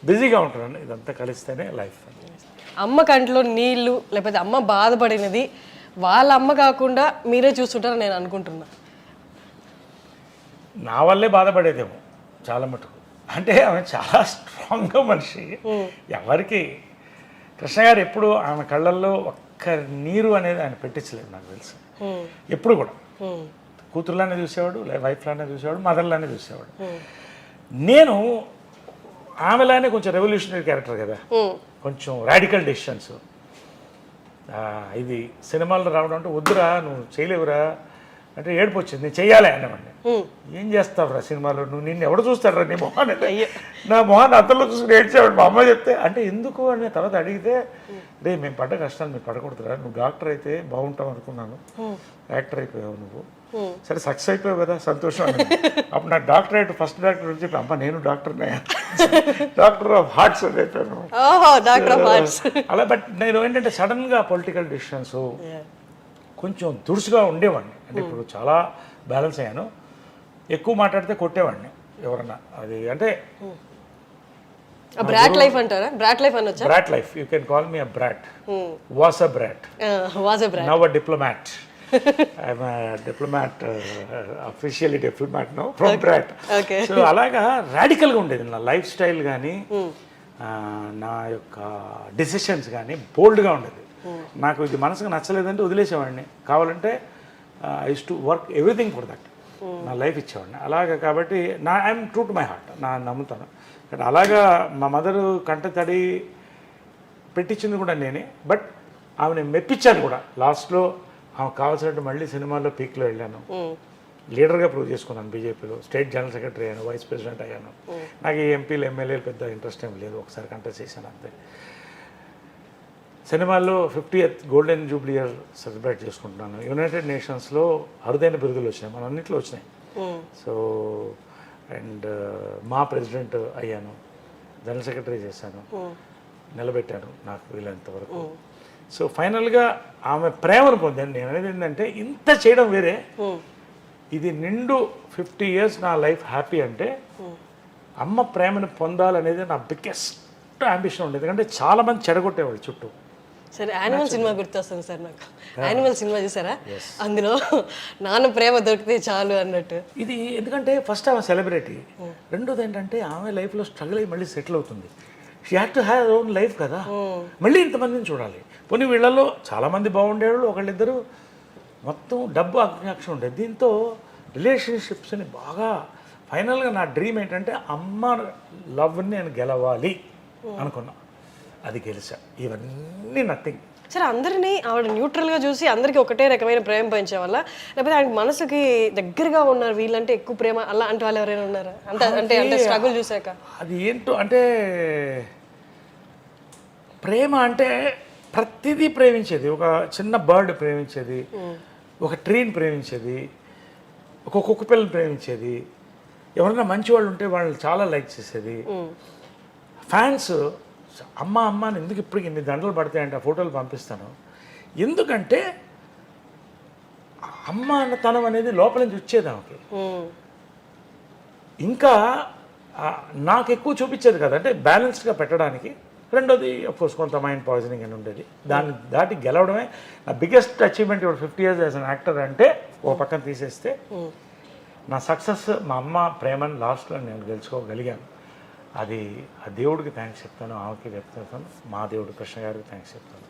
బిజీగా ఉంటున్నాను. ఇదంతా కలిస్తేనే లైఫ్. అమ్మ కంట్లో నీళ్ళు, లేకపోతే అమ్మ బాధపడినది వాళ్ళ అమ్మ కాకుండా మీరే చూస్తుంటారని నేను అనుకుంటున్నా. నా వల్లే బాధపడేదేమో చాలా మటుకు. అంటే ఆమె చాలా స్ట్రాంగ్గా మనిషి. ఎవరికి కృష్ణ గారు ఎప్పుడు ఆమె కళ్ళల్లో ఒక్క నీరు అనేది ఆయన పెట్టించలేదు నాకు తెలుసు. ఎప్పుడు కూడా కూతురులానే చూసేవాడు, వైఫ్లానే చూసేవాడు, మదర్లానే చూసేవాడు. నేను ఆమెలానే కొంచెం రెవల్యూషనరీ క్యారెక్టర్ కదా, కొంచెం రాడికల్ డెసిషన్స్. ఇది సినిమాల్లో రావడం అంటే, వద్దురా నువ్వు చేయలేవురా అంటే ఏడుపు వచ్చింది, నేను చెయ్యాలి అనేవాడిని. ఏం చేస్తావురా సినిమాలో, నువ్వు నిన్ను ఎవడు చూస్తాడురా నీ మొహాన్ని, నా మొహాన్ని అతల్లో చూసుకుని ఏడ్చేవాడు. మా అమ్మ చెప్తే అంటే ఎందుకు అని తర్వాత అడిగితే, రే మేము పడ్డ కష్టాలు మీరు పడకూడదురా, నువ్వు డాక్టర్ అయితే బాగుంటావు అనుకున్నాను, యాక్టర్ అయిపోయావు నువ్వు, సరే సక్సెస్ అయిపోయావు కదా, సంతోషం అని. అప్పుడు నాకు డాక్టరేట్, ఫస్ట్ డాక్టర్ చెప్పి, అమ్మ నేను డాక్టర్నే, డాక్టర్ ఆఫ్ హార్ట్స్ అని చెప్పాను. అలా. బట్ నేను ఏంటంటే సడన్గా పొలిటికల్ డిసిషన్స్ కొంచెం దురుసుగా ఉండేవాడిని. అంటే ఇప్పుడు చాలా బ్యాలెన్స్ అయ్యాను. ఎక్కువ మాట్లాడితే కొట్టేవాడిని ఎవరన్నా. అది అంటే బ్రాట్ లైఫ్ అంటారా? బ్రాట్ లైఫ్ అనొచ్చా? Brat life, you can call me a brat. Was a brat, now a diplomat. I'm diplomat, officially diplomat now from brat. So అలాగా రాడికల్గా ఉండేది నా లైఫ్ స్టైల్ కానీ, నా యొక్క డిసిషన్స్ కానీ బోల్డ్గా ఉండేది. నాకు ఇది మనసుకు నచ్చలేదంటే వదిలేసేవాడిని. కావాలంటే I use to work everything for that, నా లైఫ్ ఇచ్చేవాడిని అలాగా. కాబట్టి I'm true to my heart, నా నమ్ముతాను. బట్ అలాగా మా మదరు కంట తడి పెట్టించింది కూడా నేనే. బట్ ఆమెను మెప్పించాను కూడా. లాస్ట్లో ఆమెకు కావాల్సినట్టు మళ్ళీ సినిమాల్లో పీక్లో వెళ్ళాను, లీడర్గా ప్రూవ్ చేసుకున్నాను. బీజేపీలో స్టేట్ జనరల్ సెక్రటరీ అయ్యాను, వైస్ ప్రెసిడెంట్ అయ్యాను. నాకు ఈ ఎంపీలు ఎమ్మెల్యేలు పెద్ద ఇంట్రెస్ట్ ఏం లేదు, ఒకసారి కంటెస్ట్ చేశాను అంతే. సినిమాల్లో 50th golden Jubilee year celebrate చేసుకుంటున్నాను. యునైటెడ్ నేషన్స్లో అరుదైన బిరుదులు వచ్చినాయి, మన అన్నింటిలో వచ్చినాయి. సో అండ్ మా ప్రెసిడెంట్ అయ్యాను, జనరల్ సెక్రటరీ చేశాను, నిలబెట్టాను నాకు వీలైనంత వరకు. సో ఫైనల్గా ఆమె ప్రేమను పొందాను. నేను అనేది ఏంటంటే ఇంత చేయడం వేరే, ఇది నిండు 50 years నా లైఫ్ హ్యాపీ అంటే అమ్మ ప్రేమను పొందాలనేది నా బిగ్గెస్ట్ అంబిషన్ ఉండేది. ఎందుకంటే చాలామంది చెడగొట్టేవాళ్ళు చుట్టూ. సరే, యానిమల్ సినిమా గుర్తొస్తుంది సార్ నాకు. యానిమల్ సినిమా చూసారా? అందులో నాన్న ప్రేమ దొరికితే చాలు అన్నట్టు. ఇది ఎందుకంటే ఫస్ట్ ఆమె సెలబ్రిటీ, రెండోది ఏంటంటే ఆమె లైఫ్లో స్ట్రగుల్ అయ్యి మళ్ళీ సెటిల్ అవుతుంది. She had to have own life కదా, మళ్ళీ ఇంతమందిని చూడాలి. పోనీ వీళ్ళల్లో చాలామంది బాగుండేవాళ్ళు, ఒకళ్ళిద్దరు మొత్తం డబ్బు అజ్ఞాక్షం ఉండేది. దీంతో రిలేషన్షిప్స్ని బాగా ఫైనల్గా నా డ్రీమ్ ఏంటంటే అమ్మ లవ్ని నేను గెలవాలి అనుకున్నా, అది గెలిచా. ఇవన్నీ నథింగ్. సరే, అందరినీ ఆవిడ న్యూట్రల్గా చూసి అందరికీ ఒకటే రకమైన ప్రేమ పెంచే వల్ల, లేకపోతే ఆయన మనసుకి దగ్గరగా ఉన్నారు వీళ్ళంటే ఎక్కువ ప్రేమ అలా అంటే వాళ్ళు ఎవరైనా ఉన్నారా? అంటే స్ట్రగుల్ చూసాక అది ఏంటో అంటే ప్రేమ అంటే ప్రతిదీ ప్రేమించేది. ఒక చిన్న బర్డ్ ప్రేమించేది, ఒక ట్రీని ప్రేమించేది, ఒక కుక్క పిల్లని ప్రేమించేది, ఎవరైనా మంచి వాళ్ళు ఉంటే వాళ్ళని చాలా లైక్ చేసేది. ఫ్యాన్స్ అమ్మ అమ్మ అని ఎందుకు ఇప్పటికి ఇన్ని దండలు పడతాయంటే ఆ ఫోటోలు పంపిస్తాను. ఎందుకంటే అమ్మ అన్నతనం అనేది లోపల నుంచి వచ్చేది ఆమెకి. ఇంకా నాకు ఎక్కువ చూపించేది కదా, అంటే బ్యాలెన్స్డ్గా పెట్టడానికి. రెండోది అఫ్కోర్స్ కొంత మైండ్ పాయిజనింగ్ అని ఉండేది. దాన్ని దాటి గెలవడమే నా బిగ్గెస్ట్ అచీవ్మెంట్. ఇప్పుడు 50 years యాజ్ అన్ యాక్టర్ అంటే ఓ పక్కన తీసేస్తే నా సక్సెస్ మా అమ్మ ప్రేమను లాస్ట్లో నేను గెలుచుకోగలిగాను. అది ఆ దేవుడికి థ్యాంక్స్ చెప్తాను, ఆమెకి చెప్తాను, మా దేవుడు కృష్ణ గారికి థ్యాంక్స్ చెప్తాను.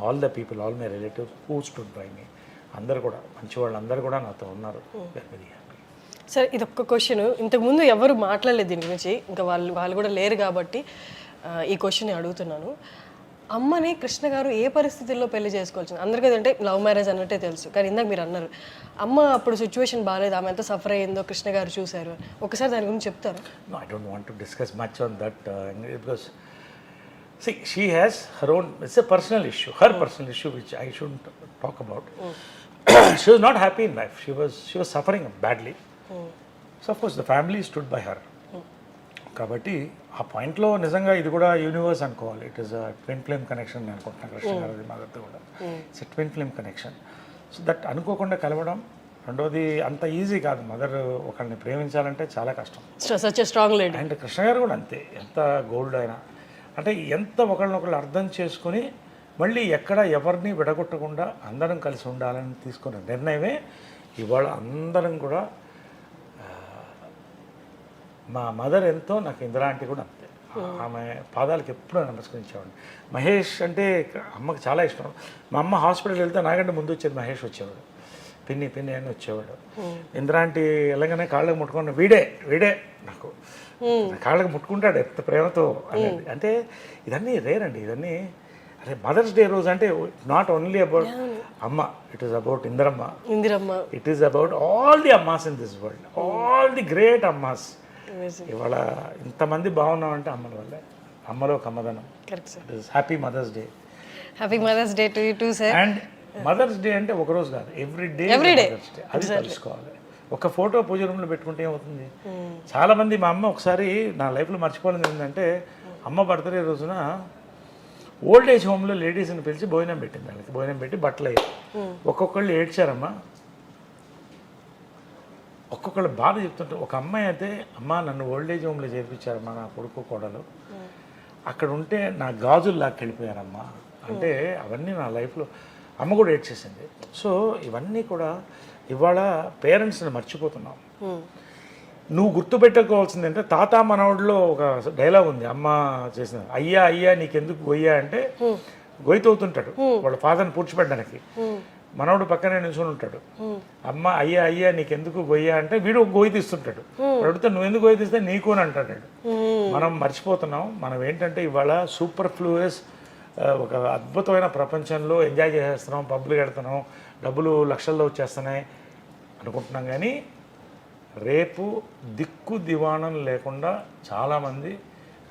All the people, all my relatives who stood by me, అందరు కూడా మంచి వాళ్ళు అందరూ కూడా నాతో ఉన్నారు. Very happy. సరే, ఇది ఒక్క క్వశ్చన్. ఇంతకుముందు ఎవరు మాట్లాడలేదు దీని గురించి, ఇంకా వాళ్ళు కూడా లేరు కాబట్టి ఈ క్వశ్చన్ అడుగుతున్నాను. అమ్మని కృష్ణ గారు ఏ పరిస్థితుల్లో పెళ్లి చేసుకోవాల్సింది? అందరికీ అంటే లవ్ మ్యారేజ్ అన్నట్టే తెలుసు, కానీ ఇందాక మీరు అన్నారు అమ్మ అప్పుడు సిచ్యువేషన్ బాగాలేదు, ఆమె ఎంత సఫర్ అయ్యిందో కృష్ణ గారు చూశారు. ఒకసారి దాని గురించి చెప్తారా? No, I don't want to discuss much on that because see, she has her own, it's a personal issue, her personal issue which I shouldn't talk about. She was not happy in life. She was suffering badly. So of course the family stood by her. కాబట్టి ఆ పాయింట్లో నిజంగా ఇది కూడా universe అనుకోవాలి. It is a twin flame connection నేను అనుకుంటున్నాను కృష్ణ గారి మాతో కూడా. It's a twin flame connection. So that అనుకోకుండా కలవడం. రెండోది అంత ఈజీ కాదు, మదర్ ఒకరిని ప్రేమించాలంటే చాలా కష్టం. Such a strong lady. And Krishna గారు కూడా అంతే, ఎంత గోల్డ్ అయినా అంటే ఎంత ఒకళ్ళనొకళ్ళు అర్థం చేసుకుని మళ్ళీ ఎక్కడ ఎవరిని విడగొట్టకుండా అందరం కలిసి ఉండాలని తీసుకున్న నిర్ణయమే ఇవాళ అందరం కూడా. మా మదర్ ఎంతో, నాకు ఇందిరా ఆంటీ కూడా అంతే. ఆమె పాదాలకు ఎప్పుడూ నమస్కరించేవాడిని. మహేష్ అంటే అమ్మకి చాలా ఇష్టం. మా అమ్మ హాస్పిటల్కి వెళ్తే నాకంటే ముందు వచ్చేది మహేష్ వచ్చేవాడు, పిన్ని పిన్ని అని వచ్చేవాడు. ఇందిరా ఆంటీ వెళ్ళగానే కాళ్ళకి ముట్టుకుని వీడే నాకు కాళ్ళకి ముట్టుకుంటాడు ఎంత ప్రేమతో అనేది. అంటే ఇదన్నీ రేర్ అండి, ఇదన్నీ. అదే మదర్స్ డే రోజు అంటే నాట్ ఓన్లీ అబౌట్ అమ్మ, it is about Indiramma, it is about all the అమ్మాస్ in this world, all the great అమ్మాస్. ఇవాళ ఇంతమంది బాగున్నామంటే అమ్మల వల్లే, అమ్మలో ఒక అమ్మదనం. Happy mother's day. Happy mother's day to you too sir. And mother's day అంటే ఒక రోజు కాదు, ఎవ్రీ డే మదర్స్ డే. అది తెలుసుకోవాలి. ఒక ఫోటో పూజ రూమ్లో పెట్టుకుంటే ఏమవుతుంది? చాలా మంది, మా అమ్మ ఒకసారి నా లైఫ్లో మర్చిపోలేదు ఏంటంటే, అమ్మ బర్త్డే రోజున ఓల్డ్ ఏజ్ హోమ్లో లేడీస్ని పిలిచి భోజనం పెట్టింది. వాళ్ళకి భోజనం పెట్టి బట్టలు అయ్యాయి. ఒక్కొక్కళ్ళు ఏడ్చారమ్మా, ఒక్కొక్కళ్ళు బాధ చెప్తుంటే. ఒక అమ్మాయి అయితే, అమ్మ నన్ను ఓల్డ్ ఏజ్ హోమ్లో చేర్పించారమ్మా నా కొడుకు కోడలు, అక్కడ ఉంటే నా గాజులు లాక్కెళ్ళిపోయారమ్మా అంటే. అవన్నీ నా లైఫ్లో అమ్మ కూడా ఏడ్చేసింది. సో ఇవన్నీ కూడా ఇవాళ పేరెంట్స్ని మర్చిపోతున్నాం. నువ్వు గుర్తుపెట్టుకోవాల్సింది అంటే, తాత మనవడిలో ఒక డైలాగ్ ఉంది అమ్మ చేసిన, అయ్యా అయ్యా నీకెందుకు గొయ్యా అంటే గొయ్యతవుతుంటాడు వాళ్ళ ఫాదర్ని పూడ్చిపెట్టడానికి. మనవడు పక్కనే నిల్చొని ఉంటాడు. అమ్మ అయ్యా అయ్యా నీకెందుకు గొయ్యా అంటే వీడు గొయ్యి తీస్తుంటాడు. అడిగితే నువ్వు ఎందుకు గొయ్యి తీస్తే నీకు అని అంటాడు. మనం మర్చిపోతున్నాం. మనం ఏంటంటే ఇవాళ సూపర్ ఫ్లూయస్ ఒక అద్భుతమైన ప్రపంచంలో ఎంజాయ్ చేసేస్తున్నాం, పబ్బులు కడుతున్నాం, డబ్బులు లక్షల్లో వచ్చేస్తున్నాయి అనుకుంటున్నాం. కానీ రేపు దిక్కు దివాణం లేకుండా చాలామంది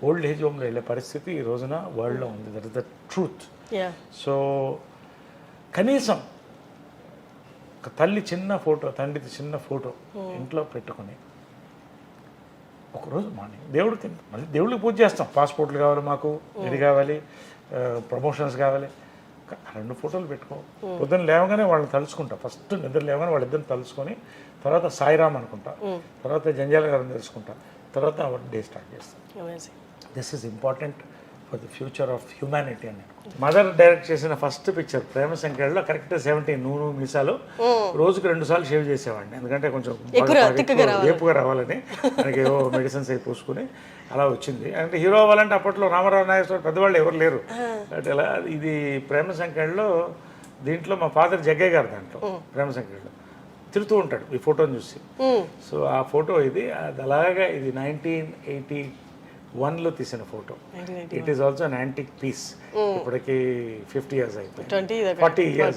ఓల్డ్ ఏజ్ హోమ్లో వెళ్ళే పరిస్థితి ఈ రోజున వరల్డ్లో ఉంది. That is the truth. So కనీసం ఒక తల్లి చిన్న ఫోటో, తండ్రిది చిన్న ఫోటో ఇంట్లో పెట్టుకొని ఒకరోజు మార్నింగ్ దేవుడికి మళ్ళీ దేవుడికి పూజ చేస్తాం. పాస్పోర్ట్లు కావాలి, మాకు ఇది కావాలి, ప్రమోషన్స్ కావాలి, 2 ఫోటోలు పెట్టుకో. పొద్దున్న లేవగానే వాళ్ళని తలుచుకుంటా. ఫస్ట్ నిద్ర లేవగానే వాళ్ళిద్దరిని తలుచుకొని తర్వాత సాయిరామ్ అనుకుంటా, తర్వాత జంజాల గారిని తెలుసుకుంటా, తర్వాత డే స్టార్ట్ చేస్తాం. This is important for the future of humanity అని. మదర్ డైరెక్ట్ చేసిన ఫస్ట్ పిక్చర్ ప్రేమ సంఖ్యలో కరెక్ట్ 17 నూనె మీసాలు రోజుకి 2 సార్లు షేవ్ చేసేవాడిని. ఎందుకంటే కొంచెం ఏపుగా రావాలని మనకి ఏవో మెడిసిన్స్ అయి పూసుకుని అలా వచ్చింది. అంటే హీరో అవ్వాలంటే అప్పట్లో రామారావు నాగేశ్వర పెద్దవాళ్ళు ఎవరు లేరు. అంటే ఎలా ఇది ప్రేమ సంఖ్యలో దీంట్లో మా ఫాదర్ జగ్గయ్య గారు దాంట్లో ప్రేమ సంఖ్యలో తిరుగుతూ ఉంటాడు ఈ ఫోటోని చూసి. సో ఆ ఫోటో ఇది అది అలాగా ఇది 1981లో తీసిన ఫోటో. It is also an antique piece. ఇప్పటికి 50 years అయిపోయింది, 40 years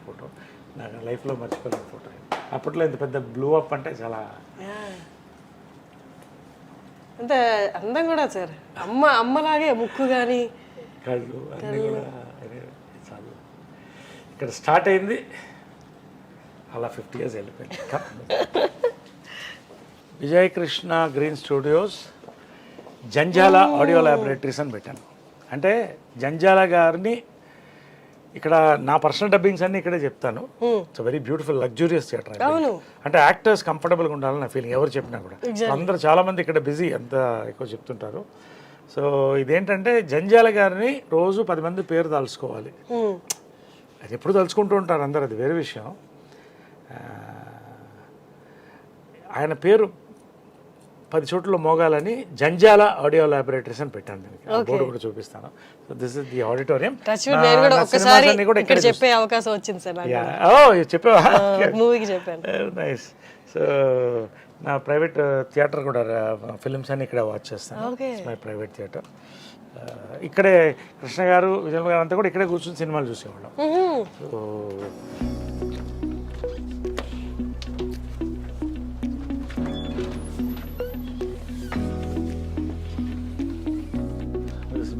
ఫోటో. నాకు లైఫ్లో మర్చిపోలేని ఫోటో. అప్పట్లో ఇంత పెద్ద బ్లూ అప్ అంటే చాలా అంత అందం కూడా సార్. అమ్మలాగే ముక్కు కానీ కళ్ళు అన్నీ కూడా చాలు. ఇక్కడ స్టార్ట్ అయింది, అలా 50 years వెళ్ళిపోయింది. Vijayakrishna green studios Janjala audio laboratories అని పెట్టాను. అంటే జంజాల గారిని ఇక్కడ నా పర్సనల్ డబ్బింగ్స్ అన్ని ఇక్కడే చెప్తాను. It's very beautiful luxurious theatre. అంటే యాక్టర్స్ కంఫర్టబుల్గా ఉండాలని నా ఫీలింగ్. ఎవరు చెప్పినా కూడా అందరూ చాలామంది ఇక్కడ బిజీ అంత ఎక్కువ చెప్తుంటారు. సో ఇదేంటంటే జంజాల గారిని రోజు 10 మంది పేరు తలుచుకోవాలి. అది ఎప్పుడు తలుచుకుంటూ ఉంటారు అందరు, అది వేరే విషయం. ఆయన పేరు 10 చోట్ల మోగాలని జంజాల ఆడియో ల్యాబొరేటరీస్ అని పెట్టాను. దీనికి బోర్డు కూడా చూపిస్తాను. So this is the auditorium. చెప్పే అవకాశం వచ్చింది సార్. చెప్పావా? మూవీకి చెప్పాను. నైస్. సో నా ప్రైవేట్ థియేటర్ కూడా ఫిలిమ్స్ అన్ని ఇక్కడ వాచ్ చేస్తాను. My private theatre. ఇక్కడే కృష్ణ గారు, విజయ్ గారు అంతా కూడా ఇక్కడే కూర్చొని సినిమాలు చూసేవాళ్ళం. So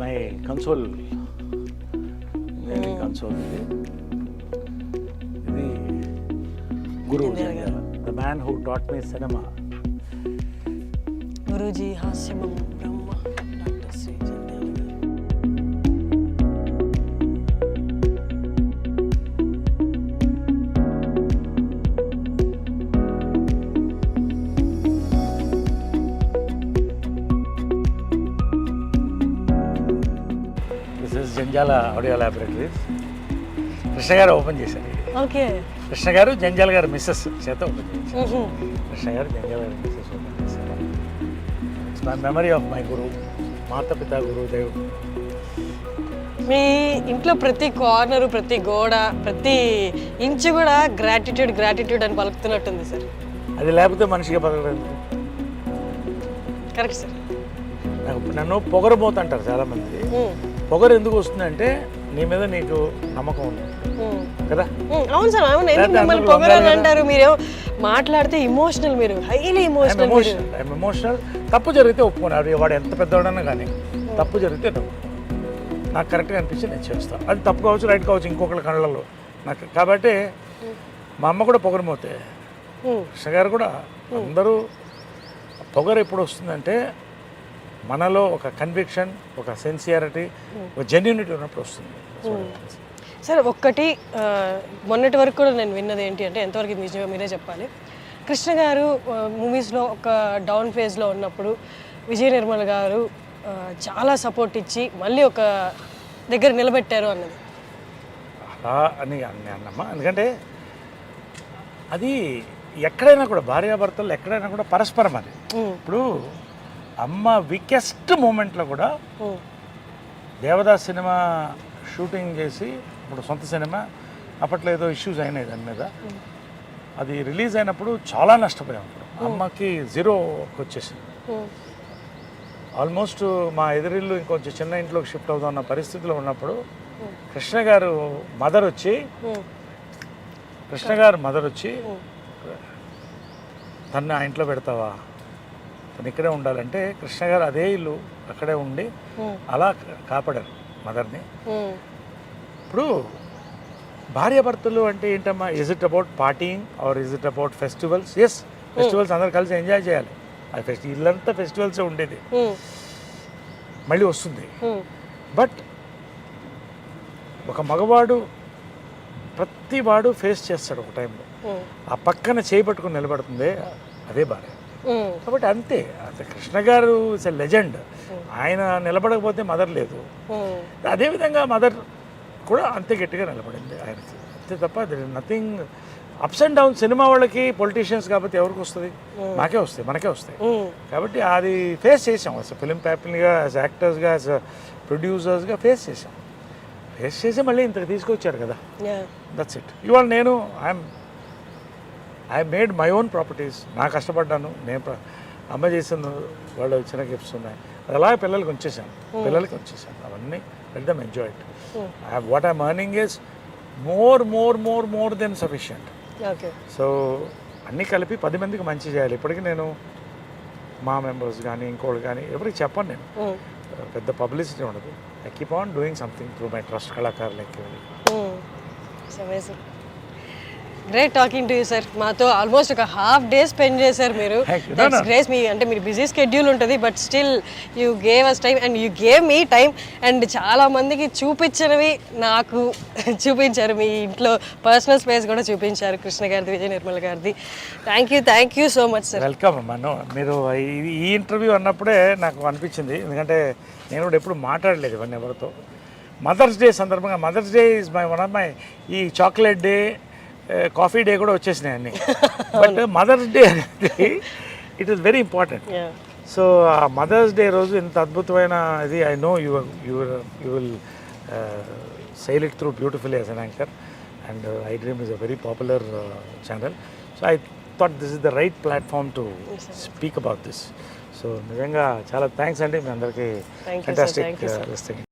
my console, engineering console. ఇది గురు Jandhyala, the man who taught me సినిమా. గురూజీ హాస్యమం బ్రహ్మ డాక్టర్ శ్రీ జంజాల గారు. జంజాల ఆడియో ల్యాబొరేటరీస్ కృష్ణ గారు ఓపెన్ చేశారు. ఓకే. కృష్ణ గారు జంజాల గారు మిస్సెస్ చేత ఓపెన్ చేశారు. కృష్ణ గారు జంజాల గారు మిస్సెస్ ఓపెన్ చేశారు. It's my memory of my guru, మాతపిత గురుదేవ్. మీ ఇంట్లో ప్రతి కార్నరు, ప్రతి గోడ, ప్రతి ఇంచు కూడా గ్రాటిట్యూడ్ అని పలుకుతున్నట్టుంది సార్. అది లేకపోతే మనిషిగా బతకలేదు. Correct sir. నన్ను పొగరబోతుంటారు చాలామంది. పొగరు ఎందుకు వస్తుందంటే నీ మీద నీకు నమ్మకం ఉంది కదా. అవును సార్, అవును. మిమ్మల్ని పొగరని అంటారు, మీరేమో మాట్లాడితే ఇమోషనల్, మీరు హైలీ ఎమోషనల్. తప్పు జరిగితే ఒప్పుకోను. వాడు ఎంత పెద్దవాడన్నా కానీ తప్పు జరిగితే తప్పు నాకు కరెక్ట్గా అనిపించి నేను చేస్తాను. అది తప్పు కావచ్చు, రైట్ కావచ్చు, ఇంకొకరి కళ్ళల్లో నాకు. కాబట్టి మా అమ్మ కూడా పొగరమోతే, కృష్ణ గారు కూడా. అందరూ పొగరు ఎప్పుడు వస్తుందంటే మనలో ఒక కన్విక్షన్, ఒక సిన్సియారిటీ, ఒక జెన్యూనిటీ ఉన్నప్పుడు వస్తుంది. సార్ ఒక్కటి మొన్నటి వరకు కూడా నేను విన్నది ఏంటి అంటే, ఎంతవరకు నిజమే మీరే చెప్పాలి. కృష్ణ గారు మూవీస్లో ఒక డౌన్ ఫేజ్లో ఉన్నప్పుడు విజయ నిర్మల్ గారు చాలా సపోర్ట్ ఇచ్చి మళ్ళీ ఒక దగ్గర నిలబెట్టారు అన్నది. అలా అని అన్నమ్మా. ఎందుకంటే అది ఎక్కడైనా కూడా భార్యాభర్తలు ఎక్కడైనా కూడా పరస్పరం. అది ఇప్పుడు అమ్మ వీకెస్ట్ మూమెంట్లో కూడా దేవదాస్ సినిమా షూటింగ్ చేసి, ఇప్పుడు సొంత సినిమా, అప్పట్లో ఏదో ఇష్యూస్ అయినాయి దాని మీద. అది రిలీజ్ అయినప్పుడు చాలా నష్టపోయాం. అమ్మకి 0కి వచ్చేసింది. ఆల్మోస్ట్ మా ఎదురిల్లు ఇంకొంచెం చిన్న ఇంట్లోకి షిఫ్ట్ అవుతున్న పరిస్థితిలో ఉన్నప్పుడు కృష్ణ గారు మదర్ వచ్చి తను ఆ ఇంట్లో పెడతావా, తను ఇక్కడే ఉండాలంటే కృష్ణ గారు అదే ఇల్లు అక్కడే ఉండి అలా కాపాడారు మదర్ని. ఇప్పుడు భార్యాభర్తలు అంటే ఏంటమ్మా, is it about partying or is it about festivals? Yes, festivals అందరు కలిసి ఎంజాయ్ చేయాలి. అది ఇల్లంతా ఫెస్టివల్సే ఉండేది, మళ్ళీ వస్తుంది. బట్ ఒక మగవాడు ప్రతి వాడు ఫేస్ చేస్తాడు ఒక టైంలో. ఆ పక్కన చేపట్టుకుని నిలబడుతుంది అదే భార్య. కాబట్టి అంతే, అసలు కృష్ణ గారు ఇస్ ఎ లెజెండ్. ఆయన నిలబడకపోతే మదర్ లేదు. అదేవిధంగా మదర్ కూడా అంతే గట్టిగా నిలబడింది ఆయనకి, అంతే తప్ప nothing. Ups and down cinema వాళ్ళకి, పొలిటీషియన్స్ కాబట్టి ఎవరికి వస్తుంది? మాకే వస్తాయి, మనకే వస్తాయి. కాబట్టి అది ఫేస్ చేసాం. అసలు ఫిలిం ఫ్యామిలీగా, యాజ్ యాక్టర్స్గా, యాజ్ ప్రొడ్యూసర్స్గా ఫేస్ చేసి మళ్ళీ ఇంతకు తీసుకొచ్చారు కదా. That's it. ఇవాళ నేను I made my own properties. నా కష్టపడ్డాను, నేను అమ్మ చేసిన వాళ్ళు చిన్న గిఫ్ట్స్ ఉన్నాయి, అది అలాగే పిల్లలకి ఉంచేసాను. అవన్నీ let them enjoy it. What I'm earning is more than sufficient. So అన్నీ కలిపి 10 మందికి మంచి చేయాలి. ఇప్పటికీ నేను మా మెంబర్స్ కానీ ఇంకోళ్ళు కానీ ఎవరికి చెప్పను. నేను పెద్ద పబ్లిసిటీ ఉండదు. I keep on doing something through my trust కళాకారులకి. Great talking to you sir. మాతో ఆల్మోస్ట్ ఒక హాఫ్ డే స్పెండ్ చేశారు మీరు. That's great. మీరు బిజీ స్కెడ్యూల్ ఉంటుంది, but still you gave us time and you gave me time. And చాలా మందికి చూపించినవి నాకు చూపించారు. మీ ఇంట్లో పర్సనల్ స్పేస్ కూడా చూపించారు, కృష్ణ గారిది, విజయ నిర్మల్ గారిది. Thank you so much sir. Welcome అమ్మా. మీరు ఈ ఇంటర్వ్యూ అన్నప్పుడే నాకు అనిపించింది, ఎందుకంటే నేను కూడా ఎప్పుడు మాట్లాడలేదు ఇవన్నీ ఎవరితో. మదర్స్ డే సందర్భంగా, mother's day is one of my, ఈ చాక్లెట్ డే, కాఫీ డే కూడా వచ్చేసినాయి అన్నీ. బట్ మదర్స్ డే అనేది it is very important. So ఆ మదర్స్ డే రోజు ఇంత అద్భుతమైన ఇది, I know you will sail it through beautifully as an anchor, and iDream is a very popular channel. So I thought this is the right platform to speak about this. So నిజంగా చాలా thanks అండి మీ అందరికీ. Fantastic this thing.